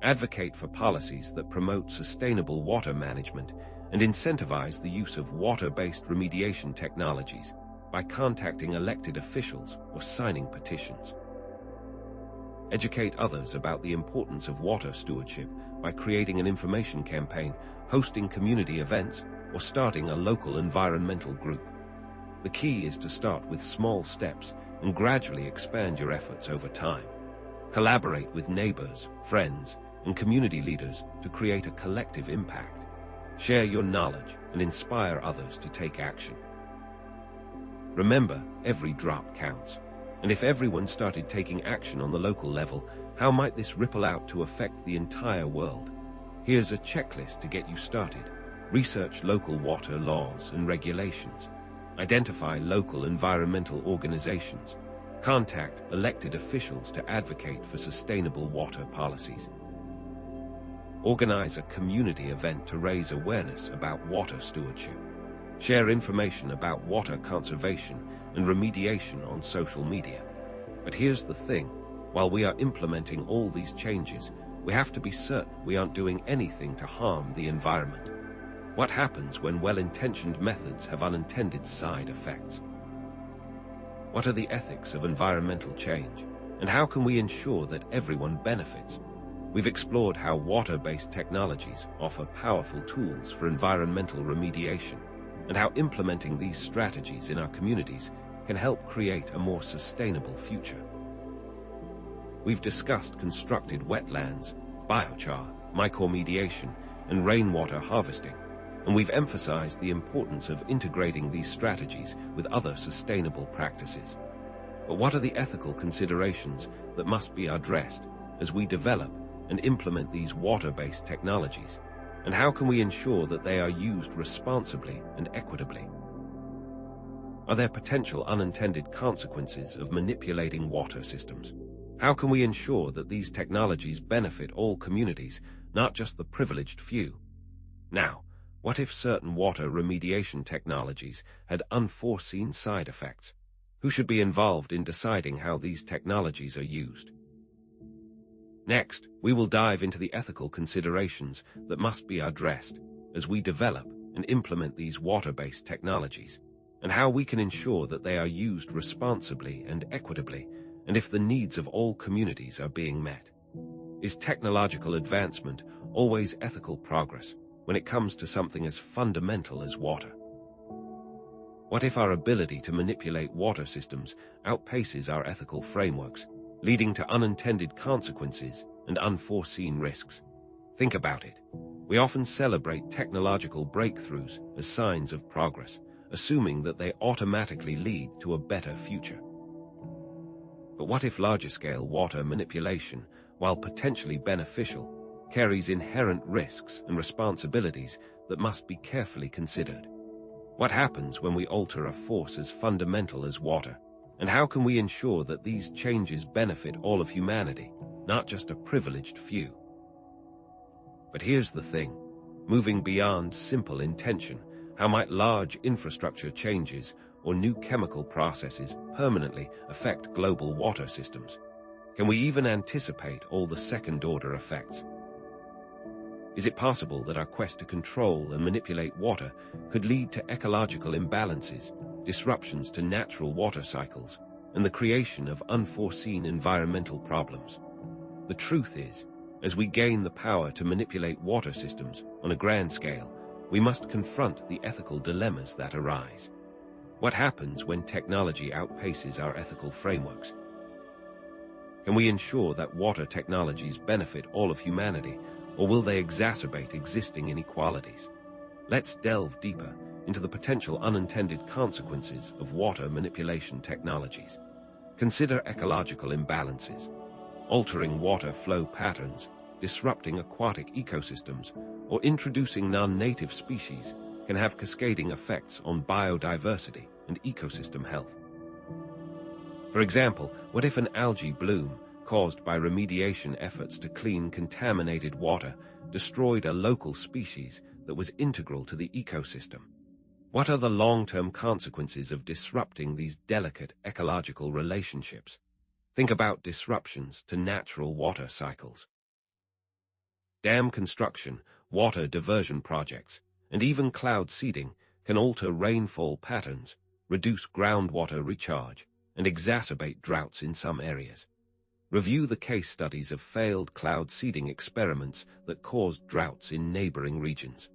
Advocate for policies that promote sustainable water management and incentivize the use of water-based remediation technologies by contacting elected officials or signing petitions. Educate others about the importance of water stewardship by creating an information campaign, hosting community events, or starting a local environmental group. The key is to start with small steps and gradually expand your efforts over time. Collaborate with neighbors, friends, and community leaders to create a collective impact. Share your knowledge and inspire others to take action. Remember, every drop counts. And if everyone started taking action on the local level, how might this ripple out to affect the entire world? Here's a checklist to get you started. Research local water laws and regulations. Identify local environmental organizations. Contact elected officials to advocate for sustainable water policies. Organize a community event to raise awareness about water stewardship. Share information about water conservation and remediation on social media. But here's the thing, while we are implementing all these changes, we have to be certain we aren't doing anything to harm the environment. What happens when well-intentioned methods have unintended side effects? What are the ethics of environmental change, and how can we ensure that everyone benefits? We've explored how water-based technologies offer powerful tools for environmental remediation, and how implementing these strategies in our communities can help create a more sustainable future. We've discussed constructed wetlands, biochar, mycormediation, and rainwater harvesting, and we've emphasized the importance of integrating these strategies with other sustainable practices. But what are the ethical considerations that must be addressed as we develop and implement these water-based technologies? And how can we ensure that they are used responsibly and equitably? Are there potential unintended consequences of manipulating water systems? How can we ensure that these technologies benefit all communities, not just the privileged few? Now, what if certain water remediation technologies had unforeseen side effects? Who should be involved in deciding how these technologies are used? Next, we will dive into the ethical considerations that must be addressed as we develop and implement these water-based technologies, and how we can ensure that they are used responsibly and equitably, and if the needs of all communities are being met. Is technological advancement always ethical progress when it comes to something as fundamental as water? What if our ability to manipulate water systems outpaces our ethical frameworks, leading to unintended consequences and unforeseen risks? Think about it. We often celebrate technological breakthroughs as signs of progress, assuming that they automatically lead to a better future. But what if larger-scale water manipulation, while potentially beneficial, carries inherent risks and responsibilities that must be carefully considered? What happens when we alter a force as fundamental as water? And how can we ensure that these changes benefit all of humanity, not just a privileged few? But here's the thing. Moving beyond simple intention, how might large infrastructure changes or new chemical processes permanently affect global water systems? Can we even anticipate all the second-order effects? Is it possible that our quest to control and manipulate water could lead to ecological imbalances, disruptions to natural water cycles, and the creation of unforeseen environmental problems. The truth is, as we gain the power to manipulate water systems on a grand scale, we must confront the ethical dilemmas that arise. What happens when technology outpaces our ethical frameworks? Can we ensure that water technologies benefit all of humanity, or will they exacerbate existing inequalities? Let's delve deeper into the potential unintended consequences of water manipulation technologies. Consider ecological imbalances. Altering water flow patterns, disrupting aquatic ecosystems, or introducing non-native species can have cascading effects on biodiversity and ecosystem health. For example, what if an algae bloom caused by remediation efforts to clean contaminated water destroyed a local species that was integral to the ecosystem? What are the long-term consequences of disrupting these delicate ecological relationships? Think about disruptions to natural water cycles. Dam construction, water diversion projects, and even cloud seeding can alter rainfall patterns, reduce groundwater recharge, and exacerbate droughts in some areas. Review the case studies of failed cloud seeding experiments that caused droughts in neighboring regions.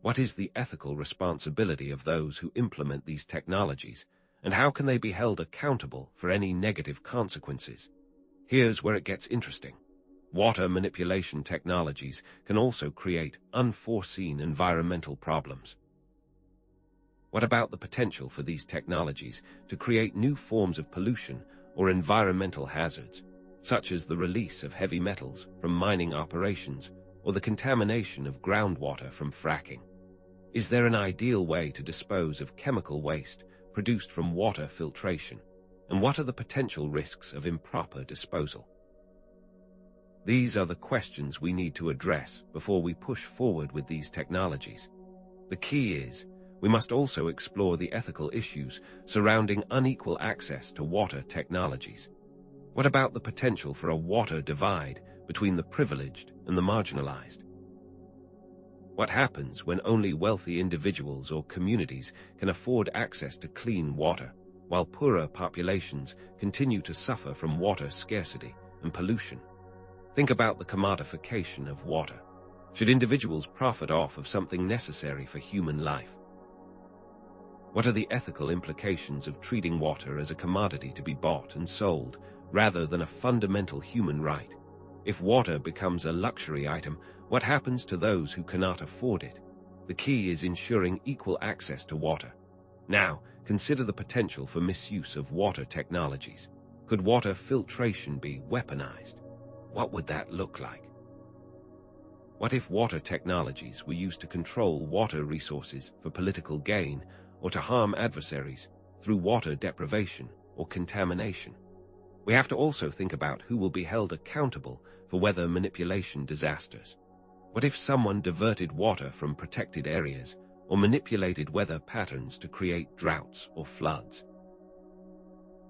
What is the ethical responsibility of those who implement these technologies, and how can they be held accountable for any negative consequences? Here's where it gets interesting. Water manipulation technologies can also create unforeseen environmental problems. What about the potential for these technologies to create new forms of pollution or environmental hazards, such as the release of heavy metals from mining operations or the contamination of groundwater from fracking? Is there an ideal way to dispose of chemical waste produced from water filtration, and what are the potential risks of improper disposal? These are the questions we need to address before we push forward with these technologies. The key is, we must also explore the ethical issues surrounding unequal access to water technologies. What about the potential for a water divide between the privileged and the marginalized? What happens when only wealthy individuals or communities can afford access to clean water, while poorer populations continue to suffer from water scarcity and pollution? Think about the commodification of water. Should individuals profit off of something necessary for human life? What are the ethical implications of treating water as a commodity to be bought and sold, rather than a fundamental human right? If water becomes a luxury item, what happens to those who cannot afford it? The key is ensuring equal access to water. Now, consider the potential for misuse of water technologies. Could water filtration be weaponized? What would that look like? What if water technologies were used to control water resources for political gain or to harm adversaries through water deprivation or contamination? We have to also think about who will be held accountable for weather manipulation disasters. What if someone diverted water from protected areas or manipulated weather patterns to create droughts or floods?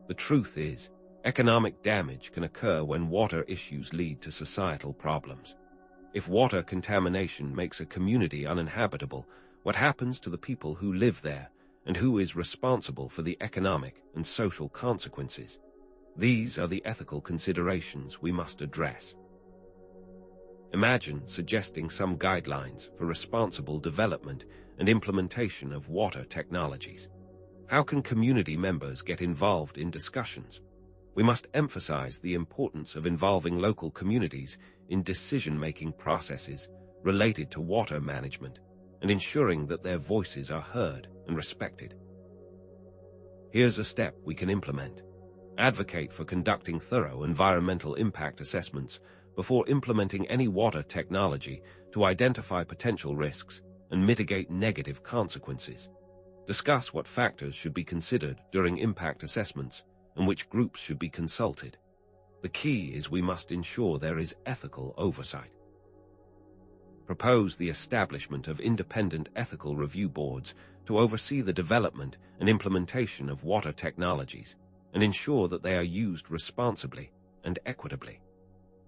The truth is, economic damage can occur when water issues lead to societal problems. If water contamination makes a community uninhabitable, what happens to the people who live there, and who is responsible for the economic and social consequences? These are the ethical considerations we must address. Imagine suggesting some guidelines for responsible development and implementation of water technologies. How can community members get involved in discussions? We must emphasize the importance of involving local communities in decision-making processes related to water management and ensuring that their voices are heard and respected. Here's a step we can implement. Advocate for conducting thorough environmental impact assessments before implementing any water technology to identify potential risks and mitigate negative consequences. Discuss what factors should be considered during impact assessments and which groups should be consulted. The key is we must ensure there is ethical oversight. Propose the establishment of independent ethical review boards to oversee the development and implementation of water technologies and ensure that they are used responsibly and equitably.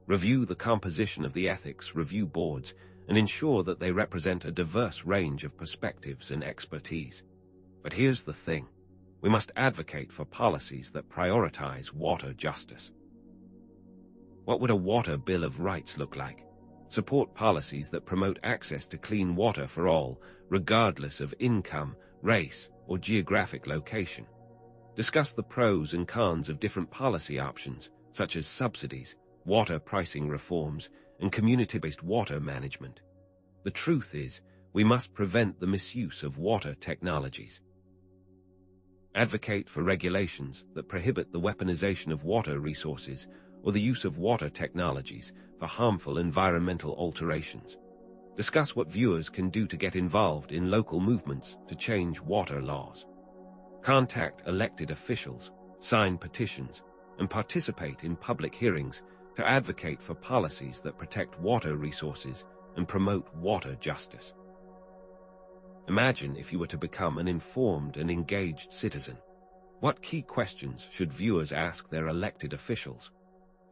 Review the composition of the ethics review boards and ensure that they represent a diverse range of perspectives and expertise. But here's the thing. We must advocate for policies that prioritize water justice. What would a water bill of rights look like? Support policies that promote access to clean water for all, regardless of income, race, or geographic location. Discuss the pros and cons of different policy options, such as subsidies, water pricing reforms, and community-based water management. The truth is, we must prevent the misuse of water technologies. Advocate for regulations that prohibit the weaponization of water resources or the use of water technologies for harmful environmental alterations. Discuss what viewers can do to get involved in local movements to change water laws. Contact elected officials, sign petitions, and participate in public hearings to advocate for policies that protect water resources and promote water justice. Imagine if you were to become an informed and engaged citizen. What key questions should viewers ask their elected officials?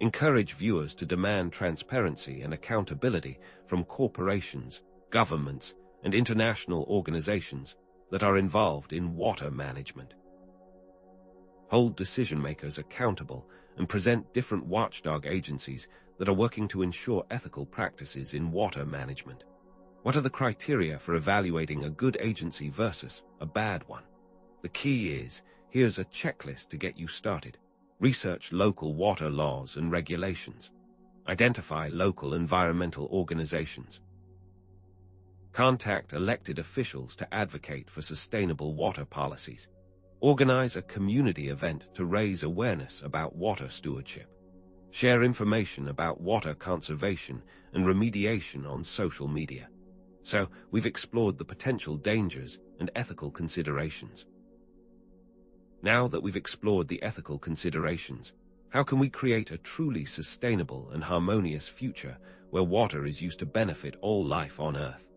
Encourage viewers to demand transparency and accountability from corporations, governments, and international organizations that are involved in water management. Hold decision-makers accountable and present different watchdog agencies that are working to ensure ethical practices in water management. What are the criteria for evaluating a good agency versus a bad one? The key is, here's a checklist to get you started. Research local water laws and regulations. Identify local environmental organizations. Contact elected officials to advocate for sustainable water policies. Organize a community event to raise awareness about water stewardship. Share information about water conservation and remediation on social media. So, we've explored the potential dangers and ethical considerations. Now that we've explored the ethical considerations, how can we create a truly sustainable and harmonious future where water is used to benefit all life on Earth?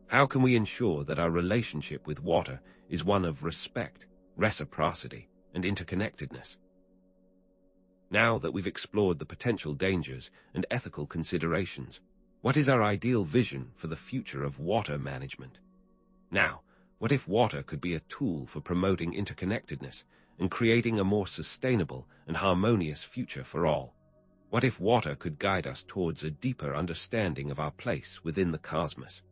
How can we ensure that our relationship with water is one of respect, reciprocity, and interconnectedness? Now that we've explored the potential dangers and ethical considerations, what is our ideal vision for the future of water management? Now, what if water could be a tool for promoting interconnectedness and creating a more sustainable and harmonious future for all? What if water could guide us towards a deeper understanding of our place within the cosmos?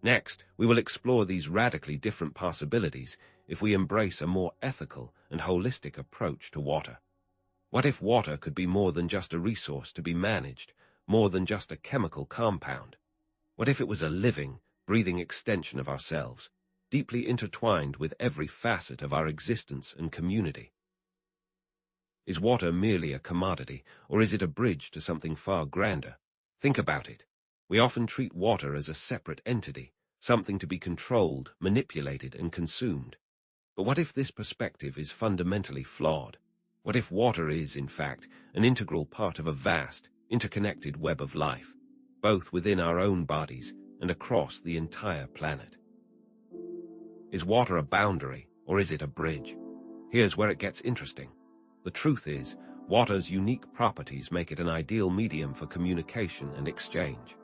Next, we will explore these radically different possibilities if we embrace a more ethical and holistic approach to water. What if water could be more than just a resource to be managed, more than just a chemical compound? What if it was a living, breathing extension of ourselves, deeply intertwined with every facet of our existence and community? Is water merely a commodity, or is it a bridge to something far grander? Think about it. We often treat water as a separate entity, something to be controlled, manipulated, and consumed. But what if this perspective is fundamentally flawed? What if water is, in fact, an integral part of a vast, interconnected web of life, both within our own bodies and across the entire planet? Is water a boundary, or is it a bridge? Here's where it gets interesting. The truth is, water's unique properties make it an ideal medium for communication and exchange.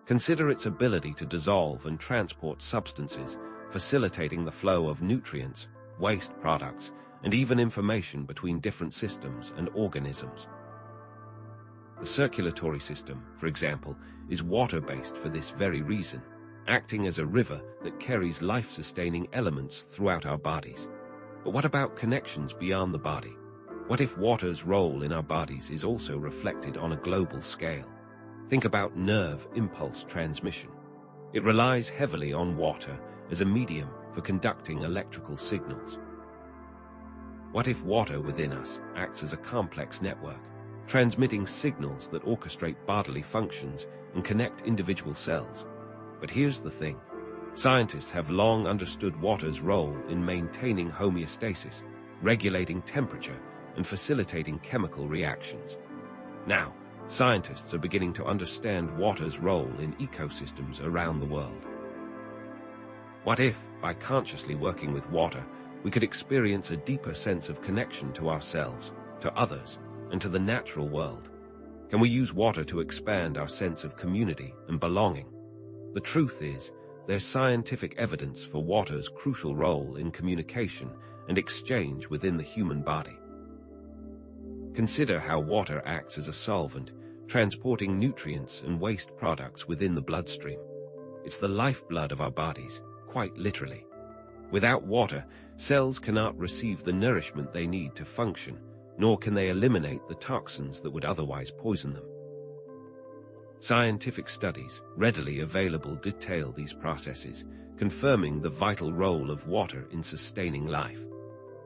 Consider its ability to dissolve and transport substances, facilitating the flow of nutrients, waste products, and even information between different systems and organisms. The circulatory system, for example, is water-based for this very reason, acting as a river that carries life-sustaining elements throughout our bodies. But what about connections beyond the body? What if water's role in our bodies is also reflected on a global scale? Think about nerve impulse transmission. It relies heavily on water as a medium for conducting electrical signals. What if water within us acts as a complex network, transmitting signals that orchestrate bodily functions and connect individual cells? But here's the thing. Scientists have long understood water's role in maintaining homeostasis, regulating temperature, and facilitating chemical reactions. Now, scientists are beginning to understand water's role in ecosystems around the world. What if, by consciously working with water, we could experience a deeper sense of connection to ourselves, to others, and to the natural world? Can we use water to expand our sense of community and belonging? The truth is, there's scientific evidence for water's crucial role in communication and exchange within the human body. Consider how water acts as a solvent, transporting nutrients and waste products within the bloodstream. It's the lifeblood of our bodies, quite literally. Without water, cells cannot receive the nourishment they need to function, nor can they eliminate the toxins that would otherwise poison them. Scientific studies, readily available, detail these processes, confirming the vital role of water in sustaining life.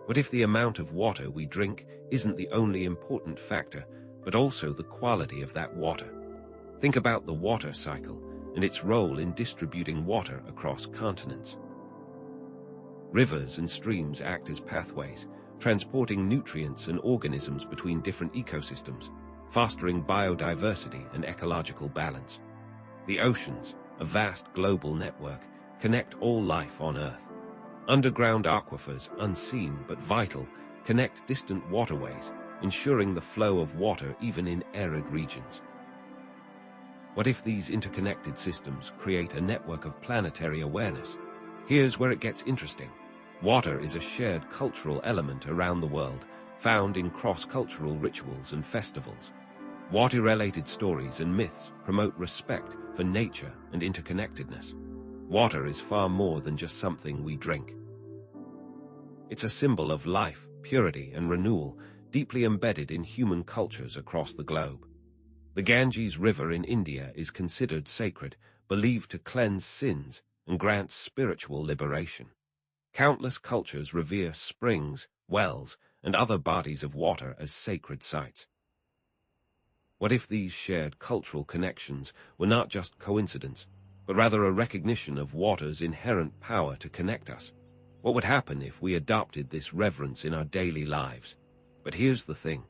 What if the amount of water we drink isn't the only important factor, but also the quality of that water? Think about the water cycle and its role in distributing water across continents. Rivers and streams act as pathways, transporting nutrients and organisms between different ecosystems, fostering biodiversity and ecological balance. The oceans, a vast global network, connect all life on Earth. Underground aquifers, unseen but vital, connect distant waterways, ensuring the flow of water even in arid regions. What if these interconnected systems create a network of planetary awareness? Here's where it gets interesting. Water is a shared cultural element around the world, found in cross-cultural rituals and festivals. Water-related stories and myths promote respect for nature and interconnectedness. Water is far more than just something we drink. It's a symbol of life, purity, and renewal, deeply embedded in human cultures across the globe. The Ganges River in India is considered sacred, believed to cleanse sins and grant spiritual liberation. Countless cultures revere springs, wells, and other bodies of water as sacred sites. What if these shared cultural connections were not just coincidence, but rather a recognition of water's inherent power to connect us? What would happen if we adopted this reverence in our daily lives? But here's the thing.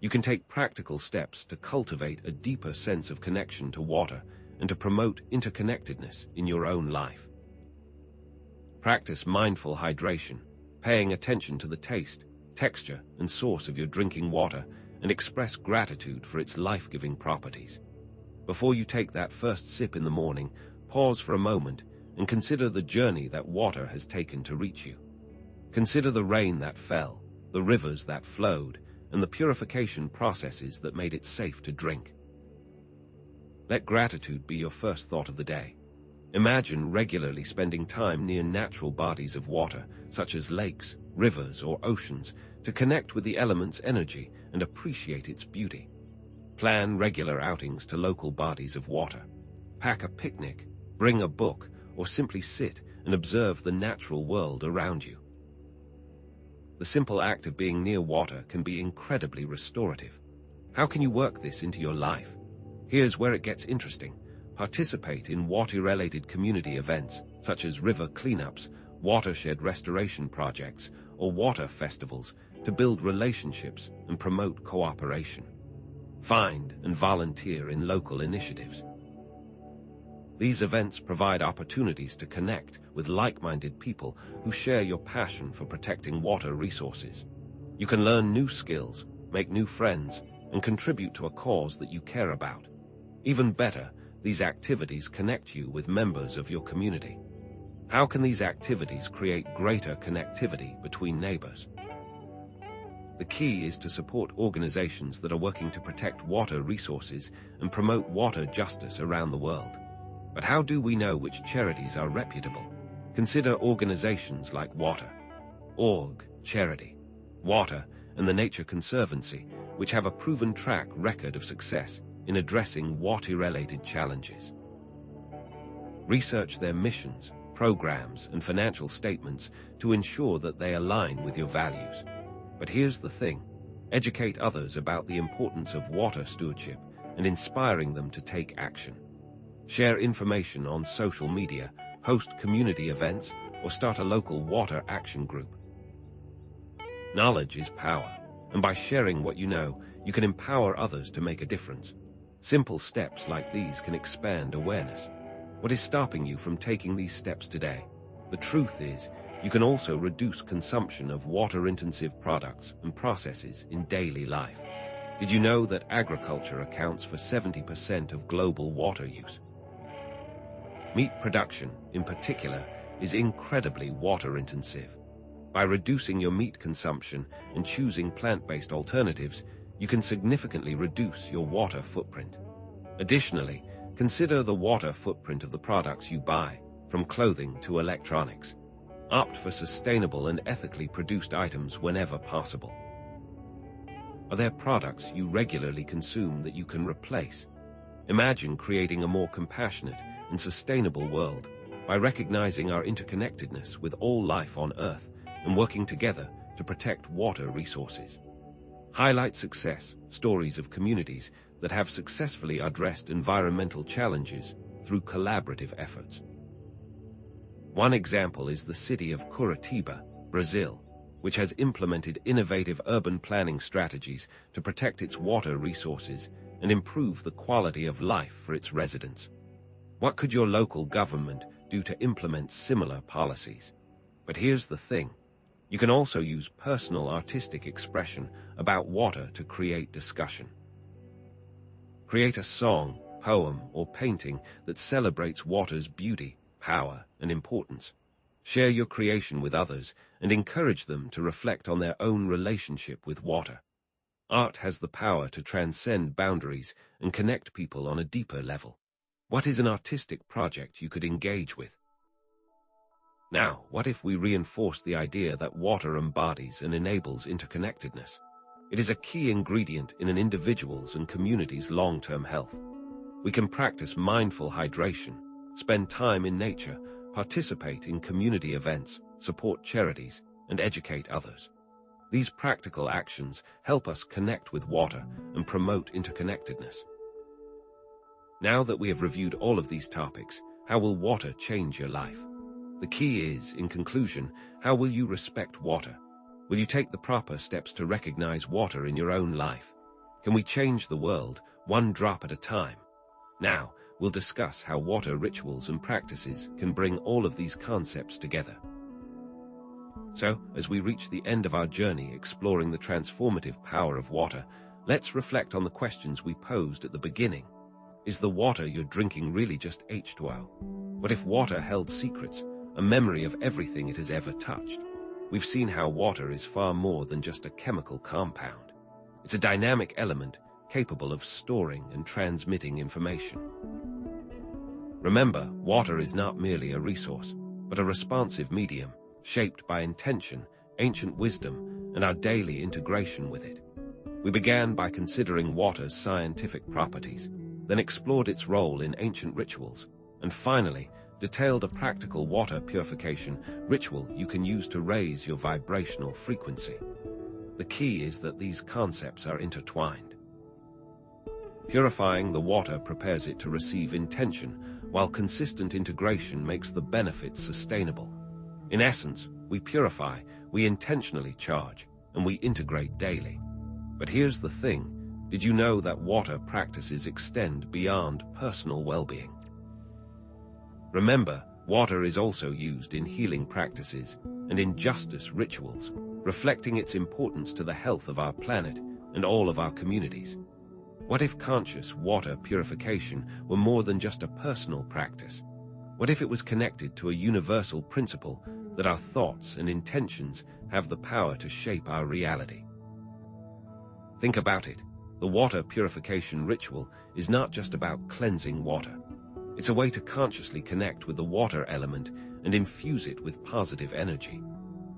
You can take practical steps to cultivate a deeper sense of connection to water and to promote interconnectedness in your own life. Practice mindful hydration, paying attention to the taste, texture, and source of your drinking water, and express gratitude for its life-giving properties. Before you take that first sip in the morning, pause for a moment and consider the journey that water has taken to reach you. Consider the rain that fell, the rivers that flowed, and the purification processes that made it safe to drink. Let gratitude be your first thought of the day. Imagine regularly spending time near natural bodies of water, such as lakes, rivers, or oceans, to connect with the element's energy and appreciate its beauty. Plan regular outings to local bodies of water. Pack a picnic, bring a book, or simply sit and observe the natural world around you. The simple act of being near water can be incredibly restorative. How can you work this into your life? Here's where it gets interesting. Participate in water-related community events, such as river cleanups, watershed restoration projects, or water festivals, to build relationships and promote cooperation. Find and volunteer in local initiatives. These events provide opportunities to connect with like-minded people who share your passion for protecting water resources. You can learn new skills, make new friends, and contribute to a cause that you care about. Even better, these activities connect you with members of your community. How can these activities create greater connectivity between neighbors? The key is to support organizations that are working to protect water resources and promote water justice around the world. But how do we know which charities are reputable? Consider organizations like Water.org, Charity, Water, and the Nature Conservancy, which have a proven track record of success in addressing water-related challenges. Research their missions, programs, and financial statements to ensure that they align with your values. But here's the thing. Educate others about the importance of water stewardship and inspiring them to take action. Share information on social media, host community events, or start a local water action group. Knowledge is power, and by sharing what you know, you can empower others to make a difference. Simple steps like these can expand awareness. What is stopping you from taking these steps today? The truth is, you can also reduce consumption of water-intensive products and processes in daily life. Did you know that agriculture accounts for 70% of global water use? Meat production, in particular, is incredibly water-intensive. By reducing your meat consumption and choosing plant-based alternatives, you can significantly reduce your water footprint. Additionally, consider the water footprint of the products you buy, from clothing to electronics. Opt for sustainable and ethically produced items whenever possible. Are there products you regularly consume that you can replace? Imagine creating a more compassionate and sustainable world by recognizing our interconnectedness with all life on Earth and working together to protect water resources. Highlight success stories of communities that have successfully addressed environmental challenges through collaborative efforts. One example is the city of Curitiba, Brazil, which has implemented innovative urban planning strategies to protect its water resources and improve the quality of life for its residents. What could your local government do to implement similar policies? But here's the thing. You can also use personal artistic expression about water to create discussion. Create a song, poem, or painting that celebrates water's beauty, power, and importance. Share your creation with others and encourage them to reflect on their own relationship with water. Art has the power to transcend boundaries and connect people on a deeper level. What is an artistic project you could engage with? Now, what if we reinforce the idea that water embodies and enables interconnectedness? It is a key ingredient in an individual's and community's long-term health. We can practice mindful hydration, spend time in nature, participate in community events, support charities, and educate others. These practical actions help us connect with water and promote interconnectedness. Now that we have reviewed all of these topics, how will water change your life? The key is, in conclusion, how will you respect water? Will you take the proper steps to recognize water in your own life? Can we change the world, one drop at a time? Now, we'll discuss how water rituals and practices can bring all of these concepts together. So, as we reach the end of our journey exploring the transformative power of water, let's reflect on the questions we posed at the beginning. Is the water you're drinking really just H2O? What if water held secrets, a memory of everything it has ever touched? We've seen how water is far more than just a chemical compound. It's a dynamic element capable of storing and transmitting information. Remember, water is not merely a resource, but a responsive medium, shaped by intention, ancient wisdom, and our daily integration with it. We began by considering water's scientific properties, then explored its role in ancient rituals, and finally, detailed a practical water purification ritual you can use to raise your vibrational frequency. The key is that these concepts are intertwined. Purifying the water prepares it to receive intention, while consistent integration makes the benefits sustainable. In essence, we purify, we intentionally charge, and we integrate daily. But here's the thing. Did you know that water practices extend beyond personal well-being? Remember, water is also used in healing practices and in justice rituals, reflecting its importance to the health of our planet and all of our communities. What if conscious water purification were more than just a personal practice? What if it was connected to a universal principle that our thoughts and intentions have the power to shape our reality? Think about it. The water purification ritual is not just about cleansing water. It's a way to consciously connect with the water element and infuse it with positive energy.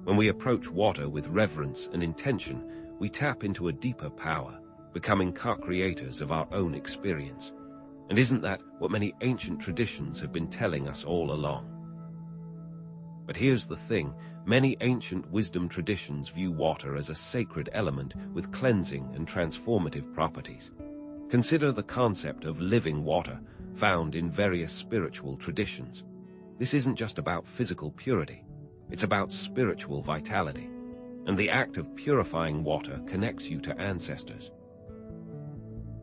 When we approach water with reverence and intention, we tap into a deeper power, becoming co-creators of our own experience. And isn't that what many ancient traditions have been telling us all along? But here's the thing, many ancient wisdom traditions view water as a sacred element with cleansing and transformative properties. Consider the concept of living water found in various spiritual traditions. This isn't just about physical purity, it's about spiritual vitality. And the act of purifying water connects you to ancestors.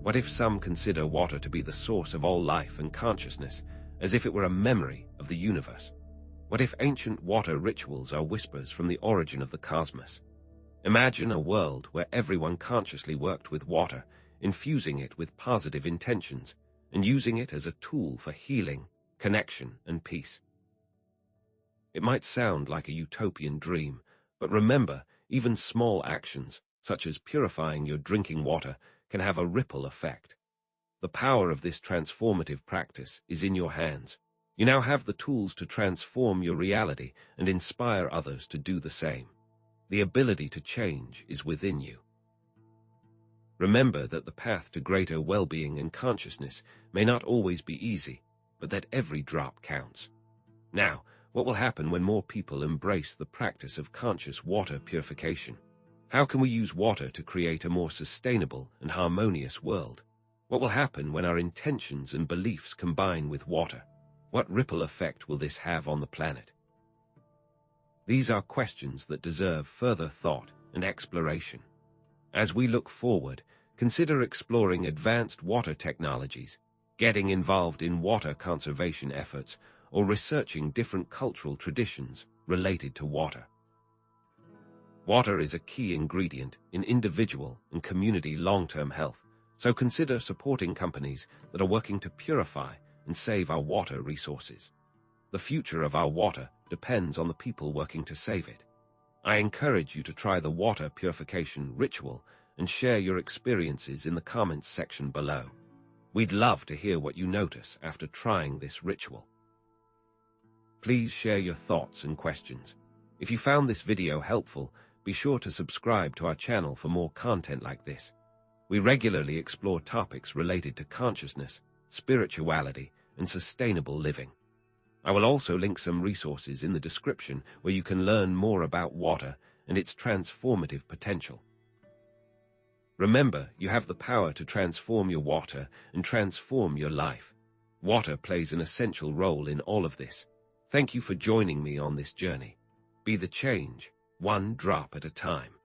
What if some consider water to be the source of all life and consciousness, as if it were a memory of the universe? What if ancient water rituals are whispers from the origin of the cosmos? Imagine a world where everyone consciously worked with water, infusing it with positive intentions, and using it as a tool for healing, connection, and peace. It might sound like a utopian dream, but remember, even small actions, such as purifying your drinking water, can have a ripple effect. The power of this transformative practice is in your hands. You now have the tools to transform your reality and inspire others to do the same. The ability to change is within you. Remember that the path to greater well-being and consciousness may not always be easy, but that every drop counts. Now, what will happen when more people embrace the practice of conscious water purification? How can we use water to create a more sustainable and harmonious world? What will happen when our intentions and beliefs combine with water? What ripple effect will this have on the planet? These are questions that deserve further thought and exploration. As we look forward, consider exploring advanced water technologies, getting involved in water conservation efforts, or researching different cultural traditions related to water. Water is a key ingredient in individual and community long-term health, so consider supporting companies that are working to purify and save our water resources. The future of our water depends on the people working to save it. I encourage you to try the water purification ritual and share your experiences in the comments section below. We'd love to hear what you notice after trying this ritual. Please share your thoughts and questions. If you found this video helpful, be sure to subscribe to our channel for more content like this. We regularly explore topics related to consciousness, spirituality, and sustainable living. I will also link some resources in the description where you can learn more about water and its transformative potential. Remember, you have the power to transform your water and transform your life. Water plays an essential role in all of this. Thank you for joining me on this journey. Be the change, one drop at a time.